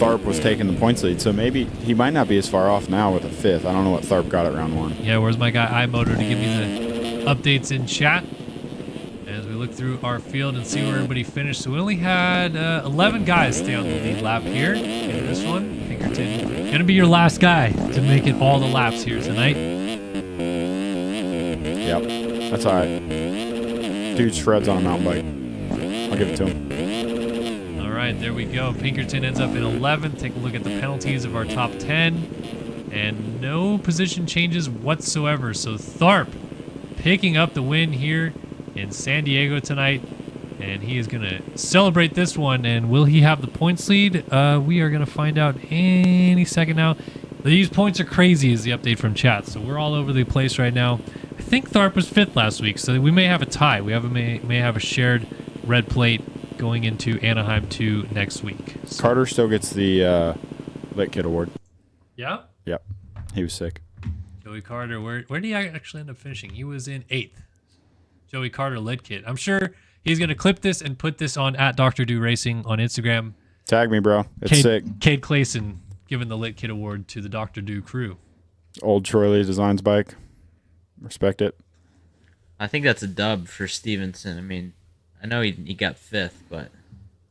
B: Tharp was taking the points lead. So maybe he might not be as far off now with a 5th. I don't know what Tharp got at round 1.
A: Yeah, where's my guy iMotor to give me the updates in chat as we look through our field and see where everybody finished. So we only had 11 guys stay on the lead lap here in this one. Pinkerton gonna be your last guy to make it all the laps here tonight.
B: Yep, that's all right. Dude shreds on a mountain bike. I'll give it to him.
A: All right, there we go. Pinkerton ends up in 11th. Take a look at the penalties of our top 10. And no position changes whatsoever. So Tharp picking up the win here in San Diego tonight. And he is going to celebrate this one. And will he have the points lead? We are going to find out any second now. These points are crazy is the update from chat. So we're all over the place right now. I think Tharp was 5th last week, so we may have a tie. We may have a shared red plate going into Anaheim 2 next week. So,
B: Carter still gets the Lit Kid Award.
A: yeah?
B: Yep, he was sick.
A: Joey Carter, where did he actually end up finishing? He was in 8th. Joey Carter, Lit Kid. I'm sure he's going to clip this and put this on at Dr. Do Racing on Instagram.
B: Tag me, bro. It's sick.
A: Cade Clayson giving the Lit Kid Award to the Dr. Do crew.
B: Old Troy Lee Designs bike. Respect it.
C: I think that's a dub for Stevenson. I mean, I know he got 5th, but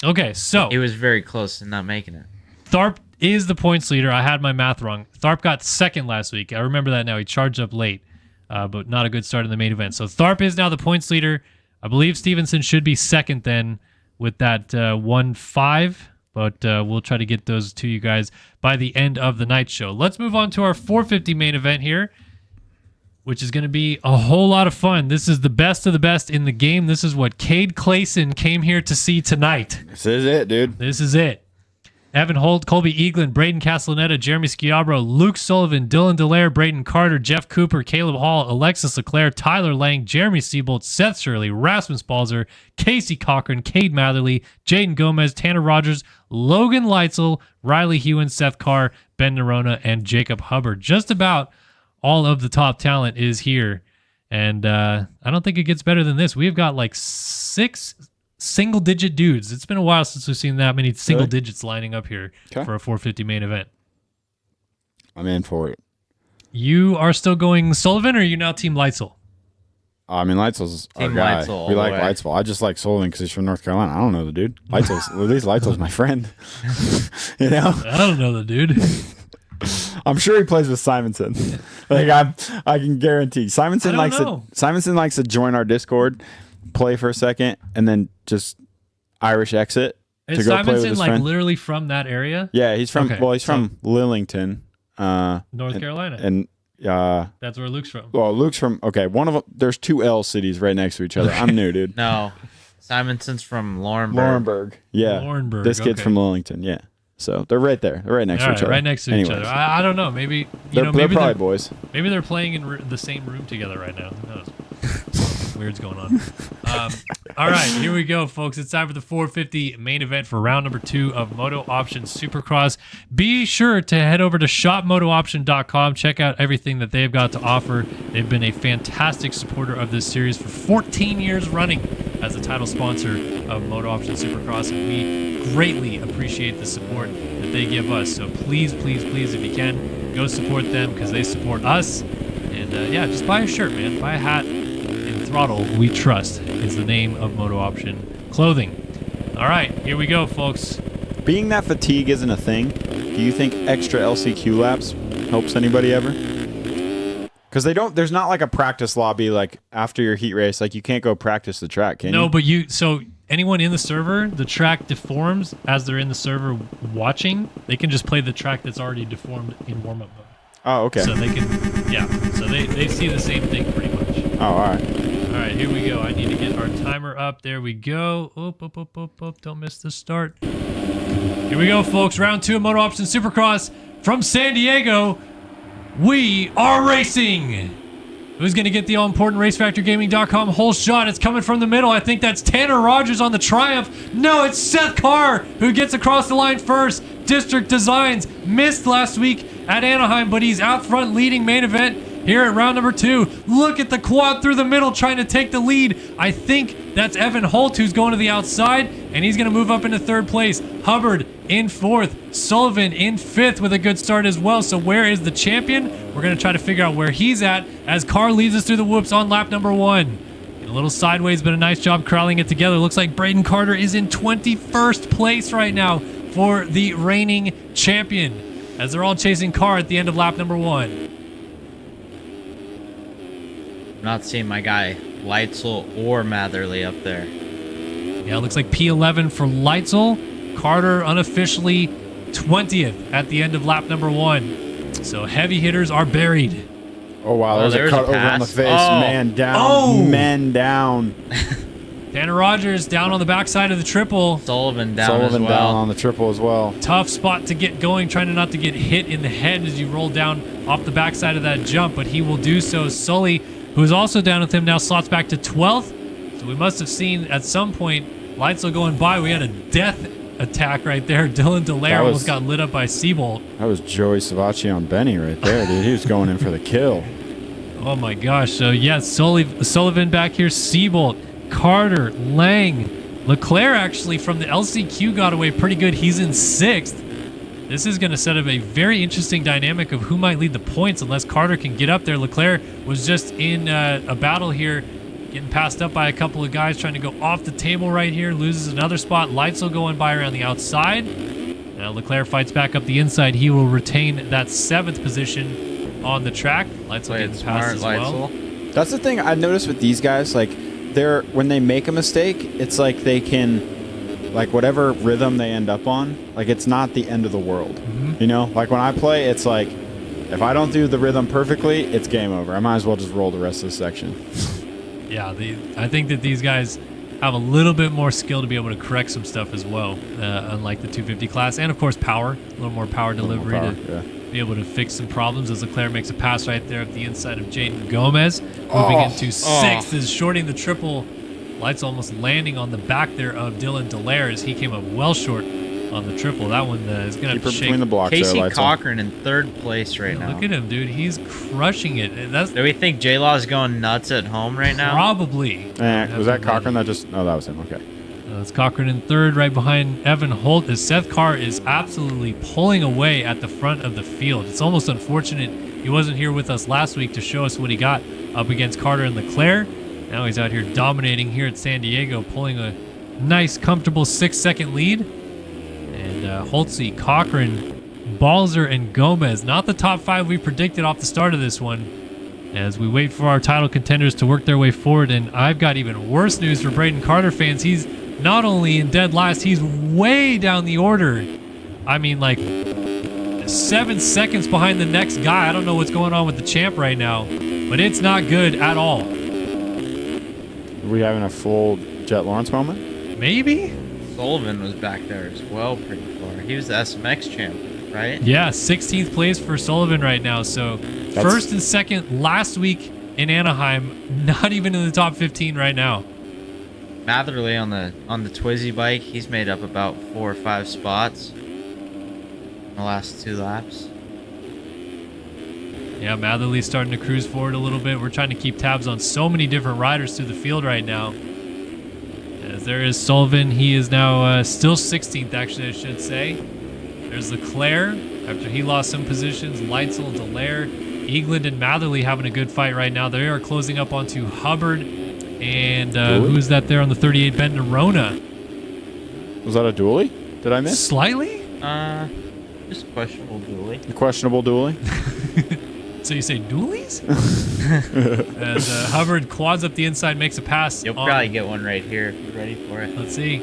A: Okay, so
C: he was very close to not making it.
A: Tharp is the points leader. I had my math wrong. Tharp got 2nd last week. I remember that now. He charged up late, but not a good start in the main event. So Tharp is now the points leader. I believe Stevenson should be 2nd then with that 1-5, but we'll try to get those to you guys by the end of the night show. Let's move on to our 450 main event here, which is going to be a whole lot of fun. This is the best of the best in the game. This is what Cade Clayson came here to see tonight.
B: This is it, dude.
A: This is it. Evan Holt, Colby Eaglin, Braden Castellaneta, Jeremy Schiabro, Luke Sullivan, Dylan Delaire, Braden Carter, Jeff Cooper, Caleb Hall, Alexis Leclerc, Tyler Lang, Jeremy Siebold, Seth Shirley, Rasmus Balzer, Casey Cochran, Cade Matherly, Jaden Gomez, Tanner Rogers, Logan Leitzel, Riley Hewen, Seth Carr, Ben Nerona, and Jacob Hubbard. Just about all of the top talent is here. And I don't think it gets better than this. We've got like 6 single-digit dudes. It's been a while since we've seen that many single digits lining up here for a 450 main event.
B: I'm in for it.
A: You are still going Sullivan, or are you now Team Leitzel?
B: I mean, Leitzel's our
C: Team
B: guy.
C: Leitzel,
B: We like
C: way.
B: Leitzel. I just like Sullivan because he's from North Carolina. I don't know the dude. Leitzel's, at least Leitzel's my friend. You know?
A: I don't know the dude.
B: I'm sure he plays with Simonson. Like I can guarantee. Simonson
A: I don't
B: likes to join our Discord, play for a second, and then just Irish exit to
A: Is
B: go play with
A: Simonson
B: his
A: like
B: friend.
A: literally from that area?
B: Yeah, he's from
A: Okay,
B: he's from Lillington,
A: North Carolina.
B: and
A: That's where Luke's from.
B: well, Luke's from one of them. There's 2 L cities right next to each other. I'm new, dude.
C: No, Simonson's from Laurinburg.
B: Laurinburg. Yeah,
A: Laurinburg,
B: This kid's
A: okay.
B: from Lillington. Yeah, so they're right there. They're right next
A: All
B: to
A: right,
B: each other.
A: right next to each
B: Anyways,
A: other. I don't know. Maybe
B: They're
A: maybe
B: probably boys.
A: maybe they're playing in the same room together right now. Who knows? Weird's going on. All right, here we go, folks. It's time for the 450 main event for round number 2 of MotoOption Supercross. Be sure to head over to shopmotooption.com. Check out everything that they've got to offer. They've been a fantastic supporter of this series for 14 years running as the title sponsor of MotoOption Supercross, and we greatly appreciate the support that they give us. So please, please, please, if you can, go support them because they support us. And yeah, just buy a shirt, man. Buy a hat. And Throttle We Trust is the name of MotoOption clothing. All right, here we go, folks.
B: Being that fatigue isn't a thing, do you think extra LCQ laps helps anybody ever? Because there's not like a practice lobby like after your heat race. Like you can't go practice the track, can you?
A: No, but so anyone in the server, the track deforms as they're in the server watching. They can just play the track that's already deformed in warm-up mode.
B: Oh, okay.
A: So they can, yeah. So they see the same thing pretty much.
B: Oh, all right.
A: All right, here we go. I need to get our timer up. There we go. Oop. Don't miss the start. Here we go, folks. Round 2 of MotoOption Supercross from San Diego. We are racing. Who's going to get the all-important RaceFactorGaming.com whole shot? It's coming from the middle. I think that's Tanner Rogers on the Triumph. No, it's Seth Carr who gets across the line first. District Designs missed last week at Anaheim, but he's out front leading main event here at round number 2. Look at the quad through the middle trying to take the lead. I think that's Evan Holt who's going to the outside, and he's going to move up into 3rd place. Hubbard in 4th. Sullivan in 5th with a good start as well. So where is the champion? We're going to try to figure out where he's at as Carr leads us through the whoops on lap number 1. A little sideways, but a nice job corralling it together. Looks like Braden Carter is in 21st place right now for the reigning champion as they're all chasing Carr at the end of lap number 1.
C: Not seeing my guy Leitzel or Matherly up there.
A: Yeah, it looks like P11 for Leitzel. Carter unofficially 20th at the end of lap number 1. So heavy hitters are buried.
B: Oh, wow. There's a
C: there's
B: cut
C: a
B: over on the
C: pass.
B: face.
C: Oh.
B: Man down.
A: Oh.
B: Men down.
A: Tanner Rogers down on the backside of the triple.
C: Sullivan down
B: Sullivan
C: as well.
B: down on the triple as well.
A: Tough spot to get going, trying to not to get hit in the head as you roll down off the backside of that jump, but he will do so. Sully, who is also down with him, now slots back to 12th. So we must have seen at some point Leitzel going by. We had a death attack right there. Dylan Delaire almost got lit up by Seabolt.
B: That was Joey Savacci on Benny right there, dude. He was going in for the kill.
A: Oh my gosh. So yes, Sullivan back here, Seabolt, Carter, Lang, Leclerc actually from the LCQ got away pretty good. He's in 6th. This is going to set up a very interesting dynamic of who might lead the points unless Carter can get up there. Leclerc was just in a battle here, getting passed up by a couple of guys trying to go off the table right here. Loses another spot. Leitzel going by around the outside. Now Leclerc fights back up the inside. He will retain that 7th position on the track. Leitzel
C: Played
A: getting
C: smart,
A: passed as well.
C: Leitzel.
B: That's the thing I've noticed with these guys. Like, when they make a mistake, it's like they can, like, whatever rhythm they end up on, like, it's not the end of the world. You know? Like, when I play, it's like, if I don't do the rhythm perfectly, it's game over. I might as well just roll the rest of the section.
A: Yeah, I think that these guys, have a little bit more skill to be able to correct some stuff as well, unlike the 250 class. And, of course, power. A little more power delivery to be able to fix some problems as Leclerc makes a pass right there up the inside of Jaden Gomez. Moving into 6th is shorting the triple. Lights almost landing on the back there of Dylan Dallaire as he came up well short on the triple. That one is going to have to shake.
B: Between the blocks
C: Casey
B: there,
C: Cochran in 3rd place right now.
A: Look at him, dude. He's crushing it.
C: Do we think J-Law is going nuts at home right now?
A: Probably.
B: Was that Cochran that just... Oh, that was him. Okay.
A: It's Cochran in 3rd, right behind Evan Holt. As Seth Carr is absolutely pulling away at the front of the field. It's almost unfortunate he wasn't here with us last week to show us what he got up against Carter and Leclerc. Now he's out here dominating here at San Diego, pulling a nice, comfortable 6-second lead. And Holtzy, Cochran, Balzer, and Gomez, not the top 5 we predicted off the start of this one, as we wait for our title contenders to work their way forward. And I've got even worse news for Braden Carter fans. He's not only in dead last, he's way down the order. I mean, like 7 seconds behind the next guy. I don't know what's going on with the champ right now, but it's not good at all.
B: Are we having a full Jet Lawrence moment?
A: Maybe?
C: Sullivan was back there as well pretty far. He was the SMX champ, right?
A: Yeah, 16th place for Sullivan right now. So first and second last week in Anaheim, not even in the top 15 right now.
C: Matherly on the Twizy bike, he's made up about 4 or 5 spots in the last 2 laps.
A: Yeah, Matherly's starting to cruise forward a little bit. We're trying to keep tabs on so many different riders through the field right now. As there is Sullivan. He is now still 16th, actually, I should say. There's Leclerc after he lost some positions. Leitzel, Dallaire, Eagland, and Matherly having a good fight right now. They are closing up onto Hubbard. And who's that there on the 38? Ben Nerona.
B: Was that a dually? Did I miss?
A: Slightly?
C: Just questionable dually.
B: Questionable dually?
A: So you say dualies? As Hubbard quads up the inside, makes a pass.
C: You'll probably get one right here if you're ready for it.
A: Let's see.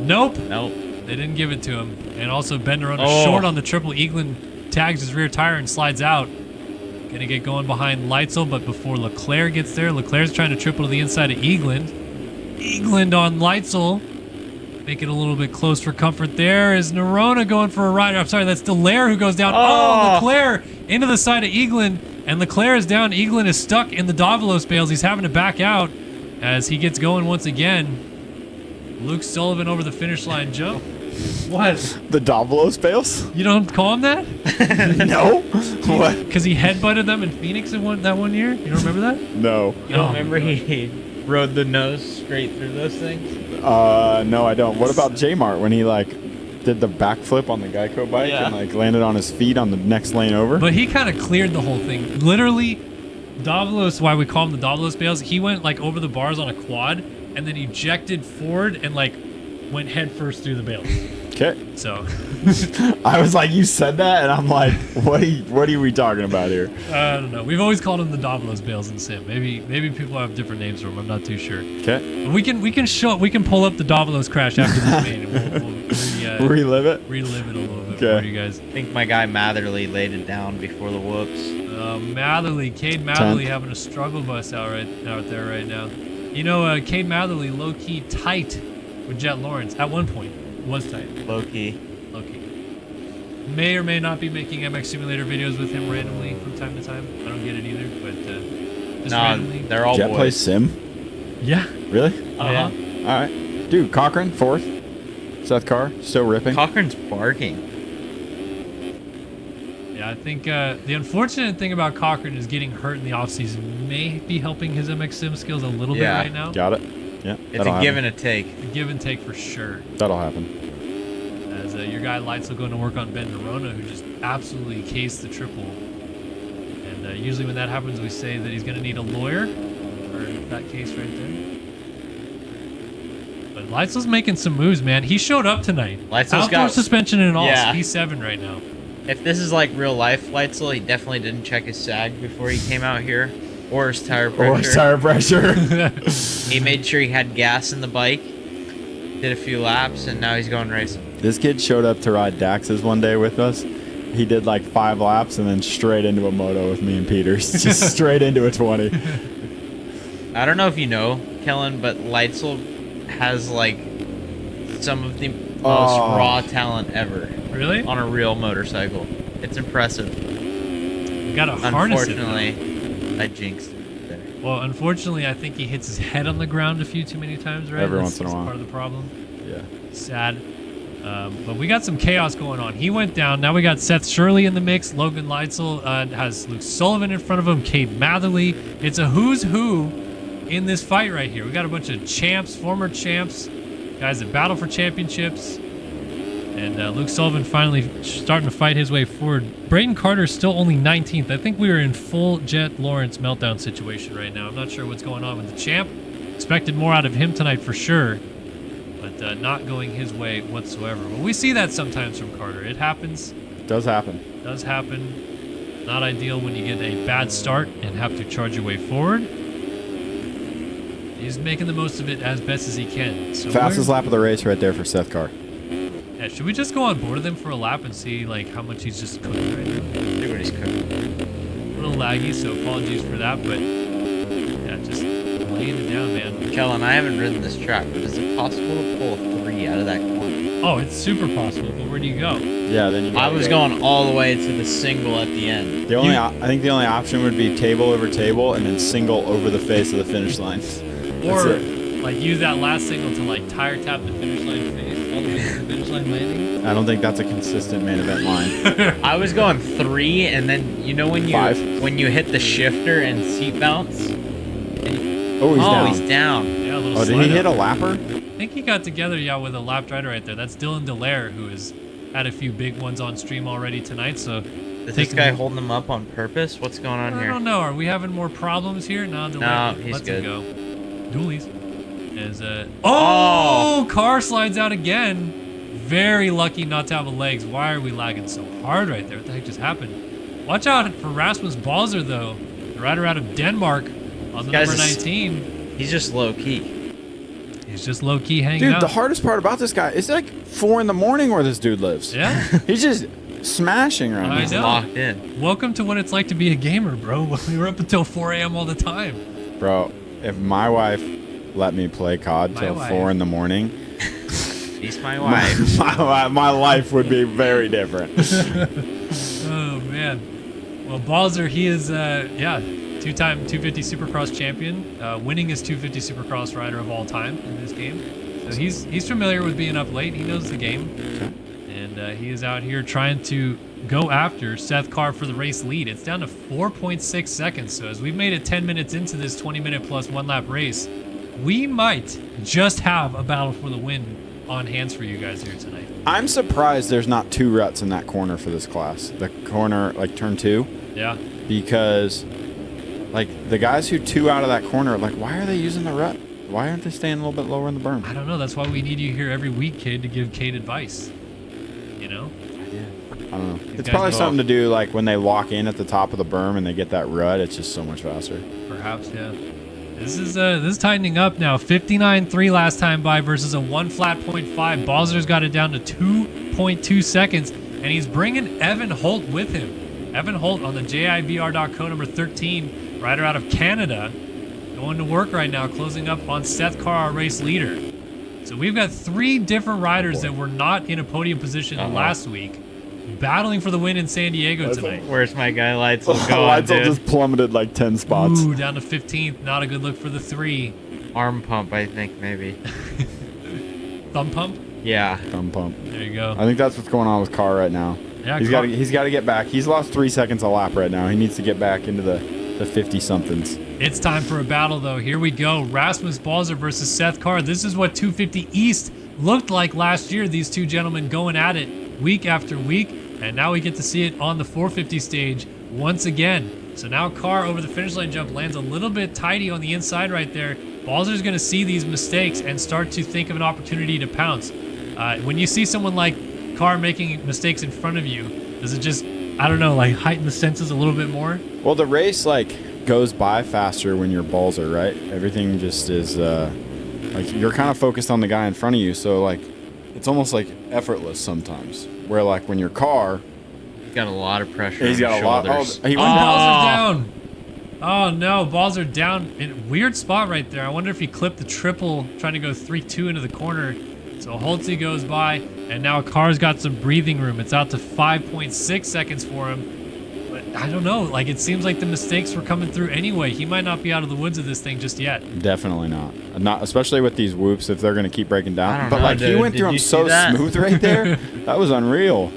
A: Nope.
C: Nope.
A: They didn't give it to him. And also Ben Nerona short on the triple. Eagland tags his rear tire and slides out. Gonna get going behind Leitzel, but before Leclerc gets there, Leclerc's trying to triple to the inside of Eagland. Eagland on Leitzel. Make it a little bit close for comfort there. Is Nerona going for a rider? I'm sorry, that's Dallaire who goes down. Oh, Leclerc into the side of Eagland. And Leclerc is down. Eagland is stuck in the Davalos bales. He's having to back out as he gets going once again. Luke Sullivan over the finish line. Joe? What?
B: The Davalos bales?
A: You don't call him that?
B: No. What?
A: Because he headbutted them in Phoenix that one year? You don't remember that?
B: No.
C: You don't remember he rode the nose straight through those things?
B: No, I don't. What about J-Mart when he did the backflip on the Geico bike and landed on his feet on the next lane over?
A: But he kind of cleared the whole thing. Literally, Davalos, why we call him the Davalos bales, he went over the bars on a quad and then ejected forward and went head first through the bales.
B: Okay.
A: So
B: I was like, you said that, and I'm like, what are we talking about here?
A: I don't know. We've always called him the Davalos bales in sim. Maybe people have different names for him. I'm not too sure.
B: Okay.
A: But we can pull up the Davalos crash after this main. And we'll
B: relive it.
A: Relive it a little bit for you guys.
C: I think my guy Matherly laid it down before the whoops.
A: Cade Matherly having a struggle bus out there right now. You know, Cade Matherly low key tight with Jet Lawrence at one point. Was tight.
C: Low key.
A: May or may not be making MX Simulator videos with him randomly from time to time. I don't get it either, but just randomly.
C: They're all
B: Jet
C: boys.
B: plays sim?
A: Yeah.
B: Really?
A: Uh-huh.
B: All right. Dude, Cochran, 4th. Seth Carr, still ripping.
C: Cochran's barking.
A: Yeah, I think the unfortunate thing about Cochran is getting hurt in the offseason may be helping his MX Sim skills a little bit right now.
B: Got it. Yeah.
C: It's a give and a take.
A: A give and take for sure.
B: That'll happen.
A: As your guy Leitzel going to work on Ben Nerona, who just absolutely cased the triple. And usually when that happens, we say that he's going to need a lawyer for that case right there. But Leitzel's making some moves, man. He showed up tonight.
C: Leitzel's
A: outdoor
C: got
A: suspension and all.
C: Yeah.
A: P7 right now.
C: If this is like real life Leitzel, he definitely didn't check his sag before he came out here. Or his tire pressure. He made sure he had gas in the bike, did a few laps, and now he's going racing.
B: This kid showed up to ride Dax's one day with us. He did 5 laps and then straight into a moto with me and Peters. Just straight into a 20.
C: I don't know if you know, Kellen, but Leitzel has like some of the most raw talent ever
A: Really?
C: on a real motorcycle. It's impressive.
A: We got to harness it.
C: Unfortunately, I jinxed it there.
A: Well, unfortunately, I think he hits his head on the ground a few too many times, right?
B: Every
A: That's
B: once in a while.
A: part of the problem.
B: Yeah.
A: Sad. But we got some chaos going on. He went down. Now we got Seth Shirley in the mix. Logan Leitzel has Luke Sullivan in front of him. Cade Matherly. It's a who's who in this fight right here. We got a bunch of champs, former champs, guys that battle for championships. And Luke Sullivan finally starting to fight his way forward. Braden Carter's still only 19th. I think we are in full Jet Lawrence meltdown situation right now. I'm not sure what's going on with the champ. Expected more out of him tonight for sure. But not going his way whatsoever. Well, we see that sometimes from Carter. It happens.
B: Does happen.
A: Does happen. Not ideal when you get a bad start and have to charge your way forward. He's making the most of it as best as he can. So
B: Fastest lap of the race right there for Seth Carr.
A: yeah, should we just go on board with him for a lap and see like how much he's just cooking right now?
C: Everybody's cooking.
A: A little laggy, so apologies for that. But yeah, just laying it down, man.
C: Kellen, I haven't ridden this track, but is it possible to pull a 3 out of that corner?
A: Oh, it's super possible. But where do you go?
B: Yeah, then you.
C: I was going all the way to the single at the end.
B: The only, I think the only option would be table over table and then single over the face of the finish line.
A: Or
B: it.
A: like use that last signal to like tire tap the finish line face all the way to the finish line landing.
B: I don't think that's a consistent main event line.
C: I was going 3, and then you know when you
B: 5.
C: when you hit the shifter and seat bounce.
B: Oh, he's down.
C: He's down.
A: Yeah, a little
B: Oh, did
A: slide
B: he hit
A: up.
B: a lapper?
A: I think he got together, yeah, with a lapped rider right there. That's Dylan Delaire, who has had a few big ones on stream already tonight. So,
C: Is this guy holding them up on purpose? What's going on
A: I
C: here?
A: don't know. Are we having more problems here? No, Delaire.
C: No, he's
A: lets
C: good.
A: him go. Doolies. As oh, car slides out again. Very lucky not to have a legs. Why are we lagging so hard right there? What the heck just happened? Watch out for Rasmus Balzer though, the rider out of Denmark on the number 19.
C: He's just low key.
A: He's just low key hanging
B: Dude,
A: out.
B: the hardest part about this guy is like 4 in the morning where this dude lives.
A: Yeah.
B: He's just smashing right
A: I
B: now.
C: He's
A: know.
C: locked in.
A: Welcome to what it's like to be a gamer, bro. We were up until 4 a.m. all the time.
B: Bro, if my wife let me play COD
A: My
B: till
A: wife.
B: 4 in the morning,
C: He's my wife.
B: my life would be very different.
A: Oh man. Well, Balzer, he is two-time 250 Supercross champion, winningest 250 Supercross rider of all time in this game. So he's familiar with being up late. He knows the game, and he is out here trying to go after Seth Carr for the race lead. It's down to 4.6 seconds. So as we've made it 10 minutes into this 20-minute plus one-lap race, we might just have a battle for the win on hands for you guys here tonight.
B: I'm surprised there's not 2 ruts in that corner for this class. The corner, like turn 2.
A: Yeah.
B: Because, like, the guys who 2 out of that corner, like, why are they using the rut? Why aren't they staying a little bit lower in the berm?
A: I don't know. That's why we need you here every week, kid, to give Kate advice. You know?
B: I don't know. It's
A: guys
B: probably
A: go
B: something to do, like, when they lock in at the top of the berm and they get that rut, it's just so much faster.
A: Perhaps, yeah. This is tightening up now. 59.3 last time by versus a 1 flat 0.5. Balzer's got it down to 2.2 seconds, and he's bringing Evan Holt with him. Evan Holt on the JIVR.co number 13, rider out of Canada, going to work right now, closing up on Seth Carr, our race leader. So we've got 3 different riders that were not in a podium position last week, battling for the win in San Diego tonight.
C: Where's my guy Leitzel going,
B: Leitzel
C: dude?
B: just plummeted like 10 spots.
A: Ooh, down to 15th. Not a good look for the 3.
C: Arm pump, I think, maybe.
A: Thumb pump.
C: Yeah.
B: Thumb pump.
A: There you go.
B: I think that's what's going on with Carr right now.
A: Yeah,
B: he's
A: Carr-
B: got to get back. He's lost 3 seconds a lap right now. He needs to get back into the 50-somethings.
A: It's time for a battle, though. Here we go. Rasmus Balzer versus Seth Carr. This is what 250 East looked like last year. These two gentlemen going at it week after week. And now we get to see it on the 450 stage once again. So now Carr over the finish line jump lands a little bit tighty on the inside right there. Balzer's going to see these mistakes and start to think of an opportunity to pounce. When you see someone like Carr making mistakes in front of you, does it just, I don't know, like heighten the senses a little bit more?
B: Well, the race, like, goes by faster when you're Balzer, right? Everything just is, like, you're kind of focused on the guy in front of you. So, like, it's almost, like, effortless sometimes. Where, like, when you're Carr,
C: He's got a lot of pressure
B: he's
C: on
B: got
C: his
B: a lot.
C: shoulders.
B: Oh, he
A: Oh,
B: went down.
A: Balzer's down. Oh no, balls are down in a weird spot right there. I wonder if he clipped the triple trying to go 3-2 into the corner. So Holtzy goes by, and now Carr's got some breathing room. It's out to 5.6 seconds for him. But I don't know, like it seems like the mistakes were coming through anyway. He might not be out of the woods of this thing just yet.
B: Definitely not. Not especially with these whoops if they're going to keep breaking
C: I
B: down.
C: don't
B: But
C: know,
B: like he
C: dude.
B: went through
C: Did
B: them
C: you
B: so
C: see that?
B: smooth right there. That was unreal.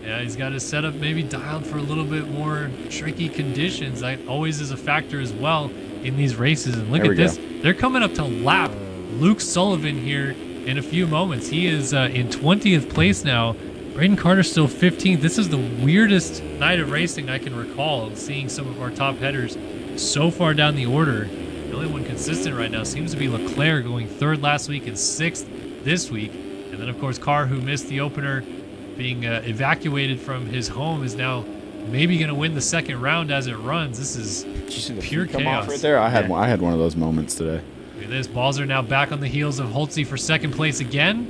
A: Yeah, he's got his setup maybe dialed for a little bit more tricky conditions. That always is a factor as well in these races. And look
B: There
A: at
B: we
A: this.
B: go.
A: They're coming up to lap Luke Sullivan here in a few moments. He is in 20th place now. Braden Carter's still 15th. This is the weirdest night of racing I can recall, seeing some of our top headers so far down the order. The only one consistent right now seems to be Leclerc, going 3rd last week and 6th this week. And then, of course, Carr, who missed the opener, being evacuated from his home, is now maybe going to win the second round as it runs. This is
B: Did you see the
A: pure
B: feet come off
A: chaos.
B: right there? I had
C: Yeah.
B: I had one of those moments today.
A: Look at this. Balls are now back on the heels of Holtzy for second place again.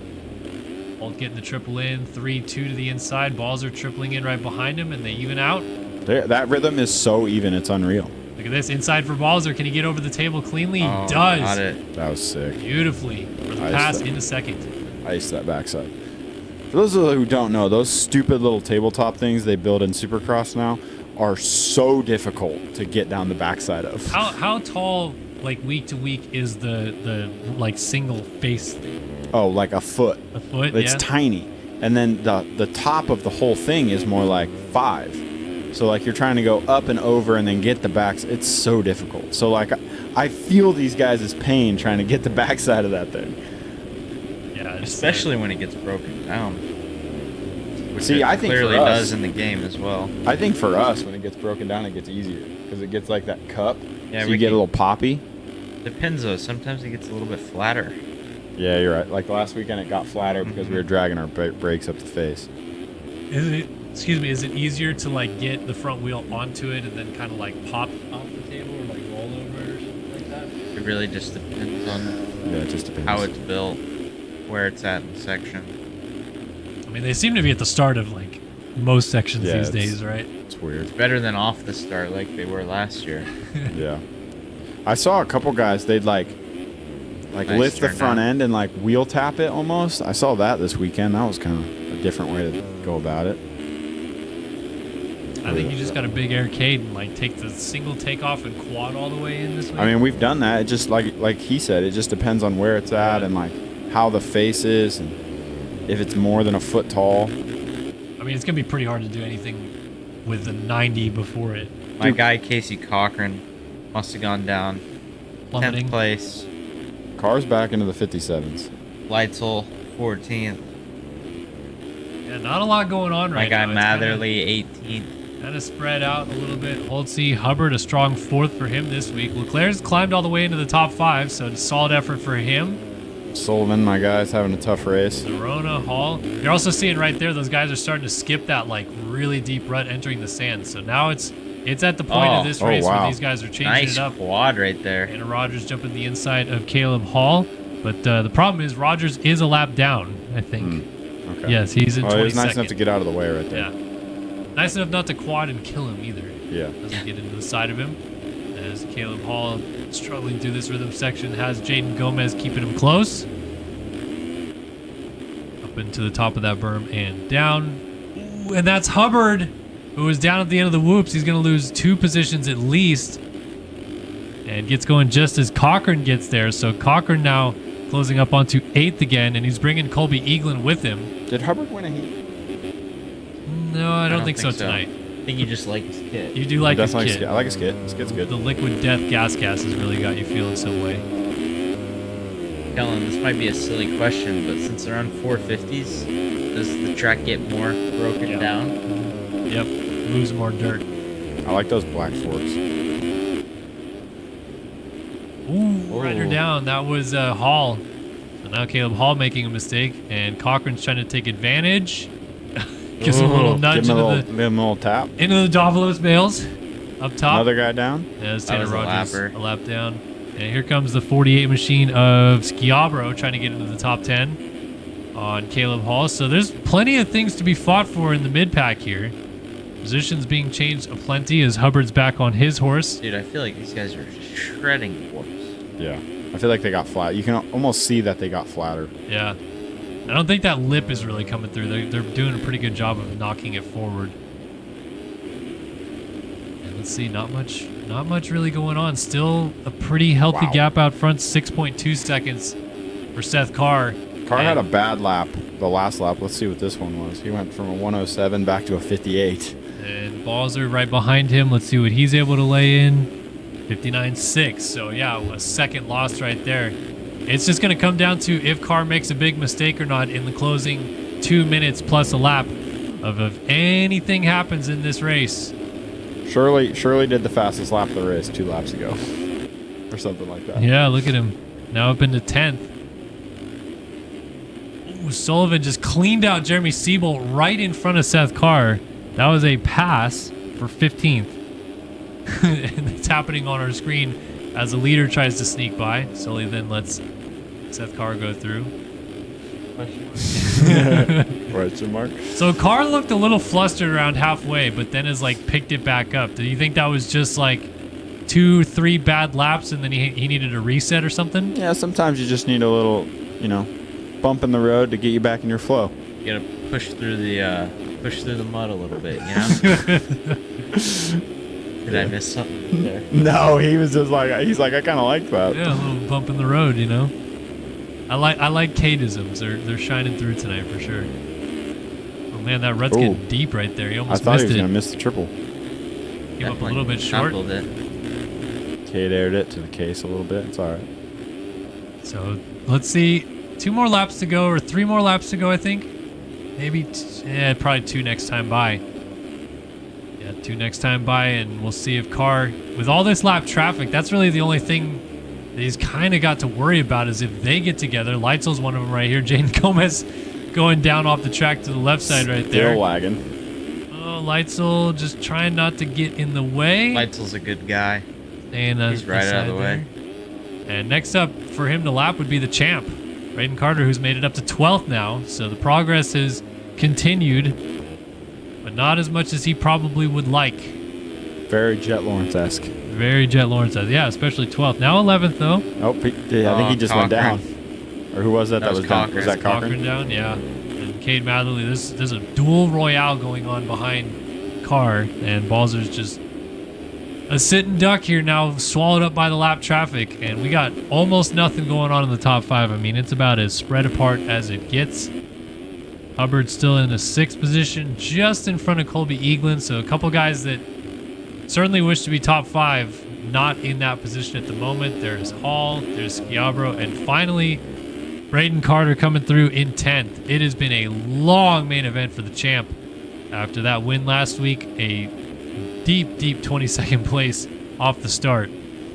A: Holt getting the triple in, 3-2 to the inside. Balls are tripling in right behind him, and they even out.
B: That rhythm is so even, it's unreal.
A: Look at this. Inside for Balzer. Can he get over the table cleanly? He
C: Oh,
A: does.
C: got it.
B: That was sick.
A: Beautifully for the
B: Nice.
A: pass into second.
B: Iced that backside. For those of you who don't know, those stupid little tabletop things they build in Supercross now are so difficult to get down the backside of.
A: How tall, like week to week, is the like single face thing?
B: Oh, like a foot.
A: A foot?
B: It's
A: yeah.
B: tiny. And then the top of the whole thing is more like 5. So like you're trying to go up and over and then get the backs. It's so difficult. So like I feel these guys' pain trying to get the backside of that thing.
A: Yeah, it's,
C: Especially when it gets broken down. Which
B: See,
C: it
B: I think
C: clearly
B: for us-
C: does in the game as well.
B: I think for us, when it gets broken down, it gets easier because it gets like that cup.
C: Yeah,
B: so
C: we
B: you get a
C: can-
B: little poppy.
C: Depends though. Sometimes it gets a little bit flatter.
B: Yeah, you're right. Like last weekend, it got flatter because we were dragging our brakes up the face.
A: Is it? Excuse me. Is it easier to like get the front wheel onto it and then kind of like pop off the table or like roll over or something like that?
C: It really just depends on
B: Yeah, it just depends.
C: how it's built, where it's at in the section.
A: I mean, they seem to be at the start of like most sections
B: Yeah,
A: these
B: it's-
A: days, right?
B: It's weird.
C: Better than off the start like they were last year.
B: Yeah. I saw a couple guys. They'd like
C: Nice
B: lift the
C: turn
B: front
C: down.
B: end and like wheel tap it almost. I saw that this weekend. That was kind of a different way to go about it.
A: I think you just got a big arcade and like take the single takeoff and quad all the way in this way.
B: I mean, we've done that. It just like he said, it just depends on where it's at and like how the face is and if it's more than a foot tall.
A: I mean, it's gonna be pretty hard to do anything with the 90 before it
C: My guy Casey Cochran must have gone down 10th
A: plummeting.
C: place.
B: Cars back into the 57s.
C: Leitzel 14th.
A: Yeah, not a lot going on
C: My
A: right
C: guy
A: now.
C: Matherly 18th.
A: Kind of spread out a little bit. Holtzy, Hubbard, a strong 4th for him this week. Leclerc's climbed all the way into the top 5, so a solid effort for him.
B: Sullivan, my guy's having a tough race.
A: Verona, Hall. You're also seeing right there, those guys are starting to skip that like really deep rut entering the sand. So now it's at the point of this
B: Oh,
A: race
B: wow.
A: where these guys are changing
C: Nice
A: it up.
C: quad right there.
A: Anna Rogers jumping the inside of Caleb Hall. But the problem is Rogers is a lap down, I think.
B: Okay.
A: Yes, he's in 22nd.
B: Oh, it was nice enough to get out of the way right there.
A: Yeah. Nice enough not to quad and kill him either.
B: Yeah.
A: Doesn't get into the side of him. As Caleb Hall struggling through this rhythm section has Jaden Gomez keeping him close. Up into the top of that berm and down. Ooh, and that's Hubbard, who is down at the end of the whoops. He's going to lose 2 positions at least. And gets going just as Cochran gets there. So Cochran now closing up onto 8th again, and he's bringing Colby Eaglin with him.
B: Did Hubbard win a heat?
A: No, I don't think so tonight.
C: I think you just like his kit.
A: You do like his
B: Definitely
A: kit.
B: I like his kit. His kit's good.
A: The liquid death gas has really got you feeling some way.
C: Kellen, this might be a silly question, but since they're on 450s, does the track get more broken
A: Yeah.
C: down?
A: Yep, lose more dirt.
B: I like those black forks.
A: Ooh, right her
C: Ooh.
A: down. That was Hall. So now Caleb Hall making a mistake, and Cochran's trying to take advantage. Gives him a little nudge
B: Give him
A: into
B: give him a little tap.
A: the Davalos bales up top.
B: Another guy down.
A: Yeah, it's
C: That
A: Tanner
C: was a
A: Rogers,
C: lapper.
A: a lap down. And here comes the 48 machine of Schiabro trying to get into the top 10 on Caleb Hall. So there's plenty of things to be fought for in the mid-pack here. Positions being changed aplenty as Hubbard's back on his horse.
C: Dude, I feel like these guys are just shredding the horse.
B: Yeah. I feel like they got flat. You can almost see that they got flatter.
A: Yeah. I don't think that lip is really coming through. They're doing a pretty good job of knocking it forward. And let's see, not much really going on. Still a pretty healthy gap out front, 6.2 seconds for Seth Carr.
B: Carr had a bad lap, the last lap. Let's see what this one was. He went from a 107 back to a 58.
A: And Balzer right behind him. Let's see what he's able to lay in. 59.6. So, yeah, a second loss right there. It's just going to come down to if Carr makes a big mistake or not in the closing 2 minutes plus a lap of if anything happens in this race.
B: Shirley did the fastest lap of the race 2 laps ago. Or something like that.
A: Yeah, look at him. Now up into 10th. Ooh, Sullivan just cleaned out Jeremy Siebel right in front of Seth Carr. That was a pass for 15th. And it's happening on our screen as the leader tries to sneak by. Sully then lets Seth Carr go through.
B: Question mark.
A: So Carr looked a little flustered around halfway, but then has like picked it back up. Do you think that was just like 2-3 bad laps and then he needed a reset or something?
B: Yeah, sometimes you just need a little, bump in the road to get you back in your flow.
C: You gotta push through the mud a little bit, you know? Did I miss something there?
B: No, he was just like, I kind of like that.
A: Yeah, a little bump in the road, I like Kate-isms. They're shining through tonight for sure. Oh man, that rut's getting deep right there. He
B: I
A: almost
B: thought
A: missed
B: he was
A: it.
B: going to miss the triple.
A: Came up a little bit short.
B: Kate aired it to the case a little bit. It's all right.
A: So let's see. 2 more laps to go, or 3 more laps to go, I think. Maybe, probably 2 next time by. Yeah, 2 next time by, and we'll see if Carr, with all this lap traffic, that's really the only thing that he's kind of got to worry about is if they get together. Leitzel's one of them right here. Jaden Gomez going down off the track to the left side right there.
B: Still lagging.
A: Oh, Leitzel just trying not to get in the way.
C: Leitzel's a good guy.
A: And
C: he's right out of the way.
A: And next up for him to lap would be the champ, Braden Carter, who's made it up to 12th now. So the progress has continued, but not as much as he probably would like.
B: Very Jet Lawrence-esque.
A: Very Jet Lawrence-esque. Yeah, especially 12th. Now 11th, though.
B: Oh, I think he just went down. Or who was that? That was down. Was that
A: Cochran down? Yeah. And Cade Matherly, there's a dual royale going on behind Carr, and Balzer's just a sitting duck here now, swallowed up by the lap traffic, and we got almost nothing going on in the top 5. I mean, it's about as spread apart as it gets. Hubbard still in the 6th position, just in front of Colby Eaglin, so a couple guys that certainly wish to be top 5, not in that position at the moment. There's Hall, there's Schiabro, and finally, Braden Carter coming through in 10th. It has been a long main event for the champ. After that win last week, a deep 22nd place off the start,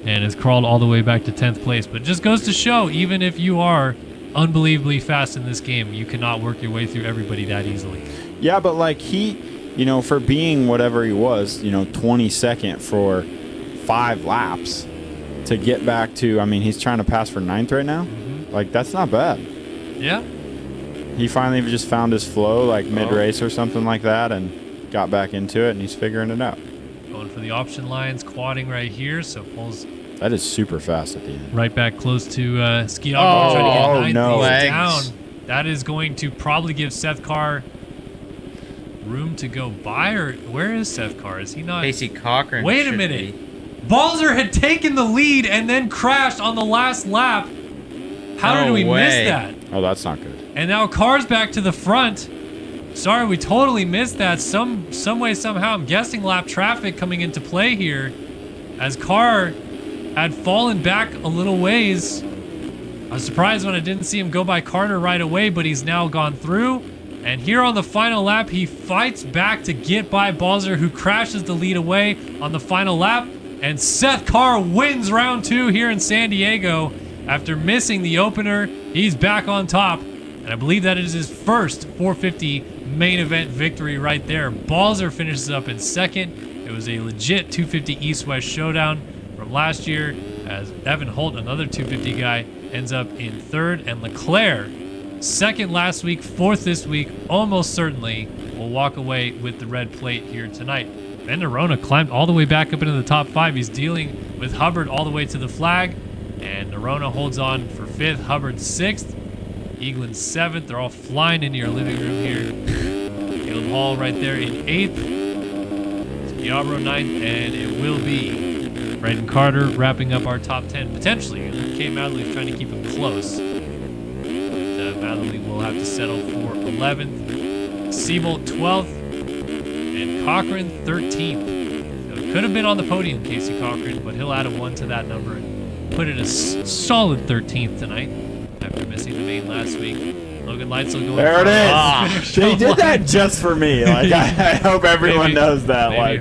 A: and has crawled all the way back to 10th place. But it just goes to show, even if you are unbelievably fast in this game, you cannot work your way through everybody that easily.
B: Yeah, but like he, for being whatever he was, 22nd for 5 laps to get back to, he's trying to pass for 9th right now. Mm-hmm. Like, that's not bad.
A: Yeah.
B: He finally just found his flow, like mid-race or something like that, and got back into it, and he's figuring it out.
A: Going for the option lines, quadding right here, so pulls.
B: That is super fast at the end.
A: Right back close to Schiabro. Trying to get 9th.
B: No.
A: He's down. That is going to probably give Seth Carr room to go by, or where is Seth Carr? Is he not?
C: Casey Cochran.
A: Wait a minute. Balzer had taken the lead and then crashed on the last lap. How did we miss that?
B: Oh, that's not good.
A: And now Carr's back to the front. Sorry, we totally missed that. Some way, somehow. I'm guessing lap traffic coming into play here, as Carr had fallen back a little ways. I was surprised when I didn't see him go by Carter right away, but he's now gone through. And here on the final lap, he fights back to get by Balzer, who crashes the lead away on the final lap. And Seth Carr wins round 2 here in San Diego. After missing the opener, he's back on top. And I believe that is his first 450 main event victory right there. Balzer finishes up in 2nd. It was a legit 250 East-West showdown from last year, as Evan Holt, another 250 guy, ends up in 3rd. And Leclerc, 2nd last week, 4th this week, almost certainly will walk away with the red plate here tonight. Ben Nerona climbed all the way back up into the top 5. He's dealing with Hubbard all the way to the flag. And Nerona holds on for 5th. Hubbard 6th. Eaglin 7th. They're all flying into your living room here. Caleb Hall right there in 8th. Schiabro 9th. And it will be Braden Carter wrapping up our top 10. Potentially. Kate Madley's trying to keep him close. Madley will have to settle for 11th. Siebold 12th. And Cochran 13th. So it could have been on the podium, Casey Cochran, but he'll add a 1 to that number and put it a solid 13th tonight after missing the main last week. Logan Leitzel going
B: There it is. He did
A: line.
B: that just for me. Like I hope everyone knows that. Like,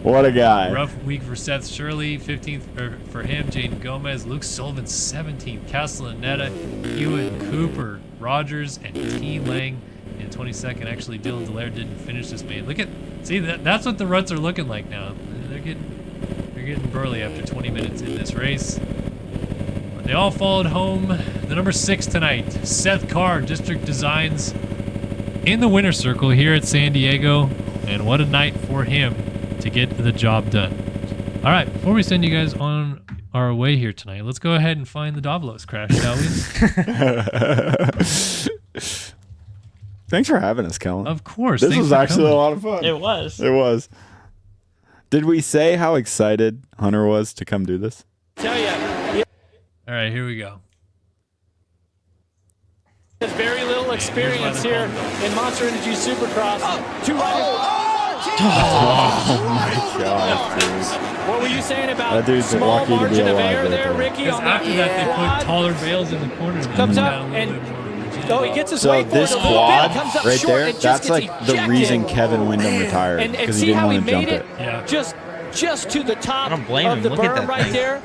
B: what a guy.
A: Rough week for Seth Shirley, 15th for him. Jaden Gomez, Luke Sullivan, 17th. Castellaneta, Ewan Cooper, Rogers, and T. Lang in 22nd. Actually, Dylan Delaire didn't finish this main. See that's what the ruts are looking like now. They're getting burly after 20 minutes in this race. But they all followed home. The number 6 tonight, Seth Carr, District Designs, in the winner's circle here at San Diego. And what a night for him to get the job done. All right, before we send you guys on our way here tonight, let's go ahead and find the Davalos crash, shall we?
B: Thanks for having us, Kellen.
A: Of course.
B: This was actually a lot of fun.
C: It was.
B: It was. Did we say how excited Hunter was to come do this?
E: Tell you,
A: All right, here we go.
E: there's very little experience here in Monster Energy Supercross. Two riders.
B: Oh my God, dude.
E: What were you saying about
B: That dude's
E: small
B: lucky to be
E: margin of
B: alive
E: air
B: right
E: there,
B: there.
E: Ricky?
A: Because
E: On
A: after that, they
E: quad?
A: put taller veils in the corner.
E: Comes
A: to
E: up
A: add a little
E: and-
A: bit more rigidity.
E: Oh, he gets his
B: So
E: weight forward
B: this
E: a little
B: quad
E: bit, comes up
B: right
E: short,
B: there,
E: and just
B: that's
E: gets
B: like the
E: ejected.
B: reason Kevin Wyndham retired
E: And
B: because he
E: see
B: didn't
E: how he
B: want to
E: made
B: jump
E: it
B: it.
A: Yeah.
E: just to the top
C: I don't blame
E: of
C: him.
E: the
C: Look at
E: berm
C: that
E: right
C: thing.
E: there.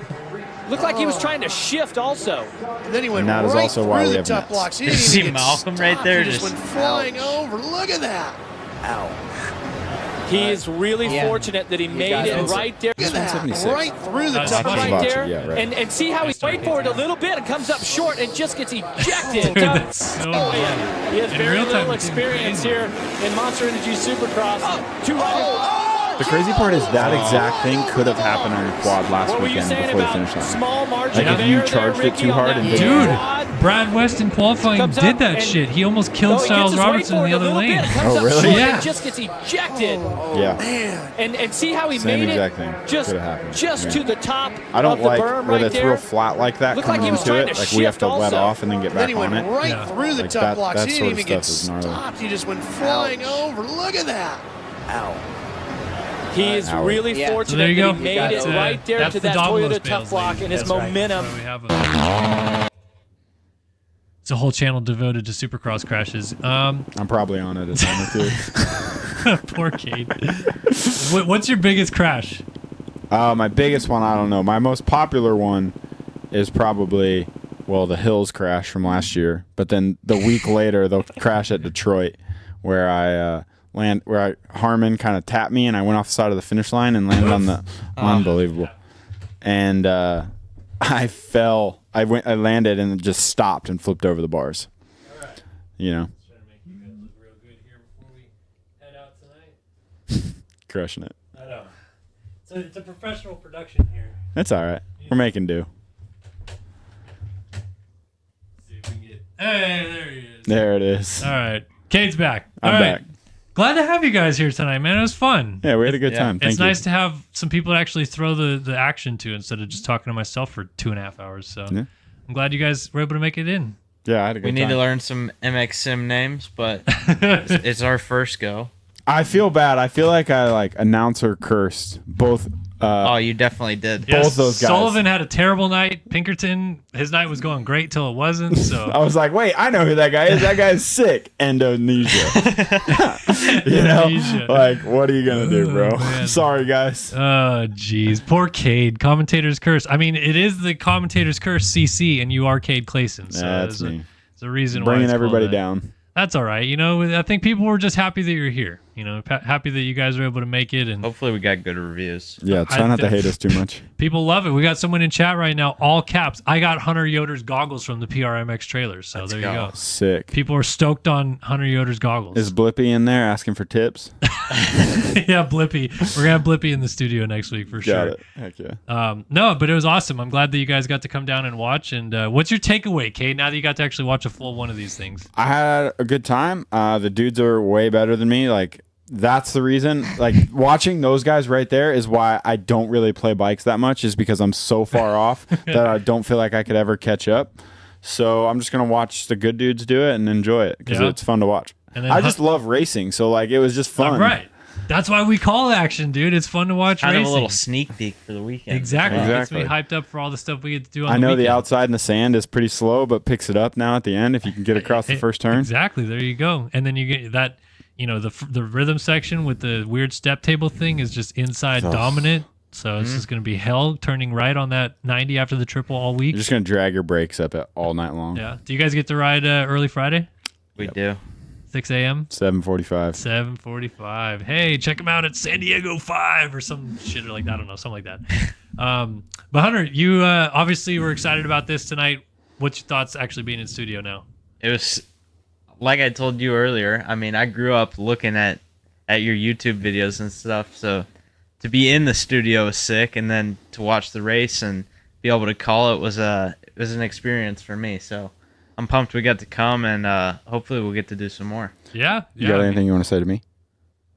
E: Looked like he was trying to shift also.
F: And then he went
B: And that is
F: right
B: also why
F: through
B: we
F: the
B: have
F: tough
B: nets.
F: blocks. He
C: You
F: didn't
C: see
F: even get
C: Malcolm right
F: stopped.
C: there
F: He just
C: just-
F: went flying over. Look at that.
E: He is really fortunate that he made it right there.
F: Look at that.
B: 176.
F: Right through the
A: That's
F: tough
A: fine.
E: Right
B: Boxer,
E: there,
B: yeah, right.
E: and see how he's way forward a little bit and comes up short and just gets ejected.
A: That's so
E: Oh,
A: funny.
E: yeah. He has
A: In
E: very
A: real time,
E: little
A: it's
E: experience
A: crazy.
E: here in Monster Energy Supercross. Two riders.
B: The crazy part is that exact thing could have happened on your quad last
E: What were you
B: weekend
E: saying
B: before the
E: about
B: finish line.
E: small margin
B: Like,
E: of
B: if you
E: air
B: charged
E: there,
B: it
E: Ricky,
B: too
E: on
B: hard
E: that
B: and
A: Dude,
B: didn't-
E: quad?
A: Brad West in qualifying
E: Comes
A: did
E: up
A: that
E: and-
A: shit. He almost killed
E: Oh, he gets
A: Styles
E: his weight
A: Robertson in
E: forward
A: the
E: a
A: other
E: little bit
A: lane.
E: and comes
B: Oh,
E: up
B: really?
E: short
A: Yeah.
E: and just gets ejected.
B: Yeah.
E: And see how he
B: Same
E: made
B: exact
E: it
B: thing.
E: just
B: Could have happened. Yeah.
E: to the top
B: I don't
E: of the
B: like
E: berm
B: when
E: right
B: it's
E: there.
B: real flat like that
E: Looked like
B: coming
E: he was
B: into
E: trying
B: it.
E: to
B: Like we have
E: shift
B: to let
E: also.
B: off and then get
F: Then
B: back
F: he
B: on
F: went
B: it.
F: right
A: Yeah.
F: through the
B: Like
F: tough
B: that-
F: blocks.
B: that
F: He
B: sort
F: didn't
B: of
F: even get
B: stuff is gnarly.
F: stopped. He just went flying over. Look at that.
E: He is
B: Howard.
E: really
A: So there
E: fortunate
A: you go.
E: that he made it
A: That's,
E: right there
A: that's
E: to
A: the
E: that
A: Davalos
E: Toyota
A: bales,
E: tough block
A: ladies.
E: and his
A: That's right.
E: momentum.
A: So we have a, it's a whole channel devoted to Supercross crashes.
B: I'm probably on it at the moment too.
A: Poor Kate. What's your biggest crash?
B: My biggest one, I don't know. My most popular one is probably, well, the Hills crash from last year. But then the week later, the crash at Detroit, where Harmon kind of tapped me and I went off the side of the finish line and landed on the unbelievable. And I fell. I landed and it just stopped and flipped over the bars. You know,
A: Trying to make you guys look real good here before we head out tonight.
B: crushing it.
A: I know. So it's a professional production here.
B: That's all right. We're making do.
A: See if we can get. Hey, there he is.
B: There it is.
A: All right, Kate's back.
B: I'm
A: All right.
B: back.
A: Glad to have you guys here tonight, man. It was fun.
B: Yeah, we had a good time. Thank
A: It's
B: you.
A: nice to have some people to actually throw the action to instead of just talking to myself for 2.5 hours. So
B: Yeah.
A: I'm glad you guys were able to make it in.
B: Yeah, I had a good
C: We need
B: time.
C: to learn some MX Sim names, but it's our first go.
B: I feel bad. I feel like I announcer cursed both.
C: Oh, you definitely did.
B: Both those guys.
A: Sullivan had a terrible night. Pinkerton, his night was going great till it wasn't. So
B: I was like, wait, I know who that guy is. That guy's sick. Indonesia. You know,
A: Indonesia.
B: like, what are you gonna do, bro?
A: man.
B: Sorry, guys.
A: oh, jeez. Poor Cade. Commentator's curse. I mean, it is the commentator's curse CC, and you are Cade Clayson. So
B: Yeah, that's
A: there's
B: me.
A: a reason why
B: Bringing
A: it's called
B: everybody
A: that.
B: down.
A: That's all right. You know, I think people were just happy that you're here. You know, happy that you guys were able to make it, and
C: Hopefully we got good reviews.
B: Yeah, try not to hate us too much.
A: people love it. We got someone in chat right now, all caps. I got Hunter Yoder's goggles from the PRMX trailers, so there you go.
B: Sick.
A: People are stoked on Hunter Yoder's goggles.
B: Is Blippy in there asking for tips?
A: Yeah, Blippy. We're gonna have Blippy in the studio next week for
B: Got
A: sure.
B: it. Heck yeah.
A: No, but it was awesome. I'm glad that you guys got to come down and watch. And what's your takeaway, Kate? Now that you got to actually watch a full one of these things.
B: I had a good time. The dudes are way better than me. Like, that's the reason. Like, watching those guys right there is why I don't really play bikes that much, is because I'm so far off that I don't feel like I could ever catch up. So I'm just gonna watch the good dudes do it and enjoy it because it's fun to watch.
A: And then
B: I just love racing, so like it was just fun.
A: Right. That's why we call action, dude. It's fun to watch
C: Kind
A: racing.
C: of a little sneak peek for the weekend.
A: Exactly.
B: Yeah.
A: Gets me hyped up for all the stuff we get to do on
B: I
A: the
B: know the
A: weekend.
B: outside in the sand is pretty slow, but picks it up now at the end if you can get across the first turn.
A: Exactly. There you go. And then you get that, you know, the rhythm section with the weird step table thing is just inside dominant. So it's just going to be hell turning right on that 90 after the triple all week.
B: You're just gonna drag your brakes up all night long.
A: Yeah. Do you guys get to ride early Friday?
C: We do.
A: 6 a.m.?
B: 7:45.
A: 7:45. Hey, check them out at San Diego 5 or some shit like that. I don't know, something like that. But Hunter, you obviously were excited about this tonight. What's your thoughts actually being in studio now?
C: It was like I told you earlier. I mean, I grew up looking at your YouTube videos and stuff. So to be in the studio was sick, and then to watch the race and be able to call it was an experience for me. So I'm pumped we got to come, and hopefully we'll get to do some more.
A: Yeah.
B: You got anything you want to say to me?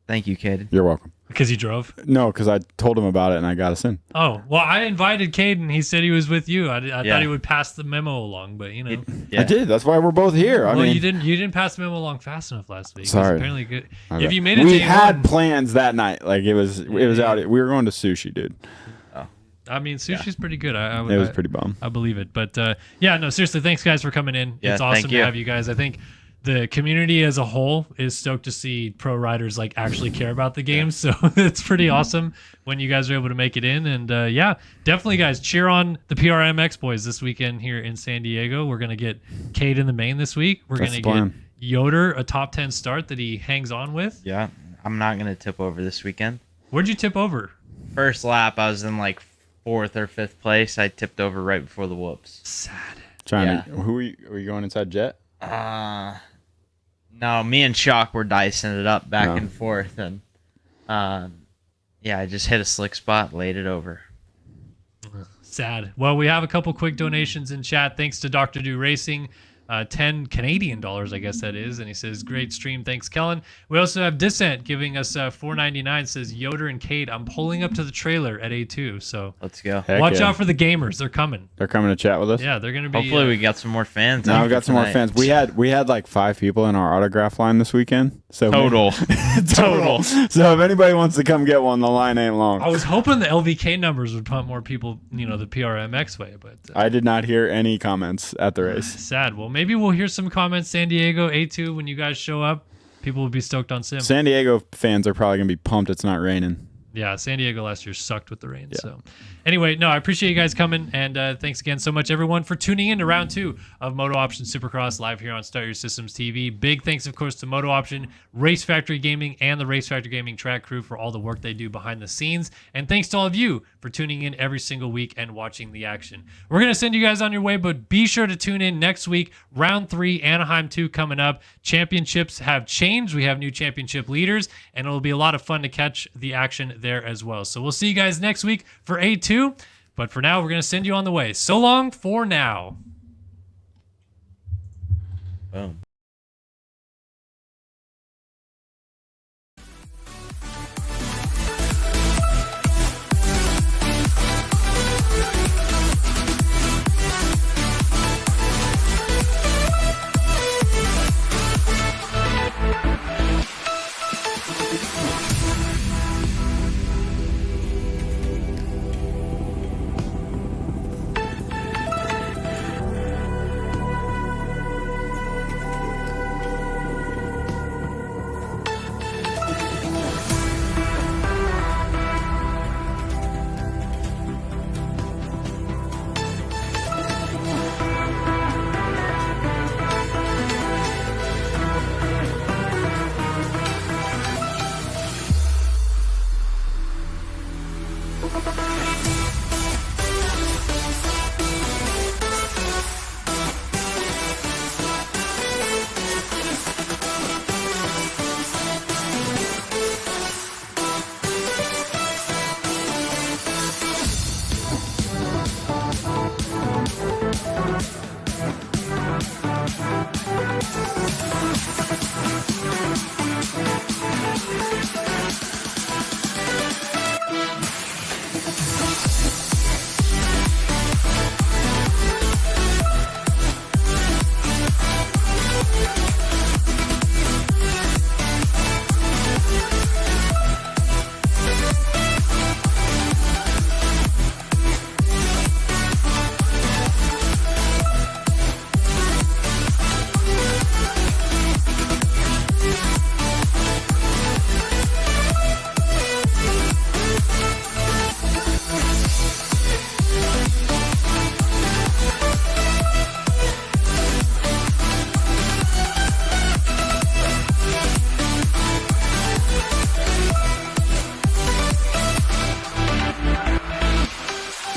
C: Thank you, Caden.
B: You're welcome.
A: Because you drove?
B: No, because I told him about it and I got us in.
A: Oh, well, I invited Caden. He said he was with you. I
C: Yeah.
A: thought he would pass the memo along, but you know.
B: I did. That's why we're both here. I
A: Well,
B: mean,
A: you didn't pass the memo along fast enough last week. It was
B: Sorry.
A: apparently good.
B: My
A: If
B: bad.
A: you made it
B: we
A: day
B: had
A: one,
B: plans that night. Like it was out. We were going to sushi, dude.
A: I mean, sushi's pretty good.
B: It was pretty bum.
A: I believe it. But yeah, no, seriously, thanks guys for coming in.
C: Yeah,
A: It's awesome
C: thank
A: to
C: you.
A: have you guys. I think the community as a whole is stoked to see pro riders like actually care about the game. So it's pretty awesome when you guys are able to make it in. And yeah, definitely guys, cheer on the PRMX boys this weekend here in San Diego. We're going to get Cade in the main this week. We're going
B: That's
A: to
B: the
A: get
B: plan.
A: Yoder a top 10 start that he hangs on with.
C: Yeah, I'm not gonna tip over this weekend.
A: Where'd you tip over?
C: First lap, I was in like 4th or 5th place. I tipped over right before the whoops.
A: Sad.
B: Who are you going inside Jet?
C: No, me and Shock were dicing it up back
B: No.
C: and forth, and yeah, I just hit a slick spot, laid it over.
A: Sad. Well, we have a couple quick donations in chat. Thanks to Dr. Do Racing. 10 Canadian dollars, I guess that is. And he says, great stream. Thanks, Kellen. We also have Dissent giving us $4.99. Says, Yoder and Cade, I'm pulling up to the trailer at A2. So
C: Let's go.
B: Heck
A: watch
B: yeah.
A: out for the gamers. They're coming.
B: They're coming to chat with us.
A: Yeah, they're going to be.
C: Hopefully, we got some more fans.
B: Now
C: after
B: we've got some more
C: tonight.
B: fans. We had like 5 people in our autograph line this weekend. So
C: Total.
B: total. So if anybody wants to come get one, the line ain't long.
A: I was hoping the LVK numbers would pump more people, you know, the PRMX way, but
B: I did not hear any comments at the race.
A: sad. Well, maybe we'll hear some comments. San Diego A2 when you guys show up. People will be stoked on Sim.
B: San Diego fans are probably gonna be pumped it's not raining.
A: Yeah, San Diego last year sucked with the rain. So, anyway, no, I appreciate you guys coming, and thanks again so much, everyone, for tuning in to round 2 of MotoOption Supercross live here on Start Your Systems TV. Big thanks, of course, to MotoOption, Race Factory Gaming, and the Race Factory Gaming track crew for all the work they do behind the scenes. And thanks to all of you for tuning in every single week and watching the action. We're going to send you guys on your way, but be sure to tune in next week. Round 3, Anaheim 2 coming up. Championships have changed. We have new championship leaders, and it'll be a lot of fun to catch the action there as well. So we'll see you guys next week for A2. But for now, we're going to send you on the way. So long for now.
C: Boom.